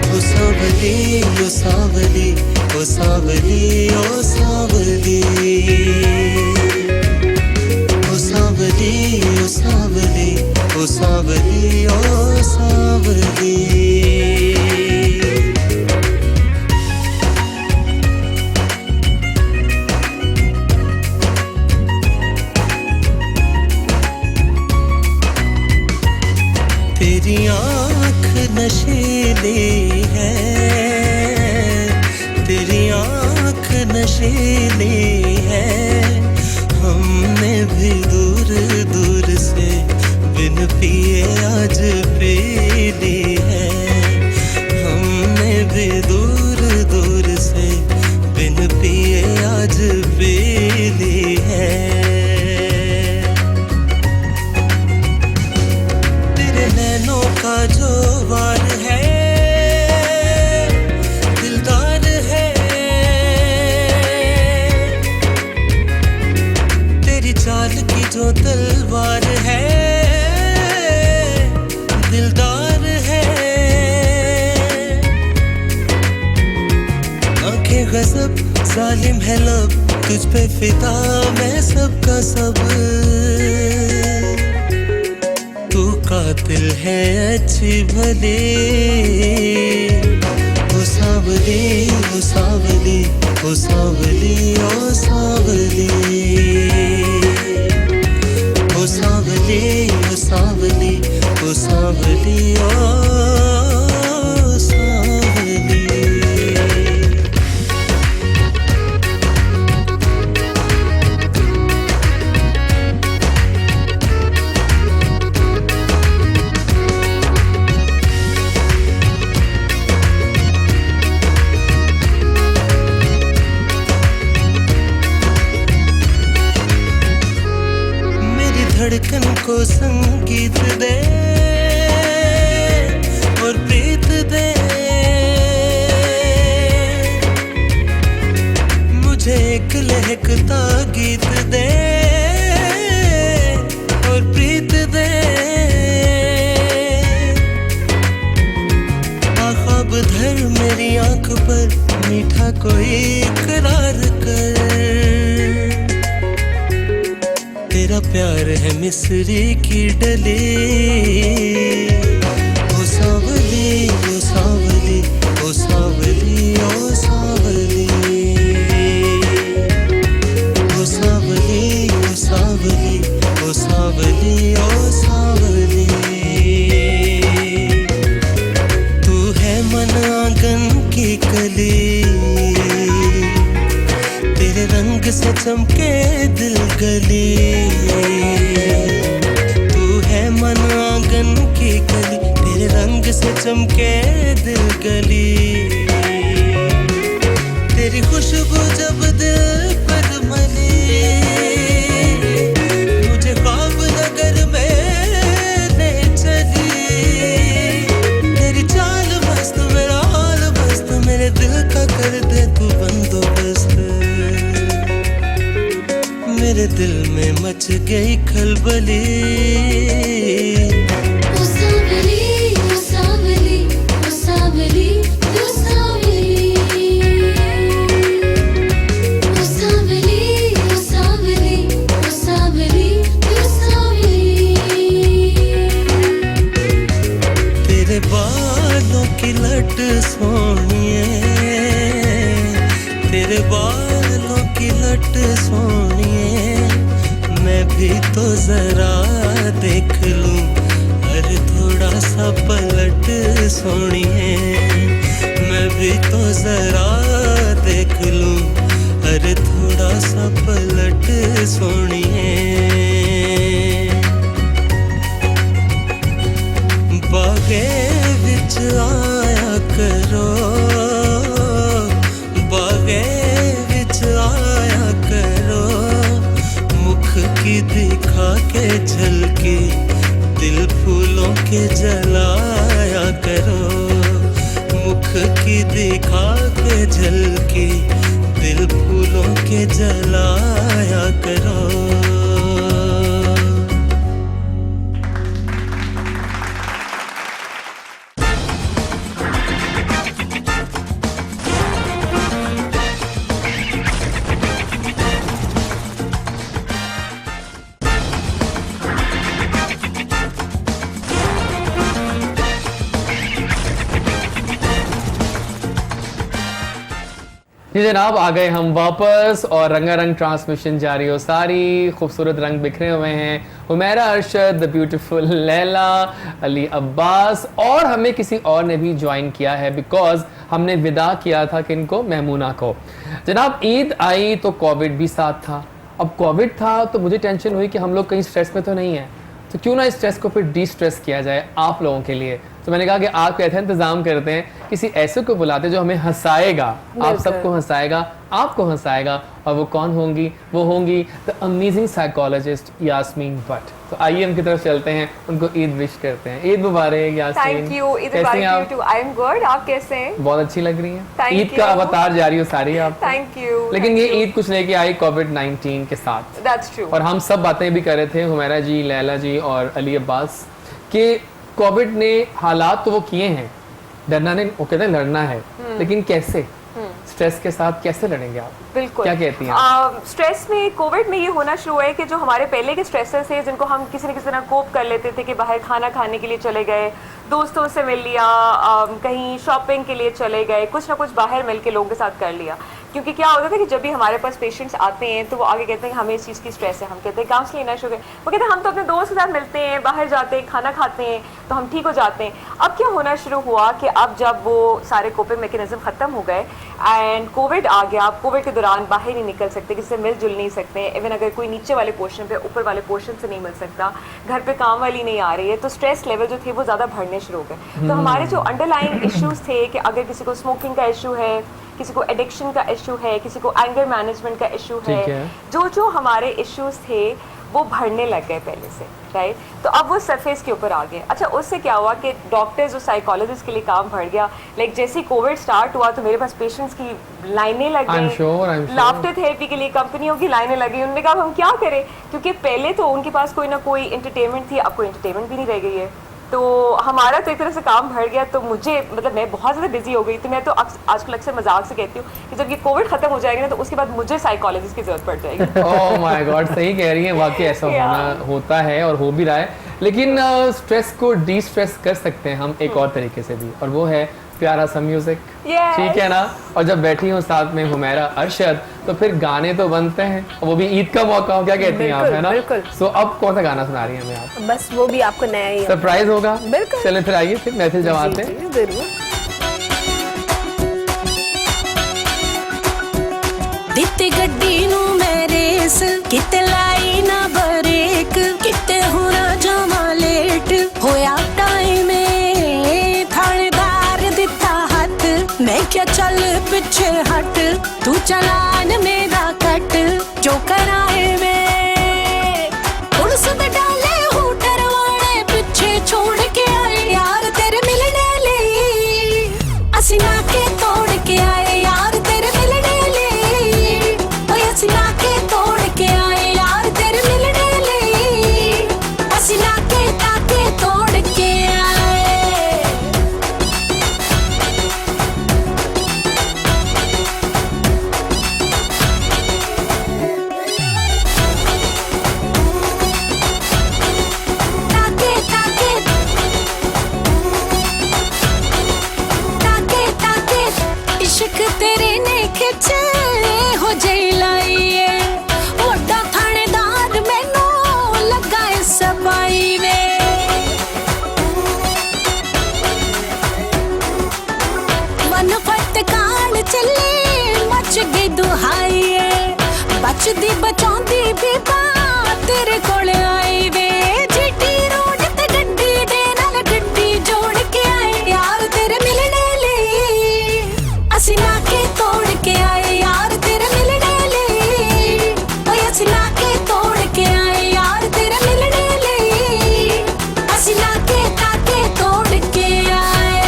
ओ सांवली ओ सांवली ओ सांवली ओ सांवली, ओ सांवली तेरी आँख नशीली है, तेरी आँख नशीली है। हमने भी दूर दूर से बिन पिए आज पी ली है। हमने भी दूर दूर से बिन पिए आज पी ली है। तेरे नैनों का जो वार है दिलदार है, तेरी चाल की जो तलवार है दिलदार है। आंखें गजब जालिम है लब, तुझ पे फिदा मैं सबका सब। तू कातिल है अच्छी भली, ओ सावली ओ सावली ओ सावली ओ सावली ओ सावली ओ सावली ओ सावली ओ सावली। धड़कन को संगीत दे और प्रीत दे, मुझे एक लहकता गीत दे और प्रीत दे। ख्वाब धर मेरी आंख पर मीठा कोई इकरार कर। तेरा प्यार है मिस्री की डली, ओ सावली ओ सावली ओ सावली ओ सावली ओ सावली ओ सावली ओ सावली ओ सावली। तू है मन आंगन की कली, तेरे रंग से चमके दिल गली। तू है मन आंगन की कली, तेरे रंग से चमके दिल गली। तेरी खुशबू जब दिल पर मली, मुझे ख्वाब नगर में ले चली। तेरी चाल मस्त मेरा हाल मस्त, मेरे दिल का कर दे तू बंदोबस्त। मेरे दिल में मच गई खलबली, ओ सावली ओ सावली ओ सावली ओ सावली ओ सावली ओ सावली ओ सावली ओ सावली। तेरे बालों की लट सोनिए, तेरे बालों की लट सोनिए। मैं भी तो जरा देख लूं, अरे थोड़ा सा पलट सोनिए। मैं भी तो जरा देख लूं, अरे थोड़ा सा पलट सोनिए। बागे विच आया करो, बागे विच आया करो। मुख की दिखा के झलकी, दिल फूलों के जलाया करो। मुख की दिखा के झलकी, दिल फूलों के जलाया करो। जी जनाब, आ गए हम वापस और रंगारंग ट्रांसमिशन जारी हो सारी। खूबसूरत रंग बिखरे हुए हैं। हुमैरा अरशद, द ब्यूटीफुल लैला, अली अब्बास और हमें किसी और ने भी ज्वाइन किया है बिकॉज हमने विदा किया था किनको, महमूना को। जनाब ईद आई तो कोविड भी साथ था। अब कोविड था तो मुझे टेंशन हुई कि हम लोग कहीं स्ट्रेस में तो नहीं है, तो क्यों ना इस स्ट्रेस को फिर डी स्ट्रेस किया जाए आप लोगों के लिए। तो मैंने कहा कि आप ऐसा इंतजाम करते हैं, किसी ऐसे को बुलाते जो हमें हंसाएगा, आप सबको हंसाएगा, आपको हंसाएगा। और वो कौन होंगी? वो होंगी the amazing psychologist Yasmeen Bhatt. तो आइए उनकी तरफ चलते हैं, उनको ईद विश करते हैं। Eid Mubarak Yasmeen. Thank you. Eid Mubarak too. I am good. आप कैसे हैं? बहुत अच्छी लग रही हैं। Thank ईद का you. अवतार जारी हो सारी आप। Thank you. लेकिन ये ईद कुछ लेके आई कोविड-19 के साथ। That's true. और हम सब बातें भी कर रहे थे, हुमैरा जी, लैला जी और अली अब्बास, कि कोविड ने हालात तो वो किए हैं, डरना नहीं, वो कहते हैं लड़ना है, लेकिन कैसे? स्ट्रेस के साथ कैसे लड़ेंगे आप? बिल्कुल। क्या कहती हैं? स्ट्रेस में कोविड में ये होना शुरू है कि जो हमारे पहले के स्ट्रेसर्स थे, जिनको हम किसी न किसी तरह कोप कर लेते थे कि बाहर खाना खाने के लिए चले गए, दोस्तों से मिल लिया, कहीं शॉपिंग के लिए चले गए, कुछ ना कुछ बाहर मिल के लोगों के साथ कर लिया। क्योंकि क्या होता था कि जब भी हमारे पास पेशेंट्स आते हैं तो वो आगे कहते हैं कि हमें इस चीज़ की स्ट्रेस है, हम कहते हैं काउंसलिंग लेना शुरू करें। वो कहते हैं हम तो अपने दोस्त के साथ मिलते हैं, बाहर जाते हैं, खाना खाते हैं तो हम ठीक हो जाते हैं। अब क्या होना शुरू हुआ कि अब जब वो सारे कोपिंग मैकेनिज्म ख़त्म हो गए एंड कोविड आ गया, आप कोविड के दौरान बाहर नहीं निकल सकते, किसी से मिलजुल नहीं सकते, इवन अगर कोई नीचे वाले पोर्शन पे ऊपर वाले पोर्शन से नहीं मिल सकता, घर पे काम वाली नहीं आ रही है, तो स्ट्रेस लेवल जो थे वो ज़्यादा बढ़ने शुरू हो गए। तो हमारे जो अंडरलाइंग इश्यूज थे कि अगर किसी को स्मोकिंग का इशू है, किसी को एडिक्शन का इशू है, किसी को एंगर मैनेजमेंट का इशू है, जो हमारे इश्यूज थे वो बढ़ने लग गए पहले से, राइट? तो अब वो सरफेस के ऊपर आ गए। अच्छा, उससे क्या हुआ कि डॉक्टर्स और साइकोलॉजिस्ट के लिए काम बढ़ गया। लाइक जैसे ही कोविड स्टार्ट हुआ तो मेरे पास पेशेंट्स की लाइनें लग गई, लाफ्टर थेरेपी के लिए कंपनियों की लाइनें लगी। उन्होंने कहा हम क्या करें, क्योंकि पहले तो उनके पास कोई ना कोई एंटरटेनमेंट थी, अब कोई एंटरटेनमेंट भी नहीं रह गई है। तो हमारा तो एक तरह से काम बढ़ गया। तो मुझे मतलब मैं बहुत ज़्यादा बिजी हो गई थी। मैं तो आजकल अक्सर मजाक से कहती हूँ कि जब ये कोविड खत्म हो जाएगा ना तो उसके बाद मुझे साइकोलॉजिस्ट की जरूरत पड़ जाएगी। ओह माय गॉड, सही कह रही हैं, वाकई ऐसा होता है और हो भी रहा है। लेकिन स्ट्रेस को डी स्ट्रेस कर सकते हैं हम एक और तरीके से भी, और वो है प्यारा सा म्यूजिक। ठीक है ना? और जब बैठी हूँ साथ में हुमैरा अरशद तो फिर गाने तो बनते हैं, और वो भी ईद का मौका हो, क्या कहती हैं आप, है ना? बिल्कुल। सो अब कौन सा गाना सुना रही हैं हमें आप? बस वो भी आपको नया ही सरप्राइज होगा। बिल्कुल। चलें फिर, आइए फिर मैसेज जमाते हैं। जरूर। ਦਿੱਤੀ ਗੱਡੀ ਨੂੰ ਮੈਂ ਰੇਸ, ਕਿਤੇ ਲਾਈ ਨਾ ਬ੍ਰੇਕ, ਕਿਤੇ ਹੋਣਾ ਜਾਵਾਂ ਲੇਟ, ਹੋਇਆ ਟਾਈਮ ਏ ਥਾਣੇਦਾਰ ਦਿੱਤਾ ਹੱਥ, ਮੈਂ ਕਿਹਾ ਚੱਲ ਪਿੱਛੇ ਹਟ, ਤੂੰ ਚਲਾਨ ਮੇਰਾ ਕੱਟ, ਜੋ ਕਰਾਏ ਮੈਂ ਪੁਲਿਸ ਦੇ ਡਾਲੇ ਹੂਟਰ ਵਾਲੇ ਪਿੱਛੇ ਛੋੜ ਕੇ ਆਏ ਯਾਰ ਤੇਰੇ ਮਿਲਣੇ ਲਈ, ਅਸੀਂ ਨਾ ਕੇ ਤੋੜ ਕੇ ਆਏ ਯਾਰ ਤੇਰੇ ਮਿਲਣੇ ਲਈ, ਓਏ ਅਸੀਂ ਨਾ ਕੇ ਤੋੜ ਕੇ ਆਏ ਯਾਰ ਤੇਰੇ ਮਿਲਣੇ ਲਈ, ਅਸੀਂ ਨਾ ਕੇ ਤਾਕੇ ਤੋੜ ਕੇ ਆਏ। ताके ताके ताके ताके इश्क तेरे ने खिंचे हो जई लाईए, वड्डा थानेदार मैनू लगा इस सफाई वे, वन फट काल चले मच गई दुहाईए, बचदी बचाउंदी बीबा तेरे कोल आई वे, जीटी रोड ते गड्डी दे नाल गड्डी जोड़ के आए यार तेरे मिलने ਲਈ, ਅਸੀਂ ਨਾ ਕੇ ਤੋੜ ਕੇ ਆਏ ਯਾਰ ਤੇਰੇ ਮਿਲਣੇ ਲਈ, ਓਏ ਅਸੀਂ ਨਾ ਕੇ ਤੋੜ ਕੇ ਆਏ ਯਾਰ ਤੇਰੇ ਮਿਲਣੇ ਲਈ, ਅਸੀਂ ਨਾ ਕੇ ਤਾਕੇ ਤੋੜ ਕੇ ਆਏ।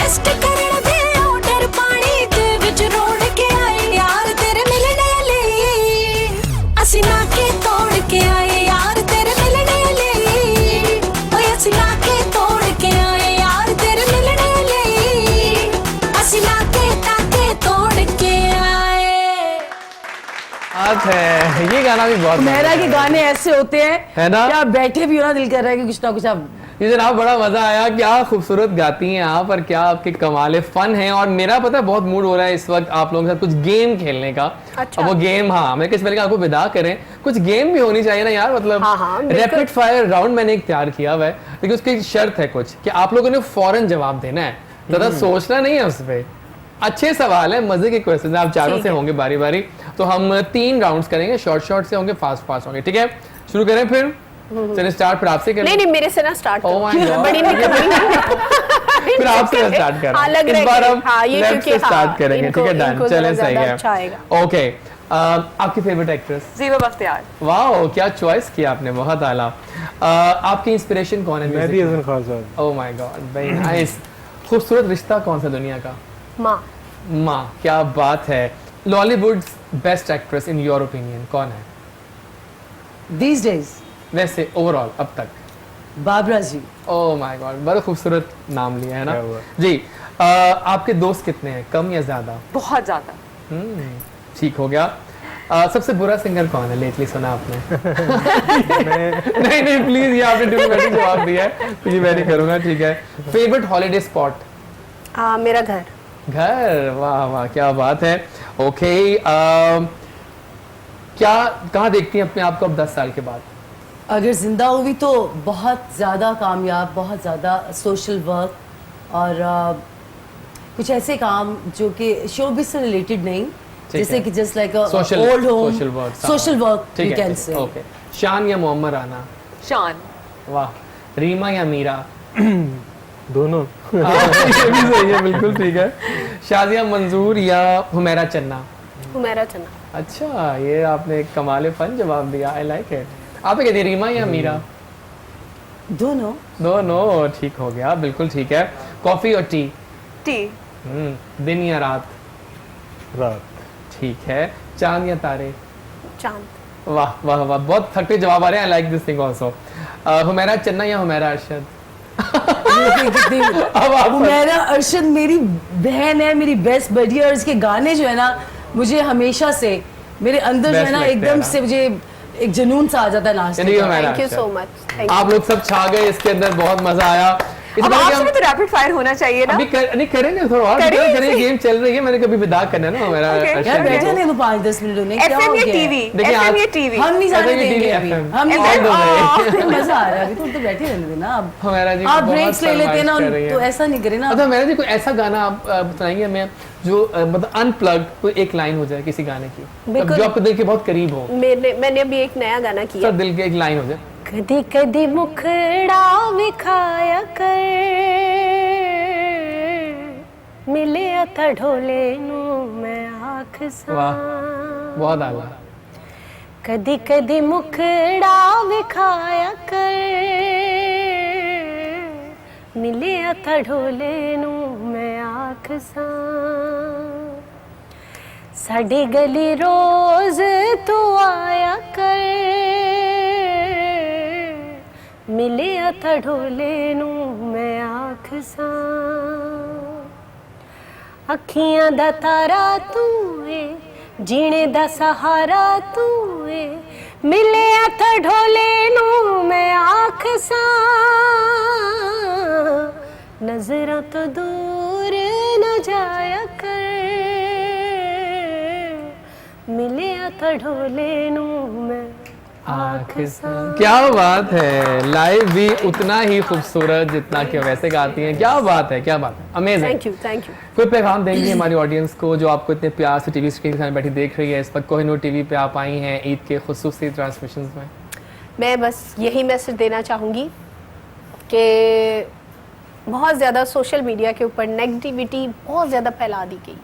टेस्ट करन दे ऑर्डर पानी दे विच रोड़ के आए यार तेरे मिलने लई ਅਸੀਂ ਨਾ ਕੇ ਤੋੜ ਕੇ ਆਏ यार तेरे मिलने लई ओए ਅਸੀਂ ਨਾ ਕੇ ਤੋੜ ਕੇ ਆਏ यार तेरे मिलने लई ਅਸੀਂ ਨਾ ਕੇ ਤਾਕੇ ਤੋੜ ਕੇ आए बात है, ये गाना भी बहुत मेहरा के गाने ऐसे होते हैं है ना? कि आप बैठे भी हो ना, दिल कर रहा है कि कुछ ना कुछ आप ये जनाब बड़ा मजा आया, क्या खूबसूरत गाती हैं आप और क्या आपके कमाल फन है। और मेरा पता है बहुत मूड हो रहा है इस वक्त आप लोगों के साथ कुछ गेम खेलने का। अच्छा। अब वो गेम, हाँ मैं किस पहले आपको विदा करें, कुछ गेम भी होनी चाहिए ना यार, मतलब हाँ, बिल्कुल। रैपिड फायर राउंड मैंने एक तैयार किया हुआ है, लेकिन उसकी एक शर्त है कुछ कि आप लोगों ने फौरन जवाब देना है, ज़्यादा सोचना नहीं है उस पर। अच्छे सवाल है, मजे के क्वेश्चन, आप चारों से होंगे बारी बारी, तो हम 3 राउंड्स करेंगे, शॉर्ट शॉर्ट से होंगे, फास्ट फास्ट होंगे, ठीक है? शुरू करें फिर? चलिए स्टार्ट फिर आपसे करें। नहीं मेरे से ना स्टार्ट Oh my God. बड़ी फिर आपसे स्टार्ट कर रहे हैं। इस बार हम लेफ्ट से स्टार्ट करेंगे, ठीक है? डन, चलें, सही है। ओके, आपकी फेवरेट एक्ट्रेस? ज़ीबा बख्तियार। वाओ, क्या चॉइस किया आपने, बहुत आला। आपकी इंस्पिरेशन कौन है? मेहदी हसन खान साहब। ओह माय गॉड, वेरी नाइस। खूबसूरत रिश्ता कौन सा दुनिया का? माँ। माँ, क्या बात है। Lollywood best actress in your opinion कौन है these days? वैसे ओवरऑल अब तक? Babra ji. Oh my god, बड़ा खूबसूरत नाम लिया है ना क्या हुआ? जी। आपके दोस्त कितने हैं, कम या ज्यादा? बहुत ज़्यादा। ठीक हो गया। सबसे बुरा सिंगर कौन है लेटली सुना आपने? नहीं नहीं प्लीज, ये आपने डिप्लोमेटिक जवाब दिया है, तो ये मैं नहीं करूंगा, ठीक है? Favourite holiday spot? मेरा घर। घर, वाह वाह, क्या बात है। ओके, क्या कहाँ देखती हैं अपने आप को अब 10 साल के बाद? अगर जिंदा हुई तो बहुत ज़्यादा कामयाब, बहुत ज़्यादा सोशल वर्क और कुछ ऐसे काम जो कि शोबिज़ से रिलेटेड नहीं, जैसे कि just like old home, social work you can say. Okay, शान या मोहम्मद राना? शान। वाह। रीमा या मीरा? दोनों। ये भी सही है, बिल्कुल ठीक है। शाजिया मंजूर या हुमैरा चन्ना? हुमैरा चन्ना। अच्छा, ये आपने कमाल फन जवाब दिया, आई लाइक इट। आप कहती हैं रीमा या मीरा? दोनों। दोनों, ठीक हो गया, बिल्कुल ठीक है। कॉफी और टी? टी। दिन या रात? रात। ठीक है। चांद या तारे? चांद। वाह वाह वाह, बहुत थकते जवाब आ रहे हैं, I like this thing also. Humaira चन्ना या हुमैरा अरशद? अब आप हुमैरा अरशद मेरी बहन है, मेरी बेस्ट बडी है, और इसके गाने जो है ना मुझे हमेशा से मेरे अंदर जो है ना एकदम से मुझे एक जुनून सा आ जाता है नाचने का। Thank you so much. आप लोग सब छा गए इसके अंदर, बहुत मजा आया। इस अब बार आपसे भी तो रैपिड फायर होना चाहिए ना। अभी नहीं करेंगे, थोड़ा और करेंगे करेंगे, गेम चल रही है, मैंने कभी विदा करना है ना हमारा। Okay. यार बैठे नहीं तो 5-10 मिनट होने, क्या हो एफएम या गया टीवी? देखिए, एफएम आप- या टीवी? हम नहीं जाने FM देंगे अभी, हम नहीं FM जाने मजा आ रहा है अभी, तो बैठे रहने देना। अब हमारा जी आप बहुत ब्रेक्स ले लेते हैं ना, फरमाइश कर रही तो है। ऐसा नहीं करें ना। अच्छा मेरा जी, कोई ऐसा गाना आप बताएंगे हमें जो मतलब अनप्लग, कोई एक लाइन हो जाए किसी गाने की, बिल्कुल। जो आपके दिल के बहुत करीब हो, मैंने अभी एक नया गाना किया। सब दिल के एक लाइन हो जाए। कदी कदी मुखड़ा विखाया कर, मिले था ढोले नू मैं आँख सा। वाह, बहुत आला। कदी कदी मुखड़ा विखाया कर, मिले था ढोले नू मैं आँख सा। साडी गली रोज तू आया कर, मिले था ढोले नू मैं आँख सा। अखियां दा तारा तू है, जीने दा सहारा तू है, मिले था ढोले नू मैं आँख सा। नजरा तो दूर न जाया कर, मिले था ढोले नू मैं आँख सा। क्या बात है, लाइव भी उतना ही खूबसूरत जितना कि वैसे गाती हैं। क्या बात है, क्या बात है, अमेजिंग। Thank you. कोई पैगाम देंगे हमारी ऑडियंस को जो आपको इतने प्यार से टीवी स्क्रीन के सामने बैठी देख रही है? इस वक्त कोहिनूर टीवी पे आप आई हैं ईद के खुसूसी ट्रांसमिशंस में। मैं बस यही मैसेज देना चाहूँगी कि बहुत ज़्यादा सोशल मीडिया के ऊपर नेगेटिविटी बहुत ज़्यादा फैला दी गई।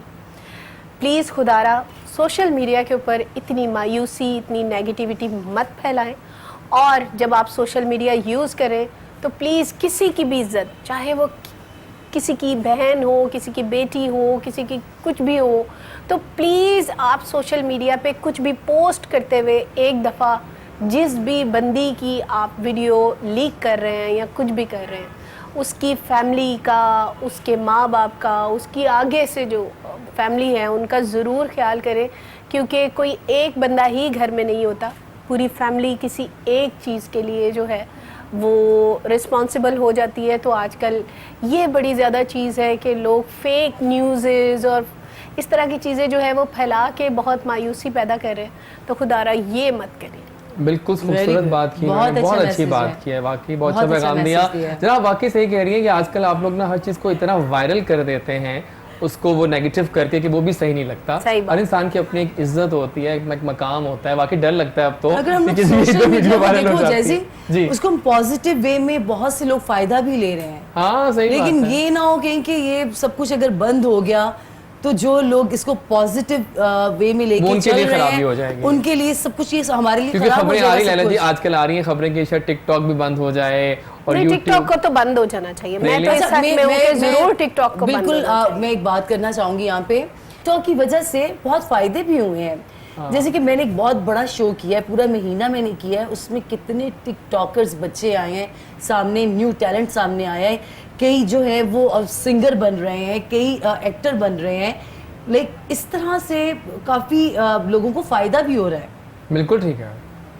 प्लीज़ खुदारा सोशल मीडिया के ऊपर इतनी मायूसी, इतनी नेगेटिविटी मत फैलाएं, और जब आप सोशल मीडिया यूज़ करें तो प्लीज़ किसी की भी इज्जत, चाहे वो किसी की बहन हो, किसी की बेटी हो, किसी की कुछ भी हो, तो प्लीज़ आप सोशल मीडिया पे कुछ भी पोस्ट करते हुए एक दफ़ा जिस भी बंदी की आप वीडियो लीक कर रहे हैं या कुछ भी कर रहे हैं, उसकी फैमिली का, उसके माँ बाप का, उसकी आगे से जो फैमिली है उनका ज़रूर ख्याल करें, क्योंकि कोई एक बंदा ही घर में नहीं होता, पूरी फैमिली किसी एक चीज़ के लिए जो है वो रिस्पॉन्सिबल हो जाती है। तो आजकल ये बड़ी ज़्यादा चीज़ है कि लोग फेक न्यूज़ और इस तरह की चीज़ें जो है वो फैला के बहुत मायूसी पैदा कर रहे हैं, तो खुदारा ये मत करें। बिल्कुल खूबसूरत बात की, बहुत बहुत अच्छा अच्छी मैसेज बात है। की है, वाकई बहुत बहुत अच्छा अच्छा पैगाम दिया। मैसेज दिया है। जनाब वाकई सही कह रही है कि आजकल आप लोग ना हर चीज़ को इतना वायरल कर देते हैं, उसको वो नेगेटिव करके कि वो भी सही नहीं लगता। सही बात। हर इंसान की अपनी एक इज्जत होती है, एक मकाम होता है, वाकई डर लगता है अब तो अगर हम कि लोग किसी सोशल को मीडिया वीडियो को वायरल हो देखो जाती है। जैसे जी उसको हम पॉजिटिव वे में बहुत से लोग फायदा भी ले रहे हैं, हाँ सही बात लेकिन है। ये ना हो कहीं कि ये सब कुछ अगर बंद हो गया तो जो लोग इसको पॉजिटिव वे में वो लेके उनके चल लिए रहे खराबी हो हैं, जाएगी। उनके लिए सब कुछ ये हमारे लिए क्योंकि खराब हो खबरें आ रही जाएगा लैला सब जी, कुछ। आजकल आ रही हैं खबरें कि शायद टिकटॉक भी बंद हो जाए और नहीं, टिकटॉक यूट्यूब को तो बंद हो जाना चाहिए। मैं तो इस अच्छा, हक में हूँ कि जरूर टिकटॉक को बंद बिल्कुल होना चाहिए। मैं एक बात करना चाहूंगी यहाँ पे, टिकटॉक की वजह से बहुत फायदे भी हुए हैं। जैसे कि मैंने एक बहुत बड़ा शो किया है, पूरा महीना मैंने किया है, उसमें कितने टिकटॉकर्स बच्चे आए हैं सामने, न्यू टैलेंट सामने आया है, कई जो है वो अब सिंगर बन रहे हैं, कई एक्टर बन रहे हैं, लाइक इस तरह से काफी लोगों को फायदा भी हो रहा है। बिल्कुल ठीक है।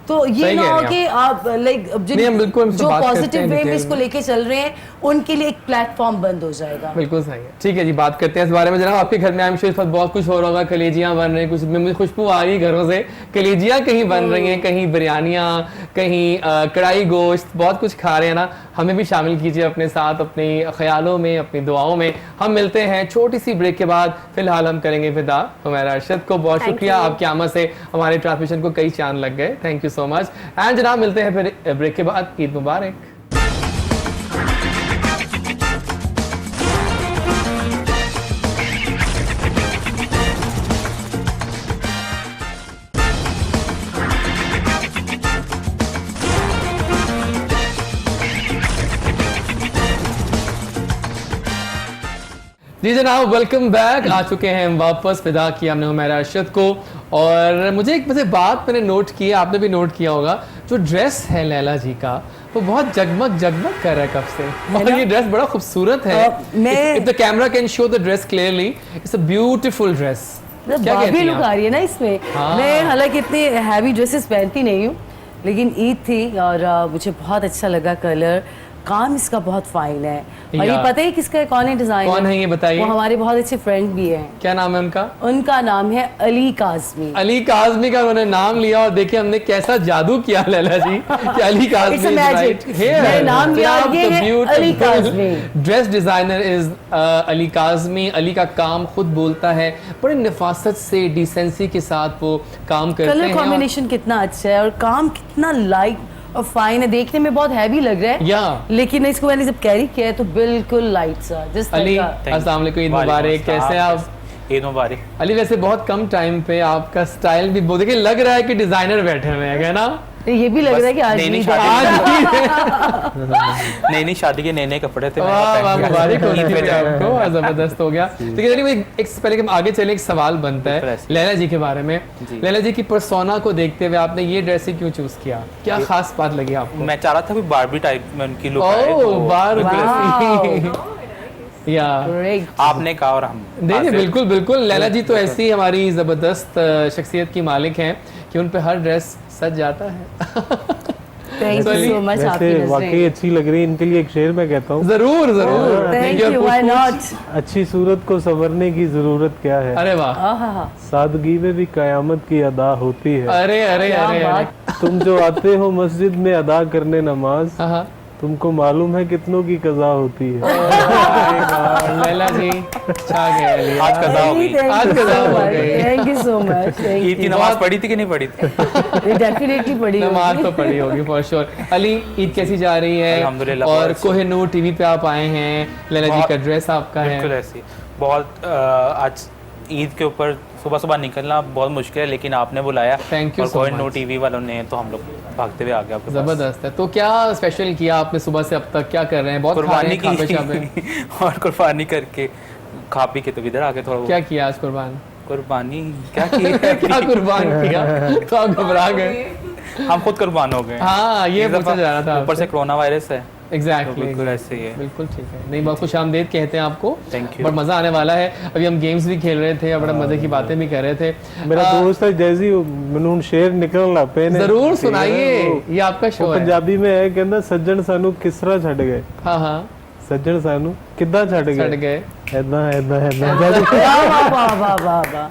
तो ये सही ना कह हो रही कि आप लाइक नहीं, हम बिल्कुल हमसे जो बात करते पॉजिटिव हैं वे में डिटेल इसको में। लेके चल रहे हैं उनके लिए एक प्लेटफॉर्म बंद हो जाएगा। बिल्कुल सही है। ठीक है जी, बात करते हैं इस बारे में। जनाब आपके घर में आई एम श्योर इस वक्त बहुत कुछ हो रहा होगा, कलेजियाँ बन रही हैं, कुछ में मुझे खुशबू आ रही है घरों से, कलेजियाँ कहीं बन रही हैं, कहीं बिरयानियाँ, कहीं कढ़ाई गोश्त, बहुत कुछ खा रहे हैं ना। हमें भी शामिल कीजिए अपने साथ, अपने ख्यालों में, अपनी दुआओं में। हम मिलते हैं छोटी सी ब्रेक के बाद। फिलहाल हम करेंगे विदा। हुमैरा अरशद को बहुत Thank शुक्रिया, you. आपकी आमद से हमारे ट्रांसमिशन को कई चांद लग गए। Thank you so much. And जनाब मिलते हैं फिर ब्रेक के बाद। ईद मुबारक। जी जनाब वेलकम बैक। आ चुके हैं हम वापस। फिदा किया हमने हुमैरा अरशद को। और मुझे एक वैसे बात मैंने नोट की है, आपने भी नोट किया होगा, जो ड्रेस है लैला जी का वो बहुत जगमग जगमग कर रहा है कब से, और ये ड्रेस बड़ा खूबसूरत है। If the camera can show the dress clearly, it's a beautiful dress. क्या कहती बाबी हैं लुक आप? आ रही है ना इसमें। हाँ। मैं हालांकि इतनी हैवी ड्रेसेस पहनती नहीं हूँ, लेकिन ईद थी और मुझे बहुत अच्छा लगा कलर, काम इसका बहुत फाइन है। और ये या। पता है किसका है, कौन है डिजाइन? कौन है ये बताइए? वो हमारे बहुत अच्छे फ्रेंड भी हैं। क्या नाम है उनका? उनका नाम है अली काज़मी। अली काज़मी का उन्होंने नाम लिया और देखिए हमने कैसा जादू किया लैला जी कि Ali Kazmi It's a is magic. right here. मैंने नाम लिया और जनाब, ये the है beautiful Ali Kazmi. Dress designer is Ali Kazmi. Ali का काम खुद बोलता है, बड़ी नफासत से, डिसेंसी के साथ वो काम करते कलर हैं। और- कॉम्बिनेशन कितना अच्छा है और काम कितना लाइट और फाइन है। देखने में बहुत हैवी लग रहा है, या लेकिन इसको मैंने जब कैरी किया है तो बिल्कुल लाइट सा। जिस अली तरह अस्सलाम वालेकुम, ईद मुबारक। कैसे हैं आप? ईद मुबारक। अली वैसे बहुत कम टाइम पे आपका स्टाइल भी देखिए लग रहा है कि डिजाइनर बैठे हुए हैं, है ना? ये भी लग रहा है कि आज नई-नई भी शादी आज भी नई नई शादी के नए नए कपड़े थे। वाह वाह, मुबारक हो ईद पे चुकी है आपको, जबरदस्त हो गया। लेकिन चलिए एक पहले कि हम आगे चले, एक सवाल बनता है बिल्कुल। लैला जी के बारे में। जी। लैला जी की पर्सोना को देखते हुए आपने ये ड्रेस ही क्यों चूज किया? क्या खास बात लगी आपको? मैं चाह रहा था कि बारबी टाइप में उनकी लुक आए, ओह तो बारबी Wow. या Great. आपने कहा और हम नहीं बिल्कुल बिल्कुल। लैला जी तो ऐसी हमारी जबरदस्त शख्सियत की मालिक हैं कि उन पे हर ड्रेस सज जाता है। Thank you so much आपकी वैसे वाकई नजरें। अच्छी लग रही है। इनके लिए एक शेर मैं कहता हूँ, जरूर जरूर। Thank you, why not? अच्छी सूरत को संवरने की जरूरत क्या है, अरे वाह, आहा, सादगी में भी कयामत की अदा होती है। अरे अरे क्या अरे अरे बात। तुम जो आते हो मस्जिद में अदा करने नमाज, हाँ हाँ। तुमको मालूम है कितनों की कजा होती है। लैला जी छा गए अली। आज कज़ा हो गई। आज कज़ा हो गई। Thank you so much. Eid की नमाज पढ़ी थी कि नहीं पढ़ी थी? डेफिनेटली पड़ी नमाज तो पढ़ी होगी फॉर श्योर। अली ईद कैसी जा रही है? अल्हम्दुलिल्लाह, और बहुत अच्छी। कोहिनूर टीवी पे आप आए हैं, लैला जी बहुत- का ड्रेस आपका बिल्कुल है। ऐसी बहुत आज ईद के ऊपर सुबह सुबह निकलना बहुत मुश्किल है, लेकिन आपने बुलाया Thank you और so कोहिनूर much. टीवी वालों ने, तो हम लोग भागते हुए आ गया आपके पास। जबरदस्त है। तो क्या स्पेशल किया आपने सुबह से अब तक, क्या कर रहे हैं? बहुत खा रहे कुर्बानी हैं, खापे शापे। की और कुर्बानी करके खा पी के तो इधर आके थोड़ा क्या किया आज कुर्बान? कुर्बानी क्या की क्या कुर्बान किया? तो आप घबरा गए। हम खुद कुर्बान हो गए। हाँ, ये इस पूछा दफा जा रहा था ऊपर से आपसे। कोरोना वायरस है। एग्जैक्टली, तो बिल्कुल ऐसे ही है। बिल्कुल ठीक है। नहीं, बहुत खुश आमदेद कहते हैं आपको। Thank you। बट मज़ा आने वाला है। अभी हम गेम्स भी खेल रहे थे और बड़ा मज़े की बातें भी कर रहे थे। मेरा दोस्त है जैसी मैनू शेर निकल ला पे ने जरूर सुनाइए, ये आपका शो वो है। पंजाबी में है, कहंदा सज्जन सानू किस तरह छड़ गए, हाँ हाँ, सज्जन सानू किद्दां छड़ छड़ गए, गए। ऐदां ऐदां ऐदां वाह वाह वाह वाह वाह वाह,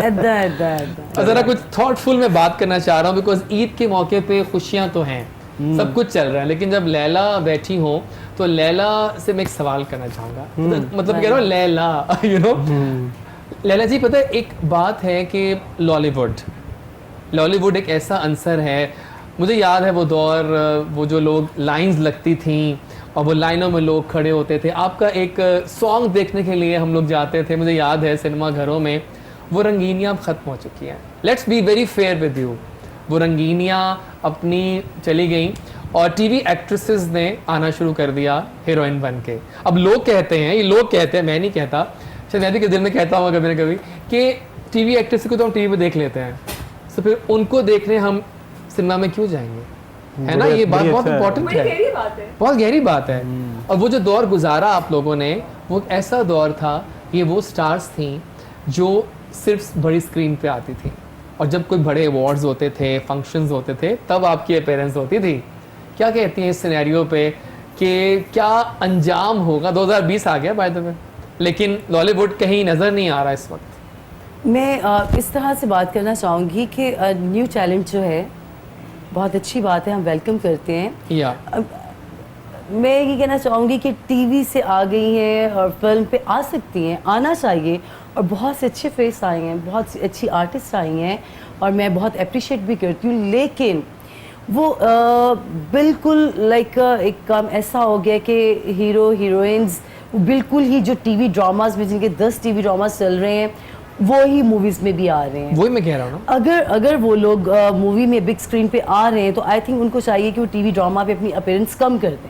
ऐदा ऐदा ऐदा। और ज़रा कुछ थॉटफुल में बात करना चाह रहा हूँ, बिकॉज ईद के मौके पे खुशियाँ तो हैं, सब कुछ चल रहा है, लेकिन जब लैला बैठी हो तो लैला से मैं एक सवाल करना चाहूँगा। मतलब कह रहा हूँ लैला, यू नो लैला जी, पता है एक बात है कि लॉलीवुड एक ऐसा अंसर है। मुझे याद है वो दौर, वो जो लोग लाइंस लगती थी और वो लाइनों में लोग खड़े होते थे। आपका एक सॉन्ग देखने के लिए हम लोग जाते थे, मुझे याद है सिनेमा घरों में। वो रंगीनियाँ अब ख़त्म हो चुकी हैं। Let's be very fair with you, वो रंगीनियाँ अपनी चली गई और टीवी एक्ट्रेसेस ने आना शुरू कर दिया हीरोइन बन के। अब लोग कहते हैं, ये लोग कहते हैं, मैं नहीं कहता, शायद मैं भी दिल में कहता हूँ कभी ना कभी, कि टीवी एक्ट्रेस को तो हम टीवी पे देख लेते हैं, तो फिर उनको देखने हम सिनेमा में क्यों जाएंगे? है ना, ये बात बहुत इंपॉर्टेंट है, बहुत गहरी बात है। और वो जो दौर गुजारा आप लोगों ने, वो एक ऐसा दौर था, ये वो स्टार्स थी जो सिर्फ बड़ी स्क्रीन पे आती थी, और जब कोई बड़े अवार्ड्स होते थे, फंक्शंस होते थे, तब आपकी अपीयरेंस होती थी। क्या कहती हैं इस सिनेरियो पे कि क्या अंजाम होगा? 2020 आ गया बाय द वे, लेकिन लॉलीवुड कहीं नज़र नहीं आ रहा इस वक्त। मैं इस तरह से बात करना चाहूँगी कि न्यू टैलेंट जो है बहुत अच्छी बात है, हम वेलकम करते हैं। या मैं ये कहना चाहूँगी कि टीवी से आ गई हैं और फिल्म पे आ सकती हैं, आना चाहिए, और बहुत से अच्छे फेस आए हैं, बहुत सी अच्छी आर्टिस्ट आई हैं, और मैं बहुत अप्रिशिएट भी करती हूँ। लेकिन वो बिल्कुल लाइक एक काम ऐसा हो गया कि हीरो हीरोइंस बिल्कुल ही जो टीवी ड्रामास में, जिनके 10 टीवी ड्रामास चल रहे हैं, वो ही मूवीज़ में भी आ रहे हैं। वही मैं कह रहा हूँ ना, अगर वो लोग मूवी में बिग स्क्रीन पे आ रहे हैं, तो आई थिंक उनको चाहिए कि वो टीवी ड्रामा पे अपनी अपीयरेंस कम कर दें।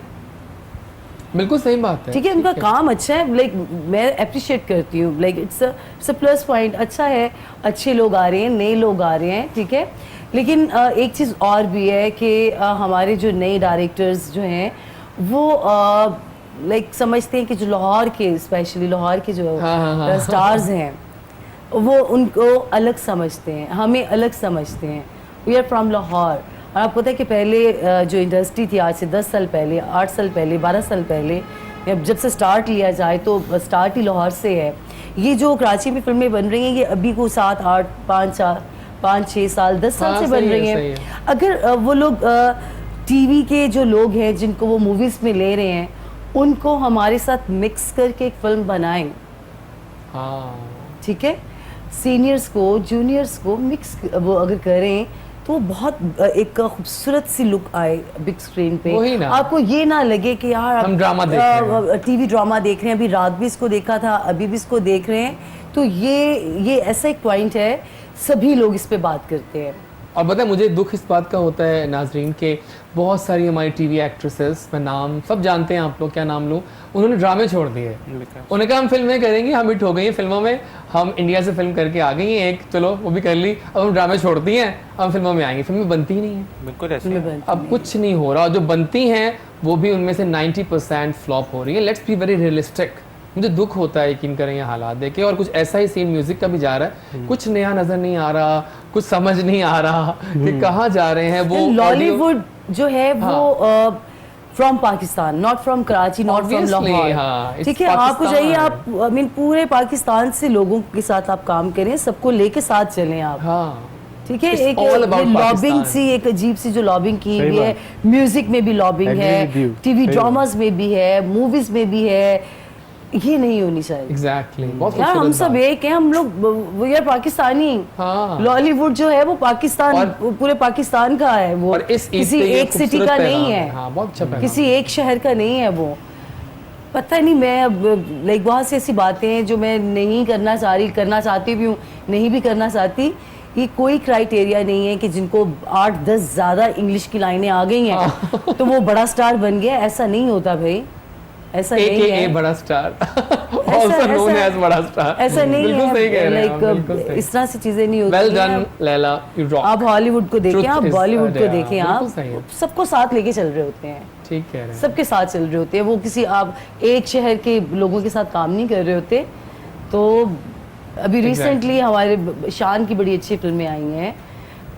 बिल्कुल सही बात है। ठीक है, उनका काम अच्छा है, लाइक मैं अप्रिशिएट करती हूँ, like it's a plus point. अच्छा है, अच्छे लोग आ रहे हैं, नए लोग आ रहे हैं, ठीक है। लेकिन एक चीज़ और भी है कि हमारे जो नए डायरेक्टर्स जो हैं वो लाइक समझते हैं कि जो लाहौर के, स्पेशली लाहौर के जो स्टार्स हैं, वो उनको अलग समझते हैं, हमें अलग समझते हैं। We are from Lahore. और आपको पता है कि पहले जो इंडस्ट्री थी, आज से 10 साल पहले, 8 साल पहले, 12 साल पहले, जब से स्टार्ट लिया जाए तो स्टार्ट ही लाहौर से है। ये जो कराची में फिल्में बन रही हैं, ये अभी को 7, 8, 5, 6 साल, 10 साल से बन रही हैं। अगर वो लोग टीवी के जो लोग हैं जिनको वो मूवीज़ में ले रहे हैं, उनको हमारे साथ मिक्स करके एक फिल्म बनाएं, ठीक है, सीनियर्स को जूनियर्स को मिक्स वो अगर करें, तो बहुत एक खूबसूरत सी लुक आए बिग स्क्रीन पे। आपको ये ना लगे कि यार हम ड्रामा देख रहे हैं, टीवी ड्रामा देख रहे हैं, अभी रात भी इसको देखा था, अभी भी इसको देख रहे हैं। तो ये ऐसा एक पॉइंट है, सभी लोग इस पे बात करते हैं। और पता है मुझे दुख इस बात का होता है नाजरीन के, बहुत सारी हमारी टीवी एक्ट्रेसेस, मैं नाम सब जानते हैं, आप लोग क्या नाम लूँ, उन्होंने ड्रामे छोड़ दिए। उन्होंने कहा हम फिल्में करेंगे, हम हिट हो गई हैं फिल्मों में, हम इंडिया से फिल्म करके आ गई हैं एक, चलो वो भी कर ली, अब हम ड्रामे छोड़ती हैं, हम फिल्मों में आएंगी। फिल्में बनती ही नहीं है, बिल्कुल ऐसे अब कुछ नहीं हो रहा। जो बनती हैं वो भी उनमें से 90% फ्लॉप हो रही है। Let's be very realistic. मुझे दुख होता है यकीन करें ये हालात देख के। और कुछ ऐसा ही सीन म्यूजिक का भी जा रहा है, कुछ नया नजर नहीं आ रहा, कुछ समझ नहीं आ रहा कि कहाँ जा रहे हैं। वो लॉलीवुड जो है वो from Pakistan, not from Karachi, not from Lahore, ठीक है। आपको चाहिए आप पूरे पाकिस्तान से लोगों के साथ आप काम करें, सबको लेके साथ चलें आप, ठीक है। एक लॉबिंग सी, एक अजीब सी जो लॉबिंग की हुई है, म्यूजिक में भी लॉबिंग है, टीवी ड्रामास में भी है, मूवीज में भी है, ये नहीं होनी चाहिए। एग्जैक्टली, यार हम सब एक हैं, हम लोग यार पाकिस्तानी। लॉलीवुड जो है वो पाकिस्तान, पूरे पाकिस्तान का है वो, किसी एक सिटी का नहीं है, किसी एक शहर का नहीं है वो। पता नहीं, मैं अब लाइक बहुत सी ऐसी बातें हैं जो मैं नहीं करना चाह रही, करना चाहती भी हूँ, नहीं भी करना चाहती, ये कोई क्राइटेरिया नहीं है कि जिनको 8-10 ज़्यादा इंग्लिश की लाइनें आ गई हैं तो वो बड़ा स्टार बन गया, ऐसा नहीं होता भाई, ऐसा नहीं है। बड़ा स्टार also known as बड़ा स्टार, ऐसा नहीं बिल्कुल सही कह है, रहे हैं आप, बिल्कुल लाइक सही। इस तरह से चीजें नहीं होती। Well done, Laila, you rock। आप हॉलीवुड को देखें, Truth आप is बॉलीवुड को there, देखें, बिल्कुल सही है। आप सबको साथ लेके चल रहे होते हैं, ठीक कह रहे हैं। सबके साथ चल रहे होते हैं, वो किसी आप एक शहर के लोगों के साथ काम नहीं कर रहे होते। तो अभी रिसेंटली हमारे शान की बड़ी अच्छी फिल्में आई हैं,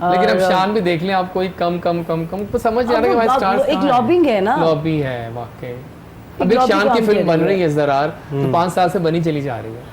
लेकिन अब और शान भी देख लें, आप कोई कम तो समझ नहीं आ रहा कि हमारे अब स्टार्स एक लॉबिंग है ना, लॉबी है वाकई। अब एक lobby शान की काम फिल्म कर बन रही रही है ज़रार, तो 5 साल से बनी चली जा रही है।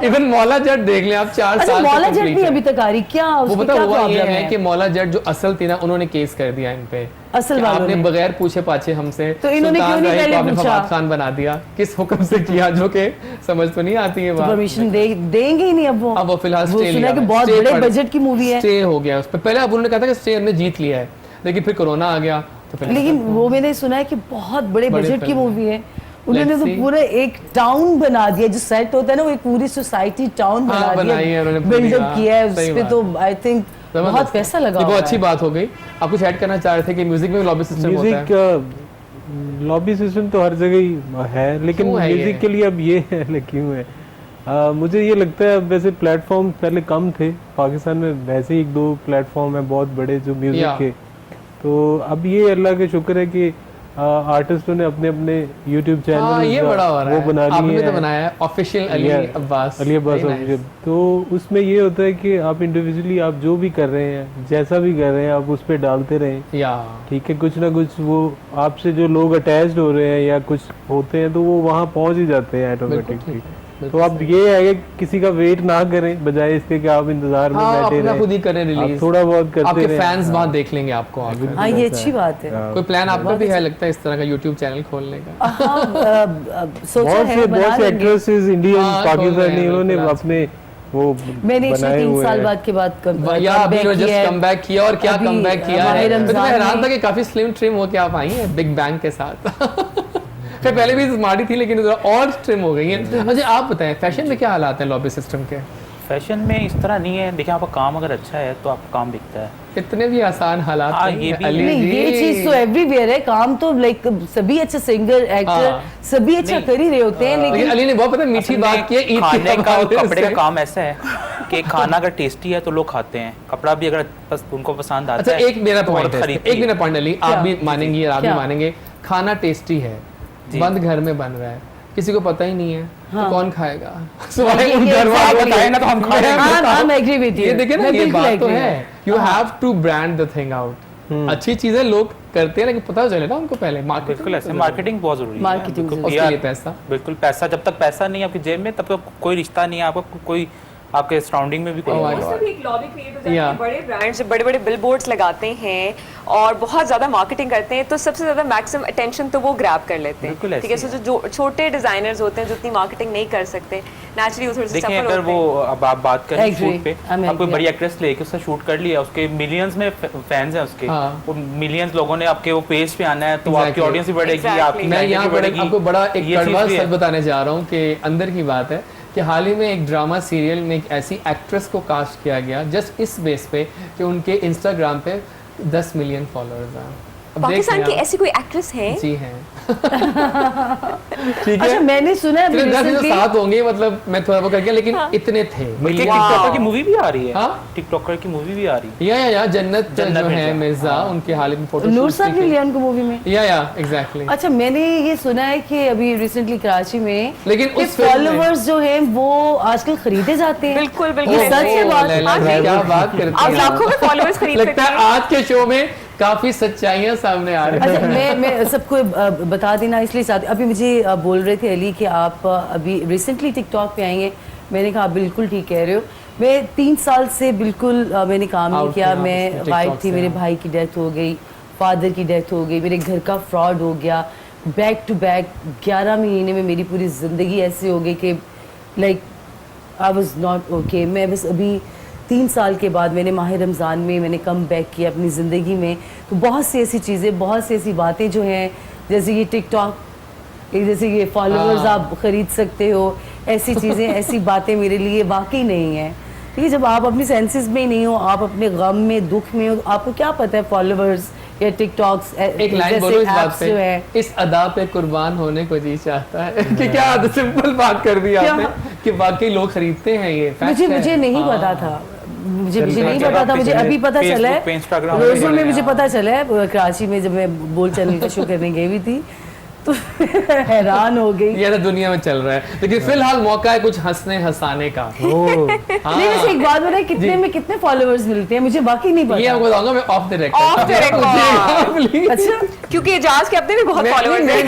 इवन मौला जट देख लें आप, 4 अच्छा साल मौला से जट complete नहीं है। अभी तक आ रही, क्या वो उसमें पता क्या हुआ ये प्रॉब्लम है कि मौला जट जो असल थी ना, उन्होंने केस कर दिया इन पे, असल कि वालों आपने ने। बगैर पूछे पाछे हमसे तो इन्होंने सुल्तान क्यों नहीं राही को पहले आपने पूछा? फवाद खान बना दिया, किस हुक्म से किया, जो कि समझ तो नहीं आती है बात। परमिशन देंगे ही नहीं अब वो। अब वो फिलहाल वो स्टे सुना लिया कि है, बहुत स्टे बड़े पर- बजट की मूवी है, स्टे हो गया उस पर। पहले अब उन्होंने कहा था कि स्टे हमने जीत लिया है, लेकिन फिर कोरोना आ गया तो फिर लेकिन वो मैंने सुना है कि बहुत बड़े बड़े बजट की फिल्म मूवी है। उन्होंने Let's तो see। पूरा एक टाउन बना दिया, जो सेट होता है ना, वो एक पूरी सोसाइटी टाउन हाँ, बना बनाई है उन्होंने पूरी, बिल्डअप हाँ, किया है सही उस पे। बात। तो आई थिंक बहुत पैसा लगा ये हुआ बहुत अच्छी है। बात हो गई। आप कुछ ऐड करना चाह रहे थे कि म्यूजिक में लॉबी सिस्टम होता है? म्यूजिक लॉबी सिस्टम तो हर जगह ही है, लेकिन क्यों है म्यूजिक ये? के लिए अब ये है क्यों है, मुझे ये लगता है अब वैसे प्लेटफॉर्म पहले कम थे पाकिस्तान में, वैसे ही 1-2 प्लेटफॉर्म है बहुत बड़े जो म्यूजिक या। के। तो अब ये अल्लाह के शुक्र है कि आर्टिस्टों ने अपने अपने यूट्यूब चैनल हाँ, ये बड़ा हो रहा वो है। बना लिए आपने तो हैं। बनाया है official Ali Yeah, Abbas. Ali Abbas Very nice। official। तो उसमें ये होता है कि आप इंडिविजुअली आप जो भी कर रहे हैं, जैसा भी कर रहे हैं, आप उस पर डालते रहें, या ठीक है। कुछ ना कुछ वो आपसे जो लोग अटैच्ड हो रहे हैं या कुछ होते हैं, तो वो वहाँ पहुँच ही जाते हैं ऑटोमेटिकली। तो अब ये है कि किसी का वेट ना करें, बजाय इसके कि आप इंतजार में हाँ, बैठे अपना रहें, खुद ही करें आप रिलीज, थोड़ा बहुत करते आपके रहें। फैंस हाँ। वहाँ देख लेंगे आपको आकर। हाँ, ये अच्छी बात है। कोई प्लान आपका भी है लगता है इस तरह का यूट्यूब चैनल खोलने का? हाँ, सोचा बहुत है, से बना बहुत से लेंगे। एक्ट्रेसेस इंडियन हाँ, खोल रहे पाकिस्तानी हैं उन्होंने बिल्कुल अपने वो मैंने बनाए 3 हुए साल हैं। बाद के बाद या अभी जस्ट कम बैक किया, और क्या कम बैक किया है। मैं तो हैरान था कि काफी स्लिम ट्रिम होके आप आई हैं बिग बैंग के साथ। खैर पहले भी स्मार्ट ही थी, लेकिन जरा और ट्रिम हो गई हैं। अच्छा आप बताएं, फैशन में क्या हालात हैं लॉबी सिस्टम के? फैशन में इस तरह नहीं है, देखिए आपका काम अगर अच्छा है तो आपका काम बिकता है। इतने भी आसान हालात हाँ, नहीं ये हैं, भी अली नहीं, जी। ये चीज तो एवरीवेयर है। काम तो लाइक सभी अच्छे सिंगर एक्टर हाँ। सभी अच्छा कर ही रहे होते हैं, लेकिन लेकिन अली ने बहुत पता मीठी असल बात में की है ईद के खाने का और हवाले कपड़े का से। काम ऐसा है कि खाना अगर टेस्टी है तो लोग खाते हैं, कपड़ा भी अगर उनको पसंद आता अच्छा है एक मेरा तो औरत पॉइंट है, खरीदती एक मेरा पॉइंट अली, आप क्या? भी मानेंगी और आप भी क्या? मानेंगे, खाना टेस्टी है, जी। बंद घर में बन रहा है, किसी को पता ही नहीं है, हाँ। तो कौन खाएगा? ये उन घर वालों exactly। बताए ना तो हम खा लेंगे। I'm agree with you। ये देखिए ना, मैं ये बिल्कुल बात तो agree है, हूँ। You have to brand the thing out. अच्छी चीजें लोग करते हैं, लेकिन पता चले ना उनको पहले मार्केटिंग। बिल्कुल ऐसे मार्केटिंग बहुत जरूरी है। Marketing बिल्कुल, उसके PR लिए पैसा। बिल्कुल पैसा, जब तक पैसा नहीं है आपकी जेब में तब तक कोई रिश्ता नहीं है आपका, कोई आपके सराउंडिंग में भी कोई Oh my नहीं है। God। भी एक लॉबी क्रिएट हो जाती Yeah। है, बड़े ब्रांड्स बड़े बड़े बिलबोर्ड्स लगाते हैं और बहुत ज़्यादा मार्केटिंग करते हैं, तो सबसे ज़्यादा मैक्सिमम अटेंशन तो वो ग्रैब कर लेते हैं। बिल्कुल ऐसे ठीक है, ही सो जो छोटे डिजाइनर्स होते हैं जो इतनी मार्केटिंग नहीं कर सकते, नेचुरली वो थोड़े से देखिए सफर अगर होते वो हैं। अब आप बात करें Agree, शूट पे, I'm आप कोई agree। बड़ी एक्ट्रेस लेके उसका शूट कर लिया, उसके मिलियंस में फैंस हैं उसके, हाँ। वो मिलियंस लोगों ने आपके वो पेज पे आना है, तो Exactly। आपकी ऑडियंस भी बढ़ेगी, Exactly। आपकी मैं clientele यहाँ भी पर बढ़ेगी। आपको बड़ा एक ये चीज़ कड़वा भी सच है। बताने जा रहा हूँ कि अंदर की बात है कि हाल ही में एक ड्रामा सीरियल में एक ऐसी एक्ट्रेस को कास्ट किया गया जस्ट इस बेस पे कि उनके इंस्टाग्राम पे 10 मिलियन फॉलोअर्स हैं। अब देख पाकिस्तान लें की आप। ऐसी कोई एक्ट्रेस है? जी हैं। ठीक अच्छा है, मैंने सुना है सिर्फ 10 से recently- 7 होंगे, मतलब मैं थोड़ा बहुत करके, लेकिन इतने थे। बल्कि मिलियन। टिकटॉकर की मूवी भी आ रही है, हाँ? टिकटॉकर की मूवी भी आ रही है। या जन्नत जन्नत जो है मिर्जा। मिर्जा, उनके हाल ही में फोटो नूर साहब ने लिया उनको मूवी में। या एग्जैक्टली। अच्छा मैंने ये सुना है कि अभी रिसेंटली कराची में लेकिन कि उस फिल्म में- फॉलोअर्स जो हैं वो आजकल खरीदे जाते हैं। बिल्कुल ये बिल्कुल सच है बात? लैला जी, क्या बात करती आप हैं लाखों में फॉलोअर्स खरीद लगता सकते है हैं। आज के शो में काफी सच्चाइयां सामने आ रही अच्छा हैं। मैं सबको बता देना इसलिए चाहती, अभी मुझे बोल रहे थे अली कि आप अभी रिसेंटली टिकटॉक पे आएंगे। मैंने कहा आप बिल्कुल ठीक कह रहे हो। मैं 3 साल से बिल्कुल मैंने काम नहीं Out किया। थे आप मैं इसमें, गायब TikTok थी, से, मेरे हाँ। भाई की डेथ हो गई, फादर की डेथ हो गई, मेरे घर का फ्रॉड हो गया, बैक टू बैक 11 महीने में मेरी पूरी ज़िंदगी ऐसी हो गई कि like I was not okay. मैं बस अभी 3 साल के बाद मैंने माह रमज़ान में मैंने कम बैक किया अपनी ज़िंदगी में। तो बहुत सी ऐसी चीज़ें, बहुत सी ऐसी बातें जो हैं, जैसे ये टिकटॉक, जैसे ये फॉलोअर्स हाँ। आप ख़रीद सकते हो, ऐसी चीज़ें ऐसी बातें मेरे लिए वाकई नहीं हैं। देखिए जब आप अपनी सेंसेस में नहीं हो, आप अपने गम में, दुख में हो, तो आपको क्या पता है फॉलोअर्स या टिकटॉक्स एक लाइन बोलो इस बात पे, इस अदा पे कुर्बान होने को जी चाहता है कि क्या सिंपल बात कर दी आपने कि वाकई लोग खरीदते हैं ये मुझे नहीं पता था, मुझे नहीं पता था, मुझे अभी पता चला है, रोज़ों में मुझे पता चला है। कराची में जब मैं बोल चैनल का शो करने गई हुई थी तो हैरान हो गई। ये तो दुनिया में चल रहा है, लेकिन फिलहाल मौका है कुछ हंसने हंसाने का। नहीं वैसे एक बात बताइए, कितने में कितने फॉलोअर्स मिलते हैं, मुझे बाकी नहीं पता। ये आपको बताऊंगा मैं ऑफ द रिकॉर्ड। अच्छा, क्योंकि एजाज के अपने भी बहुत फॉलोअर्स हैं।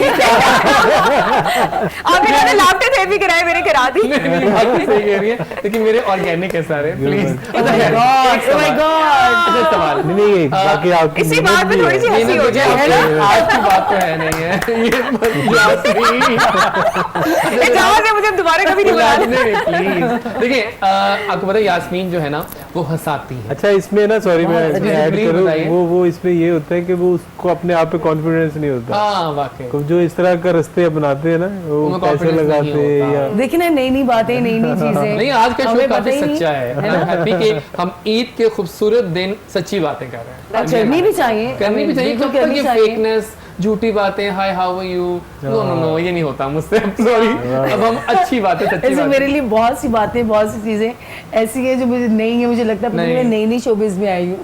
आपने मैंने लाफ्टर थेरेपी कराए, मेरे करा दी। सही कह रही है, लेकिन मेरे ऑर्गेनिक है सारे, प्लीज। सवाल नहीं, बाकी आपकी इसी बात पे थोड़ी सी हंसी हो जाए ना। आज की बात तो है नहीं है एजाज है, मुझे दोबारा कभी नहीं बुलाना। प्लीज देखिए, आपको पता है यास्मीन जो है ना वो हंसाती है। अच्छा इसमें ना, सॉरी मैं ऐड करूं, वो इसमें ये होता है कि वो उसको अपने आप पे कॉन्फिडेंस नहीं होता। हाँ वाकई, जो इस तरह का रास्ते अपनाते हैं ना, वो पैसे लगाते हैं या देखिए ना, नई नई बातें, नई नई चीजें। नहीं, आज का शो काफी सच्चा है। हैप्पी कि हम ईद के खूबसूरत दिन सच्ची बातें कर रहे हैं। करनी भी चाहिए, करनी भी चाहिए। कब तक ये फेकनेस, झूठी बातें, hi how are you, no no no, ये नहीं होता मुझसे, सॉरी। अब हम अच्छी बातें, सच्ची ऐसे बातें। मेरे लिए बहुत सी बातें, बहुत सी चीजें ऐसी है जो मुझे नहीं है, मुझे लगता है मैं नई नई शोबिज में आई हूँ।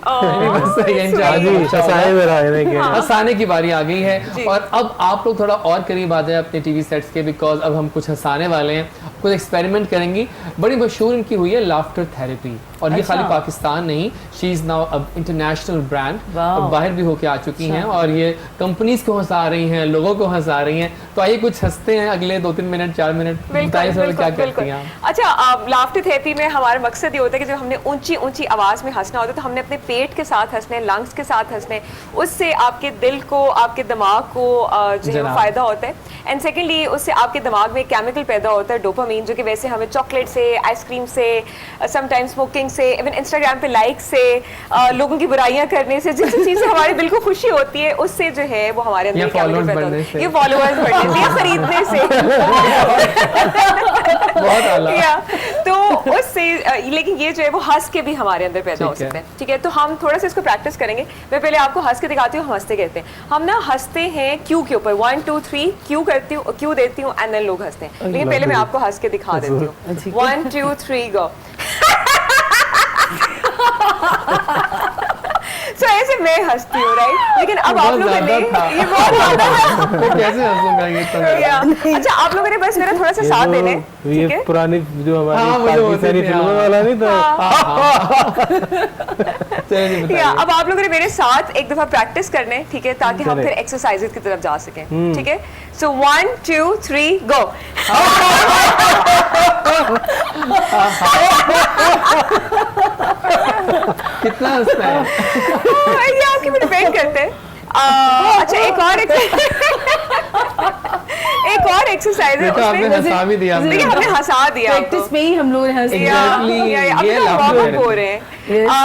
हंसाने की बारी आ गई है और अब आप लोग थोड़ा और करीब आ जाए अपने टीवी सेट्स के, बिकॉज अब हम कुछ हंसाने वाले हैं, कुछ एक्सपेरिमेंट करेंगी। बड़ी मशहूर इनकी हुई है लाफ्टर थेरेपी, और ये खाली पाकिस्तान नहीं, शी इज नाउ अब इंटरनेशनल ब्रांड, बाहर भी होके आ चुकी हैं और ये कंपनीज को हंसा रही हैं, लोगों को हंसा रही हैं। तो आइए कुछ हंसते हैं अगले 2-3 मिनट, 4 मिनट, बताइए सर क्या करती हैं आप? अच्छा, लाफ्टर थेरेपी में हमारा मकसद ये होता है कि जब हमने ऊंची ऊंची आवाज में हंसना होता है तो हमने अपने पेट के साथ हंसने, लंग्स के साथ हंसने, उससे आपके दिल को, आपके दिमाग को जो है वो फायदा होता है। एंड सेकेंडली उससे आपके दिमाग में केमिकल पैदा होता है डोपामीन, जो कि वैसे हमें चॉकलेट से, आइसक्रीम से, समटाइम्स स्मोकिंग से, इवन इंस्टाग्राम पे लाइक से, लोगों की बुराइयां करने से, जिस चीज़ से हमारे दिल को खुशी होती है उससे जो है वो हमारे अंदर केमिकल पैदा होता है। ये फॉलोअर्स बढ़ने से, खरीदने से बहुत आला। तो उससे, लेकिन ये जो है वो हंस के भी हमारे अंदर पैदा हो सकते हैं। ठीक है, तो हम थोड़ा सा इसको प्रैक्टिस करेंगे। मैं पहले आपको हंस के दिखाती हूँ, हम हंसते कहते हैं। हम ना हंसते हैं क्यू के ऊपर, 1 2 3 क्यू करती हूँ, क्यू देती हूँ एंड देन लोग हंसते हैं। लेकिन पहले मैं आपको हंस के दिखा देती हूँ। 1 2 3 गो। So, ऐसे मैं हंसती हूँ, राइट? लेकिन अब आप लोगों ने ये बहुत ज्यादा है। कैसे हंसूंगा ये तो। अच्छा, आप लोगों ने बस मेरा थोड़ा सा साथ देने, ठीक है? पुरानी जो हमारी पाकिस्तानी फिल्मों वाला नहीं था। अब आप लोगों ने मेरे साथ एक दफा प्रैक्टिस करने, ठीक है, ताकि हम फिर एक्सरसाइजेस की तरफ जा सकें, ठीक है? सो 1 2 3 गो। कितना हंसता है ये आपके पे डिपेंड करते हैं। अच्छा, एक और एक्सरसाइज है, आपने हंसा भी दिया, देखिए हमने हंसा दिया, प्रैक्टिस में ही हम लोग हंस दिया। अभी हम वार्म अप हो रहे हैं।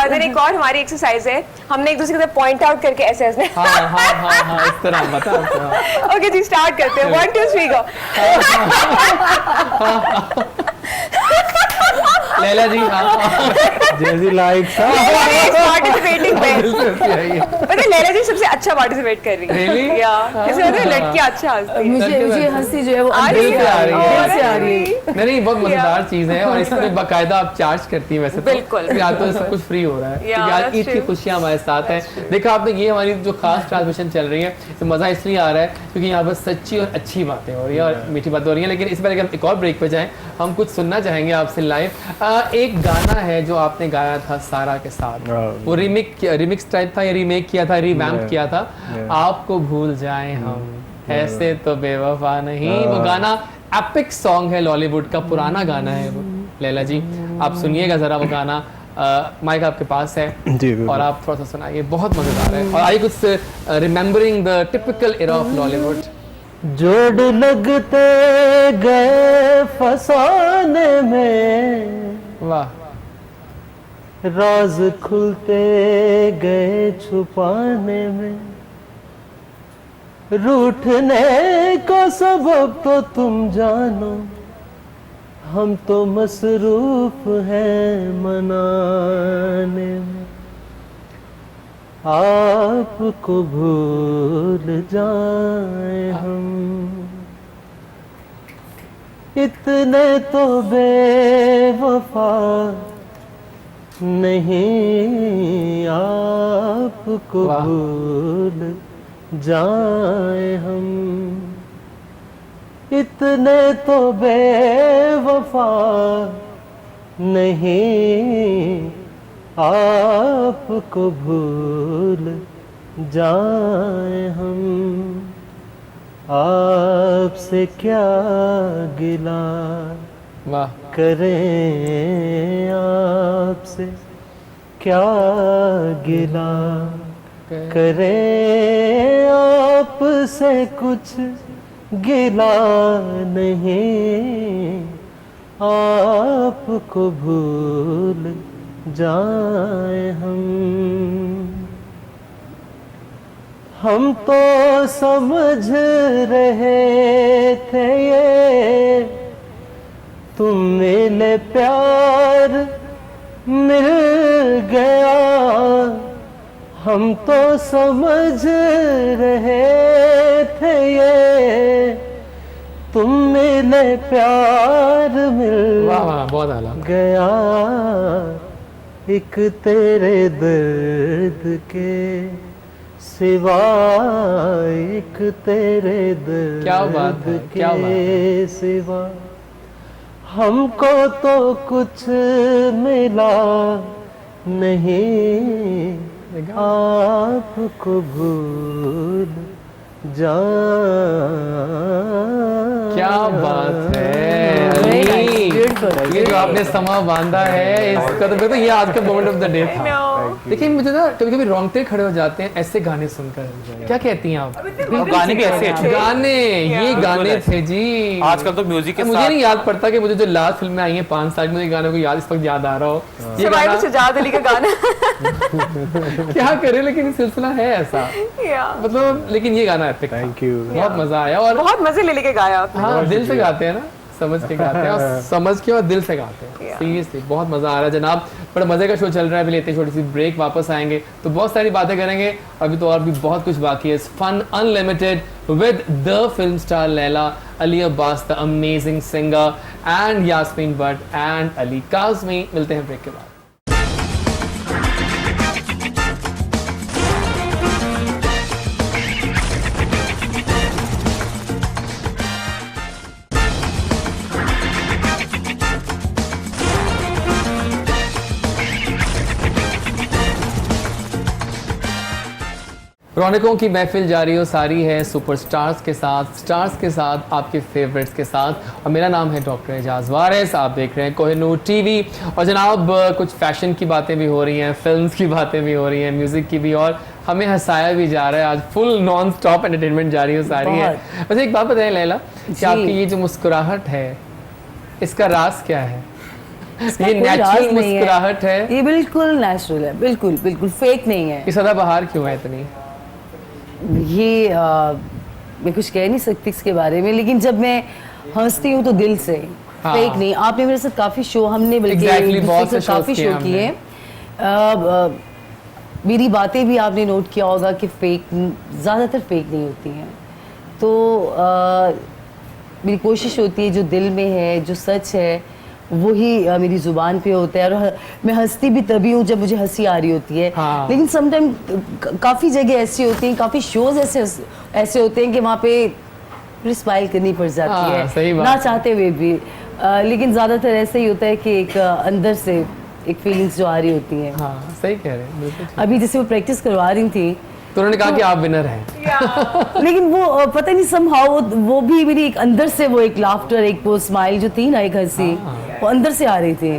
देन एक और हमारी एक्सरसाइज है, हमने एक दूसरे की तरफ पॉइंट आउट करके ऐसे हंसने। हाँ, इस तरह बता। ओके जी, स्टार्ट करते हैं। 1 2 3 गो। लैला जी, जैसी लाइक्स पार्टिसिपेटिंग में पता है, लैला जी सबसे अच्छा पार्टिसिपेट कर रही है। Really? लड़कियां अच्छा हंसती हैं। मुझे हंसी जो है वो दिल से आ रही है। नहीं, बहुत मजेदार चीज है और इसमें बाकायदा आप चार्ज करती हैं वैसे तो। बिल्कुल। आज तो सब कुछ फ्री हो रहा है, यार ईद की खुशियां हमारे साथ है। देखा आपने, ये हमारी जो खास ट्रांसमिशन चल रही है तो मजा इसलिए आ रहा है क्योंकि यहाँ पर सच्ची और अच्छी बातें हो रही है और मीठी बातें हो रही है। लेकिन इस बार हम एक और ब्रेक पे जाएं, हम कुछ सुनना चाहेंगे आपसे लाइव। एक गाना है जो आपने गाया था सारा के साथ, वो रिमिक्स टाइप था या रीमेक किया था, रिवैम्प किया था, आपको भूल जाएं हम, ऐसे तो बेवफा नहीं। वो गाना एपिक सॉन्ग है, लॉलीवुड का पुराना गाना है वो। लैला जी आप सुनिएगा जरा वो गाना, माइक आपके पास है और आप थोड़ा सा सुनाइए, बहुत मजेदार है। और आई कुछ remembering the typical era of Lollywood. जोड़ लगते गए फसाने में, वाह, राज खुलते गए छुपाने में, रूठने का सबब तो तुम जानो, हम तो मसरूफ हैं मनाने में, आपको भूल जाए हम। इतने तो बेवफा नहीं, आपको भूल जाए हम। इतने तो बेवफा नहीं, आपको भूल जाए हम। आपसे क्या गिला वाह, करें, आपसे क्या गिला करें, आपसे कुछ गिला नहीं, आपको भूल जाए हम तो समझ रहे थे ये तुम मिले प्यार मिल गया, हम तो समझ रहे थे ये तुम मिले प्यार मिल वाह वाह, बहुत आला। गया। एक तेरे दर्द के सिवा, एक तेरे दर्द क्या बात है, क्या बात के सिवा हमको तो कुछ मिला नहीं, आपको भूल जा। क्या बात है अली, ये जो आपने समा बांधा है इसका तो ये आज का मोमेंट ऑफ द डे था। देखिए मुझे ना कभी कभी रोंगटे खड़े हो जाते हैं ऐसे गाने सुनकर। क्या कहती हैं आप? गाने भी ऐसे अच्छे, गाने ये गाने थे जी। आजकल तो म्यूजिक के मुझे नहीं याद पड़ता कि मुझे जो लास्ट फिल्में आई हैं 5 साल, मुझे गानों को याद इस वक्त याद आ रहा हो। ये गाना सजाद अली का गाना क्या करे, लेकिन ये सिलसिला है ऐसा, मतलब लेकिन ये गाना एपिक था। Thank you. बहुत मजा आया और बहुत मजे ले लेके गाया आपने। हाँ दिल से गाते हैं ना, समझ के गाते हैं और समझ के और दिल से गाते हैं। सीरियसली बहुत मजा आ रहा है जनाब, बड़ा मजे का शो चल रहा है। अभी लेते हैं छोटी सी ब्रेक, वापस आएंगे तो बहुत सारी बातें करेंगे। अभी तो और भी बहुत कुछ बाकी है। Fun unlimited with the film star Laila, Ali Abbas the amazing singer and Yasmeen Bhatt and Ali Kazmi. मिलते हैं ब्रेक के बाद। रौनकों की महफिल जारी हो सारी है सुपरस्टार्स के साथ, स्टार्स के साथ, आपके फेवरेट्स के साथ। और मेरा नाम है डॉक्टर एजाज वारिस, आप देख रहे हैं कोहिनूर टीवी। और जनाब कुछ फैशन की बातें भी हो रही हैं, फिल्म्स की बातें भी हो रही हैं, म्यूज़िक की भी, और हमें हंसाया भी जा रहा है। आज फुल नॉन स्टॉप एंटरटेनमेंट जारी हो सारी है। वैसे एक बात बताएं लैला कि आपकी ये जो मुस्कुराहट है इसका राज क्या है? ये नेचुरल मुस्कुराहट है, ये बिल्कुल नेचुरल है, बिल्कुल बिल्कुल फेक नहीं है। ये सदाबहार क्यों है इतनी? ये मैं कुछ कह नहीं सकती इसके बारे में, लेकिन जब मैं हंसती हूँ तो दिल से, हाँ। फेक नहीं। आपने मेरे साथ काफ़ी शो, हमने बल्कि Exactly, बहुत से काफ़ी shows शो किए हैं। मेरी बातें भी आपने नोट किया होगा कि फेक, ज़्यादातर फेक नहीं होती हैं। तो मेरी कोशिश होती है जो दिल में है, जो सच है वही मेरी ज़ुबान पे होता है। और मैं हंसती भी तभी हूँ जब मुझे हंसी आ रही होती है। हाँ। लेकिन समटाइम काफ़ी जगह ऐसी होती हैं, काफ़ी शोज ऐसे होते हैं कि वहाँ पे स्माइल करनी पड़ जाती हाँ, है, सही बात ना है। चाहते हुए भी। लेकिन ज़्यादातर ऐसा ही होता है कि एक अंदर से एक फीलिंग्स जो आ रही होती हैं। हाँ सही कह रहे हैं, बिल्कुल ठीक। अभी जैसे वो प्रैक्टिस करवा रही थी तो उन्होंने कहा कि आप विनर हैं। लेकिन वो पता नहीं समहाउ वो भी मेरी एक अंदर से वो एक लाफ्टर, एक वो स्माइल जो थी ना, एक हंसी, वो अंदर से आ रही थी।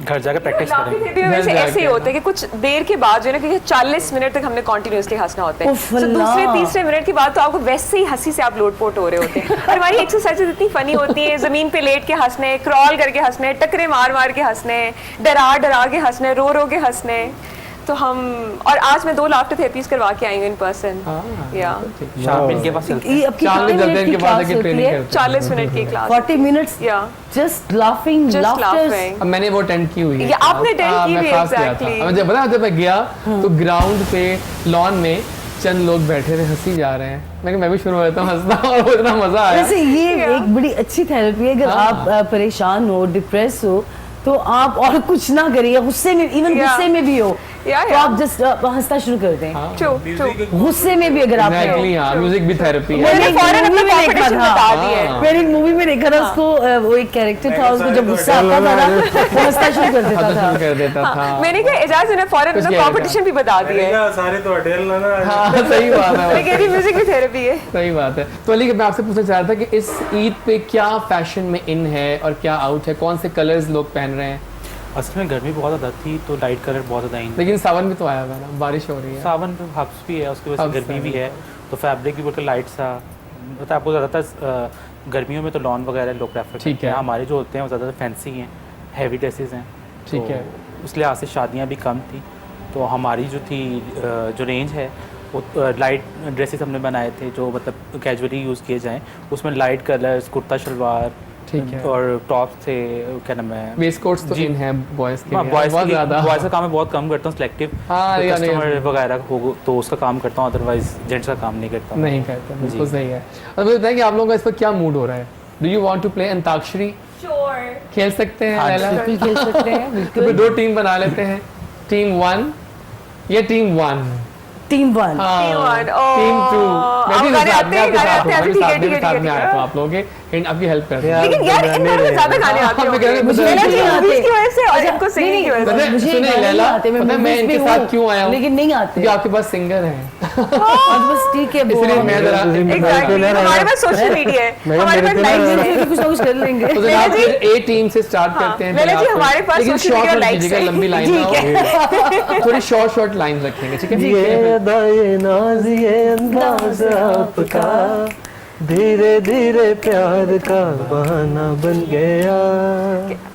घर जाकर प्रैक्टिस करेंगे। भी वैसे ऐसे ही होते हैं कि कुछ देर के बाद जो है ना, क्योंकि 40 मिनट तक हमने कॉन्टिन्यूसली हंसना होता है, उफ तो अल्लाह। दूसरे तीसरे मिनट के बाद तो आपको वैसे ही हंसी से आप लोटपोट हो रहे होते हैं। और हमारी एक्सरसाइजेज इतनी फनी होती है, जमीन पे लेट के हंसने, क्रॉल करके हंसने, टकरे मार मार के हंसने, डरा डरा के हंसने, रो रो के हंसने। तो हम, और आज मैं 2 लाफ्टर थेरेपीज करवा के आई हूँ इन पर्सन। या शाम इनके पास ये आपकी शाम कितने में मिनट की के बाद क्लास होती ट्रेनिंग है? करते 40 मिनट की क्लास। 40 मिनट्स या just laughing just laughter. Laughing. अब मैंने वो अटेंड की हुई है। ये आपने attend की मैं हुई है, खास गया था। exactly। मुझे पता है, जब मैं गया तो ग्राउंड पे लॉन में चंद लोग बैठे थे, हंसी जा रहे हैं। मैं भी शुरू हो जाता हूँ हंसना, और वो इतना मजा आया। वैसे ये एक बड़ी अच्छी थेरेपी है। अगर आप परेशान हो, डिप्रेस हो, तो आप और कुछ ना करिए, गुस्से में, इवन गुस्से में भी हो तो आप जस्ट हंसना शुरू कर दें। True true. गुस्से में भी अगर आप एग्जैक्टली, हाँ, म्यूजिक भी थेरेपी है। मैंने फौरन अपना कॉम्पिटिशन बता दिया है। मैंने एक मूवी में देखा था उसको, वो एक कैरेक्टर था, उसको जब गुस्सा आता था ना वो हंसना शुरू कर देता हंसना था। शुरू कर देता था। मैंने कहा एजाज ने फौरन अपना किया कॉम्पिटिशन भी बता दिया है। सारे तो अटेल ना हाँ, सही बात है, मैं कह रही म्यूजिक भी थेरेपी है। सही बात है। तो अली, मैं आपसे पूछना चाह रहा था कि इस ईद पे क्या फैशन में इन है और क्या आउट है, कौन से कलर्स लोग पहन रहे हैं? असल में गर्मी बहुत ज़्यादा थी तो लाइट कलर बहुत ज़्यादा इन। लेकिन सावन भी तो आया हुआ है ना, बारिश हो रही है। सावन पे हब्स भी है, उसकी वजह हब्स से गर्मी है, भी है, तो फैब्रिक भी बिल्कुल लाइट सा। मतलब आपको ज़्यादातर गर्मियों में तो लॉन वगैरह लोग प्रेफर ठीक करते हैं। है। हमारे जो होते हैं वो ज़्यादातर फैंसी हैं, हैवी ड्रेसेस हैं। ठीक तो है। उस लिहाज से शादियाँ भी कम थी, तो हमारी जो थी जो रेंज है वो लाइट ड्रेसेस हमने बनाए थे जो मतलब कैजुअली यूज़ किए जाएँ। उसमें लाइट कलर्स, कुर्ता शलवार, ठीक है। और टॉप थे, क्या नाम है, वेस्ट कोट्स तो जी। इन है बॉयज़ के हाँ, लिए, बॉयज़ बहुत के ज़्यादा। बॉयज़ का काम मैं बहुत कम करता हूँ, सिलेक्टिव हाँ, या नहीं, कस्टमर वगैरह हो तो उसका काम करता हूँ, अदरवाइज जेंट्स का काम नहीं करता हूँ। नहीं करते, बिल्कुल सही है। अब मुझे बताएं कि आप लोगों का इस पर क्या मूड हो रहा है? Do you want to play antakshari? Sure. खेल सकते हैं हाँ, लैला? बिल्कुल खेल सकते हैं, तो फिर 2 टीम बना लेते हैं, टीम 1 या टीम 1? टीम 1। हाँ, ओह, टीम 2। मैं भी अब गाने साथ आते में हैं, आपके गाने साथ आते हैं, हूँ, मैं भी ठीक है, साथ में ठीक है, साथ में ठीक है। आया हूँ आप लोगों के, आपकी हेल्प कर दूँ। लेकिन यार इन गानों में ज्यादा गाने आते हाँ, मैं कह रहा हैं हूँ, मुझे मुझे नहीं आते। मूवीज की वजह से और अच्छा, इनको सिंगिंग की नहीं, वजह से। पता है, मुझे सुनिए गाने लैला, नहीं आते, पता है मैं movies इनके में साथ हूँ, क्यों आया हूँ? लेकिन नहीं आते। क्योंकि आपके पास सिंगर हैं, आज बस ठीक है, इसलिए मैं जरा एग्जैक्टली, हमारे पास सोशल मीडिया है, हमारे पास लाइव कुछ ना कुछ कर लेंगे। तो जनाब फिर ए टीम से स्टार्ट करते हैं। लैला जी, फिर आप- हमारे पास लेकिन social short media मत likes कीजिएगा, हैं। लंबी लाइन ना हो, थोड़ी शॉर्ट लाइन रखेंगे, ठीक है? ये अदा ये नाज ये अंदाज आपका धीरे धीरे प्यार का बहाना बन गया।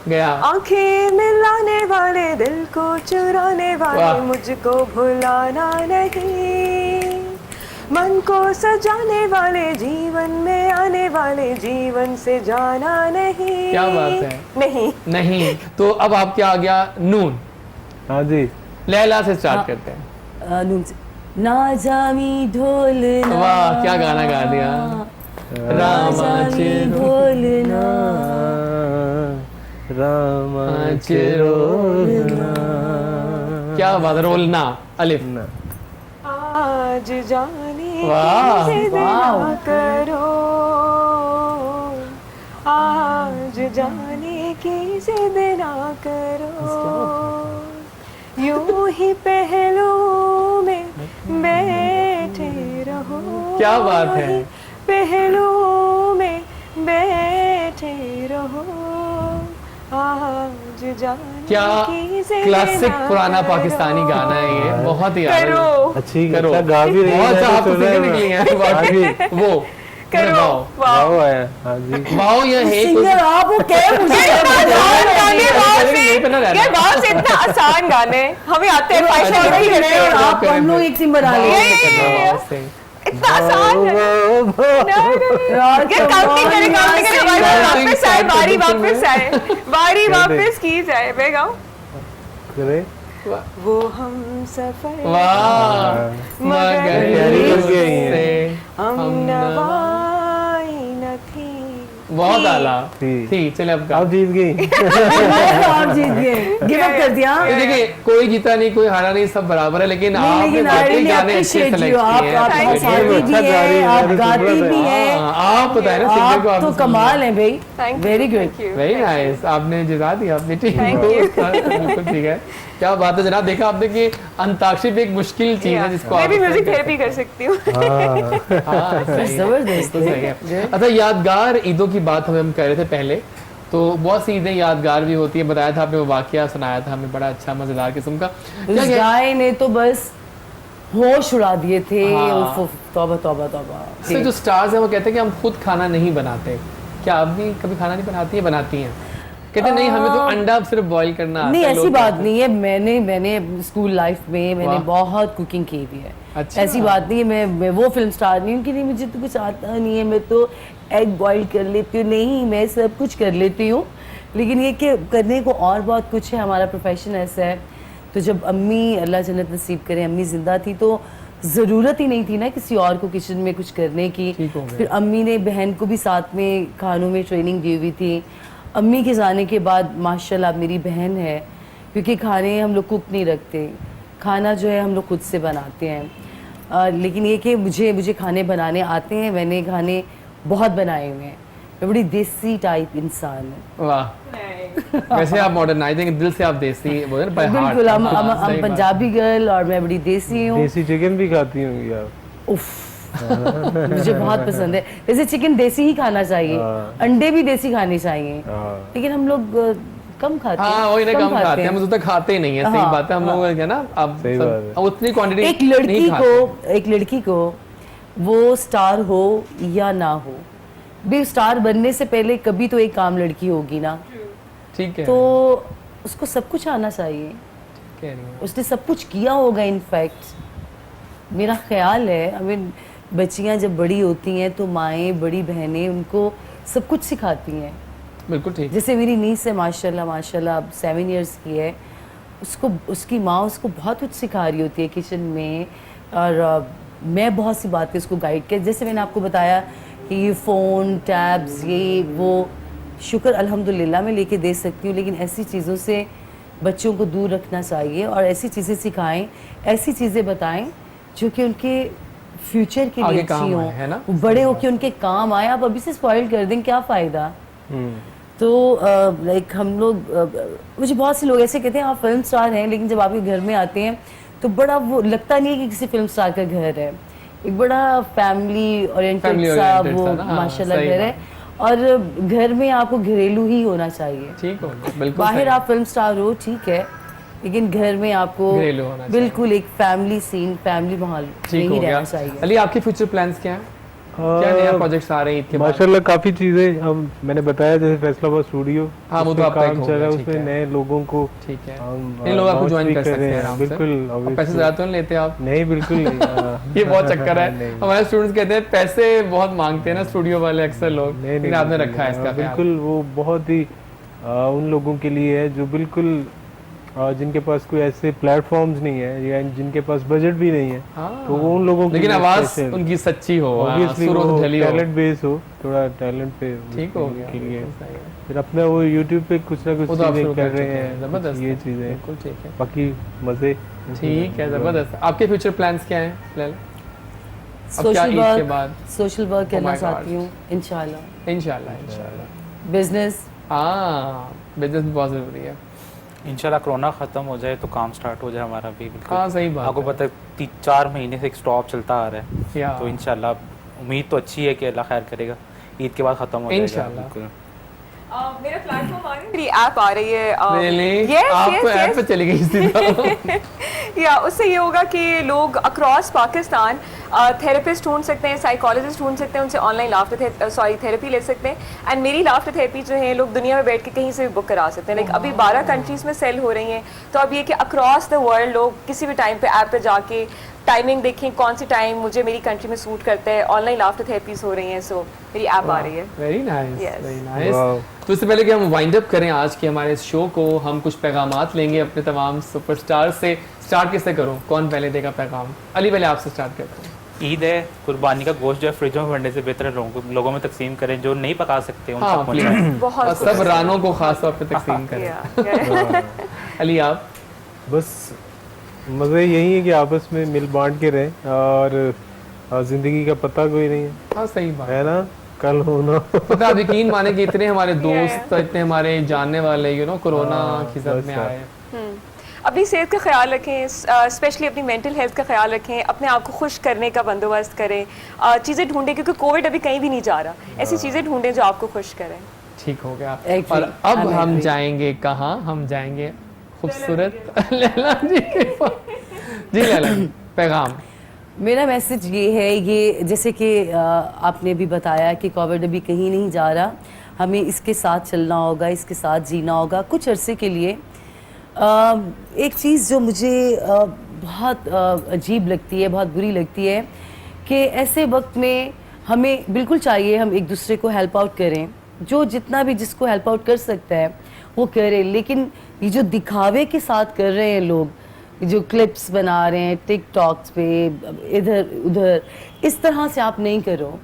गया। आंखें मिलाने वाले, दिल को चुराने वाह। वाले, मुझको भुलाना नहीं, मन को सजाने वाले, जीवन में आने वाले, जीवन से जाना नहीं। क्या बात है। नहीं नहीं, तो अब आपके आ गया नून। हाँ जी, लैला से स्टार्ट करते हैं। नून से ना जामी ढोलना, वाह, क्या गाना गा दिया। जामी ढोलना, रामा चिरोलना। क्या बात है, रोलना, अलिफ। आज जाने वाह, की जिद वाह। ना करो, आज जाने की जिद ना करो, यूं ही पहलू में बैठे रहो। क्या बात है। पहलू में बैठे रहो, आज जाने क्या की जिद क्लासिक ना पुराना करो। पाकिस्तानी गाना है ये, बहुत ही करो अच्छी करो। अच्छा गा भी रही बहुत है, अच्छा, तो आपको सुना सिंगर है। निकली है हाँ वाकई। जी, वो करो वाओ, वाह। वाह है। हाँ जी, वाओ, ये है सिंगर आप वो कह मुझे यार बात से इतना आसान गाने हमें आते हैं, फाइव अच्छा, भी करते हैं, आप हम लोग एक टीम बना लेंगे। इतना आसान है। यार ये काउंटिंग करे हमारे पास Counting वापस आए, start बारी करते वापस हैं। आए, बारी वापस की जाए। मैं गाऊं? करे वो हम सफर वाह, मगर तैयारी करके आई हैं। से हम नवाई न थी। बहुत आला थी। थी। चले अब आप जीत गई। आप जीत गए, गिव अप कर दिया। ये देखिए, कोई जीता नहीं, कोई हारा नहीं, सब बराबर है। लेकिन नहीं, आपने लेकिन I वाकई really गाने अच्छे appreciate सेलेक्ट you। आप किए आप हैं। हंसाती अच्छा भी गा रही हैं, है, आप मेरी गाती खूबसूरत भी है। हैं, आप बताए ना, सिंगर को आप तो कमाल हैं भाई, Thank you, very good. thank you, very thank you. Nice, आपने जिता दिया अपनी टीम Thank को। you. बिल्कुल ठीक है, क्या बात है जनाब। देखा आपने कि अंताक्षरी भी एक मुश्किल चीज है जिसको मैं आप भी म्यूजिक थेरेपी कर सकती हूँ। हाँ, सही है, जबरदस्त बिल्कुल सही है। अच्छा, यादगार ईदों की बात हम कर रहे थे पहले, तो बहुत सी ईदें यादगार भी होती है। बताया था आपने, वो वाकया सुनाया था हमें, बड़ा अच्छा मजेदार किस्म का। उस क्या गाय ने तो बस होश उड़ा दिए थे। हाँ। उफ, उफ, तौबा तौबा तौबा। इससे जो स्टार्स हैं वो कहते हैं कि हम खुद खाना नहीं बनाते। क्या आप भी कभी खाना नहीं बनाती हैं? बनाती हैं? कहते नहीं हमें तो अंडा सिर्फ बॉईल करना आता नहीं, है, ऐसी लोग बात कहते नहीं है। मैंने स्कूल लाइफ में मैंने वाह। बहुत कुकिंग की हुई है। अच्छा। ऐसी बात नहीं है मैं वो फिल्म स्टार नहीं हूँ कि नहीं मुझे तो कुछ आता नहीं है, मैं तो एग बॉईल कर लेती हूँ। नहीं, मैं सब कुछ कर लेती हूँ, लेकिन ये कि करने को और बहुत कुछ है। हमारा प्रोफेशन ऐसा है। तो जब अम्मी, अल्लाह जन्नत नसीब करे, अम्मी जिंदा थी तो ज़रूरत ही नहीं थी ना किसी और को किचन में कुछ करने की। ठीक हो गया। फिर अम्मी ने बहन को भी साथ में खानों में ट्रेनिंग दी हुई थी। अम्मी के जाने के बाद माशाल्लाह मेरी बहन है, क्योंकि खाने हम लोग कुक नहीं रखते, खाना जो है हम लोग खुद से बनाते हैं। लेकिन ये कि मुझे खाने बनाने आते हैं, मैंने खाने बहुत बनाए हुए हैं। मैं बड़ी देसी टाइप इंसान हूँ। वाह। वैसे आप मॉडर्नाइजिंग, दिल से आप देसी बोल बाय हार्ट। बिल्कुल, हम पंजाबी गर्ल और मैं बड़ी देसी हूँ। देसी चिकन भी खाती होंगी आप? उफ, मुझे बहुत पसंद है। वैसे चिकन देसी ही खाना चाहिए, अंडे भी देसी खाने चाहिए, लेकिन हम लोग कम खाते हैं। हाँ वही ना, कम खाते हैं, हम तो खाते ही नहीं है। सही हाँ, बात है, हम लोग है ना अब सही बात है। उतनी क्वांटिटी एक लड़की को वो स्टार हो या ना हो, भी स्टार बनने से पहले कभी तो एक काम लड़की होगी ना, ठीक है, तो उसको सब कुछ आना चाहिए। कह रही हूँ। उसने सब कुछ किया होगा। इनफैक्ट मेरा ख्याल है, हमें बच्चियां जब बड़ी होती हैं तो माएँ, बड़ी बहनें उनको सब कुछ सिखाती हैं। बिल्कुल ठीक। जैसे मेरी नीस है माशाल्लाह अब 7 इयर्स की है, उसको उसकी माँ उसको बहुत कुछ सिखा रही होती है किचन में, और मैं बहुत सी बातें उसको गाइड कर, जैसे मैंने आपको बताया कि ये फ़ोन, टैब्स, ये वो, शुक्र अल्हम्दुलिल्लाह मैं लेके दे सकती हूँ, लेकिन ऐसी चीज़ों से बच्चों को दूर रखना चाहिए और ऐसी चीज़ें सिखाएं, ऐसी चीज़ें बताएं जो कि उनके फ्यूचर के लिए अच्छी हों, है ना, बड़े होकर उनके काम आए। आप अभी से स्पॉइल कर दें, क्या फ़ायदा। तो लाइक हम लोग, मुझे बहुत से लोग ऐसे कहते हैं आप फिल्म स्टार हैं, लेकिन जब आपके घर में आते हैं तो बड़ा वो लगता नहीं है कि किसी फिल्म स्टार का घर है। एक बड़ा फैमिली ओरिएंटेड सा वो माशाल्लाह घर है, और घर में आपको घरेलू ही होना चाहिए। ठीक हो, बिल्कुल। बाहर आप फिल्म स्टार हो, ठीक है, लेकिन घर में आपको बिल्कुल एक फैमिली सीन, फैमिली माहौल में ही रहना चाहिए। अली, आपके फ्यूचर प्लान्स क्या हैं? क्या नया प्रोजेक्ट्स आ रहे हैं इसके बाद? माशाल्लाह काफ़ी चीज़ें हम, मैंने बताया जैसे फैसलाबाद स्टूडियो, हाँ वो तो आप काम चल रहा है, उसमें नए लोगों को, ठीक है, हम इन लोग आपको ज्वाइन कर सकते हैं हैं। बिल्कुल। पैसे ज़्यादा तो नहीं लेते आप? नहीं, बिल्कुल नहीं। ये बहुत चक्कर है, हमारे स्टूडेंट्स कहते हैं पैसे बहुत मांगते हैं ना स्टूडियो वाले अक्सर लोग, लेकिन आपने रखा है इसका ख्याल। बिल्कुल, वो बहुत ही उन लोगों के लिए है जो बिल्कुल जिनके पास कोई ऐसे प्लेटफॉर्म्स नहीं है या जिनके पास बजट भी नहीं है, तो वो उन लोगों की, लेकिन आवाज उनकी सच्ची हो, टैलेंट बेस हो, थोड़ा टैलेंट पे ठीक हो के लिए फिर अपना वो यूट्यूब पे कुछ ना कुछ चीजें कर रहे हैं। जबरदस्त, ये चीजें बिल्कुल ठीक है, बाकी मजे। ठीक है, जबरदस्त। आपके फ्यूचर प्लान्स क्या हैं? सोशल वर्क करना चाहती हूँ, इंशाल्लाह। बिजनेस, बिजनेस भी बहुत जरूरी है। इंशाल्लाह कोरोना ख़त्म हो जाए तो काम स्टार्ट हो जाए हमारा भी। बिल्कुल, हाँ सही बात। आपको पता है 3-4 महीने से एक स्टॉप चलता आ रहा है, तो इंशाल्लाह उम्मीद तो अच्छी है कि अल्लाह खैर करेगा, ईद के बाद ख़त्म हो जाएगा इंशाल्लाह। मेरा प्लेटफॉर्म आ रही है, मेरी ऐप आ रही है, आप तो ऐप पे चली गई सीधा। या उससे ये होगा कि लोग अक्रॉस पाकिस्तान थेरेपिस्ट ढूंढ सकते हैं, साइकोलॉजिस्ट ढूंढ सकते हैं, उनसे ऑनलाइन थेरेपी ले सकते हैं। एंड मेरी लाफ्टर थेरेपी जो है लोग दुनिया में बैठ के कहीं से भी बुक करा सकते हैं। लाइक अभी 12 कंट्रीज में सेल हो रही हैं, तो अब ये कि अक्रॉस द वर्ल्ड लोग किसी भी टाइम पे ऐप पे जाके टाइमिंग देखें, कौन सी टाइम मुझे मेरी कंट्री में सूट करता है, ऑनलाइन लाफ्टर थेरेपीज हो रही हैं। सो मेरी ऐप आ रही है। Very nice, very nice. तो इससे पहले कि हम वाइंड अप करें आज के हमारे इस शो को, हम कुछ पैगामात लेंगे अपने तमाम सुपरस्टार से। स्टार्ट किससे करूं, कौन पहले देगा पैगाम? अली, पहले आपसे स्टार्ट करते हैं। ईद है, कुर्बानी का गोश्त जो है फ्रिज में भरने से बेहतर है लोगों में तकसीम करें, जो नहीं पका सकते उन हाँ, सबको सब रानों को खास तौर पे तकसीम करें। अली, आप? बस मज़े यही है कि आपस में मिल बांट के रहें, और ज़िंदगी का पता कोई नहीं है। हाँ सही बात है ना, कल होना पता। आप यकीन माने कि इतने हमारे दोस्त, इतने हमारे जानने वाले कोरोना की जद में आए। अपनी सेहत का ख्याल रखें, स्पेशली अपनी मेंटल हेल्थ का ख्याल रखें, अपने आप को खुश करने का बंदोबस्त करें, चीज़ें ढूंढें, क्योंकि कोविड अभी कहीं भी नहीं जा रहा, ऐसी चीज़ें ढूंढें जो आपको खुश करें। ठीक हो गया। और अब हम जाएंगे कहाँ? हम जाएंगे खूबसूरत लैला जी के पास। जी लैला, पैगाम। मेरा मैसेज ये है, ये जैसे कि आपने भी बताया कि कोविड अभी कहीं नहीं जा रहा, हमें इसके साथ चलना होगा, इसके साथ जीना होगा कुछ अरसे के लिए। एक चीज़ जो मुझे बहुत अजीब लगती है, बहुत बुरी लगती है कि ऐसे वक्त में हमें बिल्कुल चाहिए हम एक दूसरे को हेल्प आउट करें, जो जितना भी जिसको हेल्प आउट कर सकता है वो करे, लेकिन ये जो दिखावे के साथ कर रहे हैं लोग, जो क्लिप्स बना रहे हैं टिकटॉक्स पे इधर उधर, इस तरह से आप नहीं करो।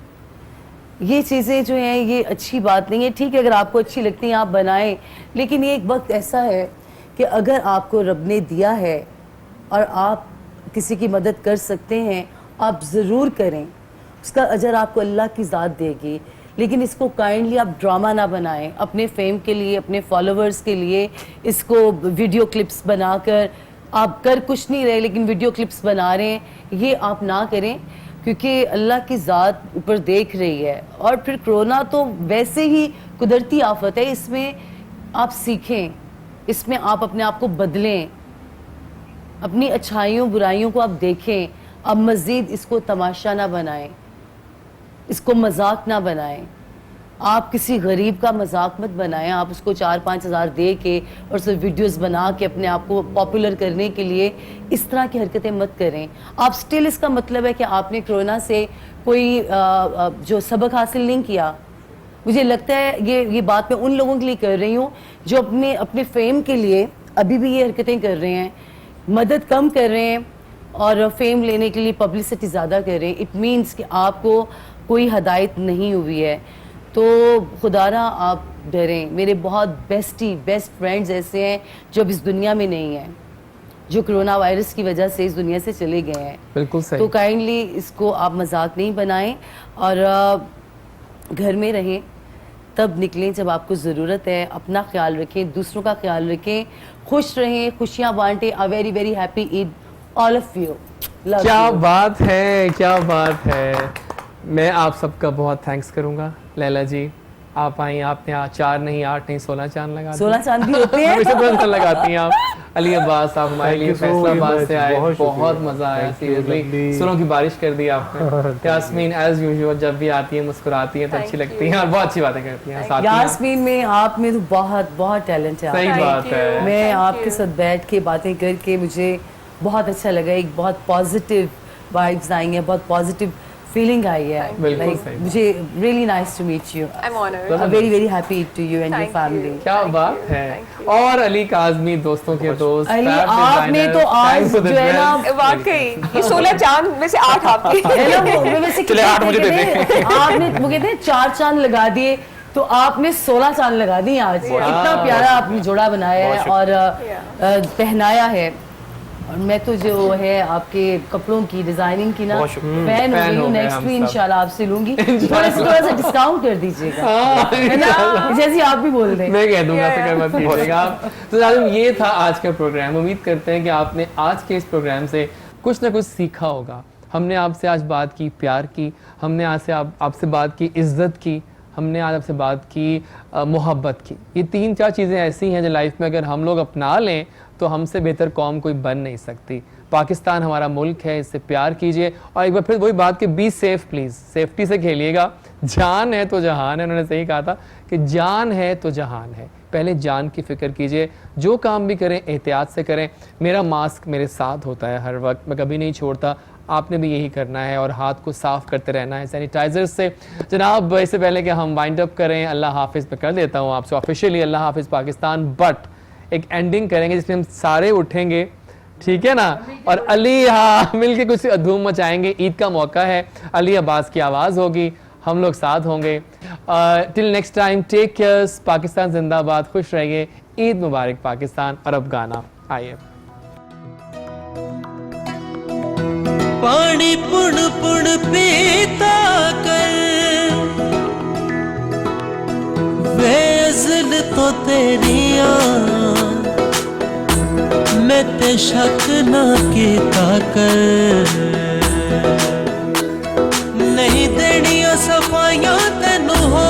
ये चीज़ें जो हैं ये अच्छी बात नहीं है। ठीक है, अगर आपको अच्छी लगती हैं आप बनाएं, लेकिन ये एक वक्त ऐसा है कि अगर आपको रब ने दिया है और आप किसी की मदद कर सकते हैं, आप ज़रूर करें, उसका अजर आपको अल्लाह की ज़ात देगी। लेकिन इसको काइंडली आप ड्रामा ना बनाएं अपने फेम के लिए, अपने फॉलोअर्स के लिए। इसको वीडियो क्लिप्स बनाकर आप कर कुछ नहीं रहे लेकिन वीडियो क्लिप्स बना रहे हैं, ये आप ना करें, क्योंकि अल्लाह की ज़ात ऊपर देख रही है। और फिर कोरोना तो वैसे ही कुदरती आफत है, इसमें आप सीखें, इसमें आप अपने आप को बदलें, अपनी अच्छाइयों बुराइयों को आप देखें। अब मज़ीद इसको तमाशा ना बनाएं, इसको मजाक ना बनाएं। आप किसी गरीब का मजाक मत बनाएं, आप उसको 4-5 हज़ार दे के और सिर्फ वीडियोस बना के अपने आप को पॉपुलर करने के लिए इस तरह की हरकतें मत करें। आप स्टिल, इसका मतलब है कि आपने कोरोना से कोई जो सबक हासिल नहीं किया। मुझे लगता है ये बात मैं उन लोगों के लिए कर रही हूँ जो अपने फेम के लिए अभी भी ये हरकतें कर रहे हैं, मदद कम कर रहे हैं और फेम लेने के लिए पब्लिसिटी ज़्यादा कर रहे हैं। इट मीन्स कि आपको कोई हदायत नहीं हुई है। तो खुदारा आप डरें। मेरे बहुत बेस्ट फ्रेंड्स ऐसे हैं जो अब इस दुनिया में नहीं हैं, जो कोरोना वायरस की वजह से इस दुनिया से चले गए हैं। बिल्कुल सही। तो काइंडली इसको आप मजाक नहीं बनाएं और घर में रहें, तब निकलें जब आपको ज़रूरत है। अपना ख्याल रखें, दूसरों का ख्याल रखें, खुश रहें, खुशियाँ बांटें। A very very happy Eid all of you. क्या बात है, क्या बात है। मैं आप सबका बहुत थैंक्स करूंगा। लैला जी आप आई, आपने 4 नहीं 8 नहीं 16 चांद लगा 16 चांद भी होते हैं। हमेशा बहुत लगाती हैं आप। अली अब्बास आप हमारे लिए फैसलाबाद से आए, बहुत मजा आया। सीरियसली सुरों की बारिश कर दी आपने। यास्मीन एज यूजुअल जब भी आती है मुस्कुराती है तो अच्छी लगती है और बहुत अच्छी बातें करती हैं। यास्मीन में आप में तो बहुत टैलेंट है। सही बात है। मैं आपके साथ बैठ के बातें करके मुझे बहुत अच्छा लगा। एक बहुत पॉजिटिव वाइब्स आई हैं, बहुत पॉजिटिव फीलिंग आई है। मुझे really nice to meet you. I am honoured. Very very happy to you and your family. क्या बात है। और अली काज़मी दोस्तों के दोस्त, अली आपने तो आज जो है ना वाकई ये 16 चांद में से 8 आपके है ना, वो वैसे चले 8 मुझे दे दे। आपने वो कहते हैं 4 चांद लगा दिए, तो आपने 16 चांद लगा दिए आज। इतना प्यारा आपने जोड़ा बनाया है और पहनाया है। और मैं तो जो है आपके कपड़ों की डिजाइनिंग की ना फैन हो गई हूँ। नेक्स्ट भी इंशाल्लाह आपसे लूंगी। थोड़ा सा डिस्काउंट कर दीजिएगा, है ना, जैसे आप भी बोल रहे हैं। मैं कह दूंगा, फिक्र मत कीजिएगा आप। तो जालिम ये था आज का प्रोग्राम। उम्मीद करते हैं कि आपने आज के इस प्रोग्राम से कुछ ना कुछ सीखा होगा। हमने आपसे आज बात की प्यार की, हमने आज से आपसे बात की इज्जत की, हमने आज आपसे बात की मोहब्बत की। ये 3-4 चीज़ें ऐसी हैं जो लाइफ में अगर हम लोग अपना लें तो हमसे बेहतर कौम कोई बन नहीं सकती। पाकिस्तान हमारा मुल्क है, इससे प्यार कीजिए। और एक बार फिर वही बात कि बी सेफ प्लीज़, सेफ्टी से खेलिएगा। जान है तो जहान है, उन्होंने सही कहा था कि जान है तो जहान है। पहले जान की फ़िक्र कीजिए, जो काम भी करें एहतियात से करें। मेरा मास्क मेरे साथ होता है हर वक्त, मैं कभी नहीं छोड़ता। आपने भी यही करना है और हाथ को साफ़ करते रहना है सैनिटाइज़र से। जनाब इससे पहले कि हम वाइंड अप करें, अल्लाह हाफिज़ में कर देता हूँ आपसे ऑफिशियली अल्लाह हाफिज़ पाकिस्तान। बट एक एंडिंग करेंगे जिसमें हम सारे उठेंगे, ठीक है ना, और अली हाँ मिल के कुछ धूम मचाएंगे। ईद का मौका है, अली अब्बास की आवाज़ होगी, हम लोग साथ होंगे। Till next time take care. Pakistan जिंदाबाद, खुश रहिए। ईद मुबारक पाकिस्तान। और अब गाना आइए। पानी पुण पुण पीता कर वेज़ल तो तेरिया मैं ते शक ना कीता कर। नहीं देनिया सफाइयां तेनू हो,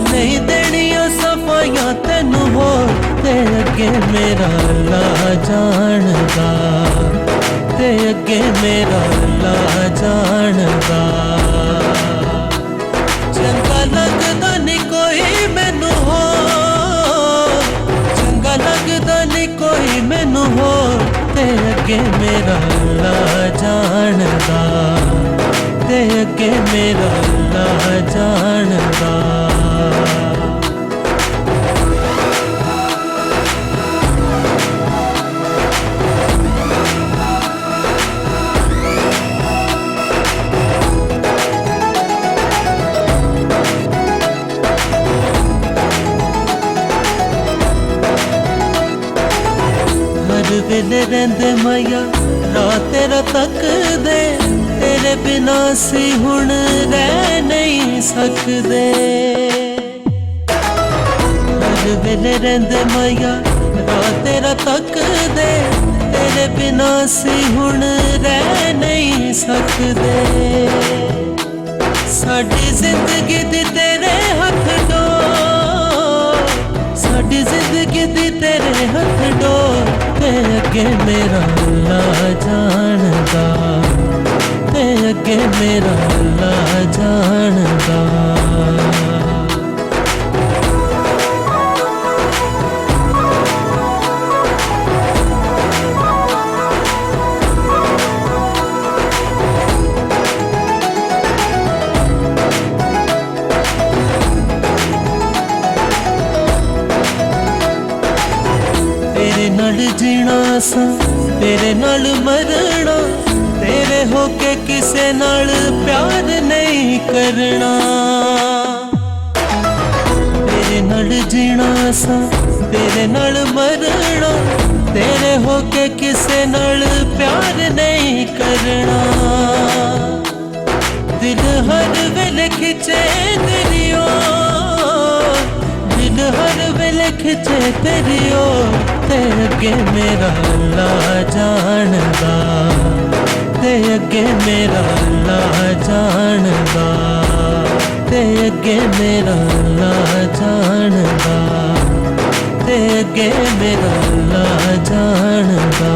नहीं देनिया सफाइयां तेनू हो। ते अगे मेरा ला जानदा, ते अगे मेरा ला जानदा। चंगा लगदा अगे मेरा अल्लाह जानदा, ते अगे मेरा अल्लाह जानदा। हर वेले रहंदे माया रात तेरा तकदे, तेरे बिना सी हुण रह नहीं सकदे। हर वेले रहंदे माया रात तेरा तकदे, तेरे बिना सी हुण रह नहीं सकदे। साडी जिंदगी दी तेरे हथ डोर, साडी जिंदगी दी तेरे हथ डोर, ते अगे मेरा अल्लाह जानदा, ते अगे मेरा अल्लाह जानदा। तेरे नाल जीना सा, तेरे नाल मरना, तेरे होके किसे नाल प्यार नहीं करना। तेरे नाल जीना सा, तेरे नाल मरना, तेरे होके किसे नाल प्यार नहीं करना। दिल हर वेले खिंचे तेरी ओर, दिल हर वेले खिंचे तेरी ओर, ते अगे मेरा अल्लाह जानदा, ते अगे मेरा अल्लाह जानदा, ते अगे मेरा अल्लाह जानदा, ते अगे मेरा अल्लाह जानदा।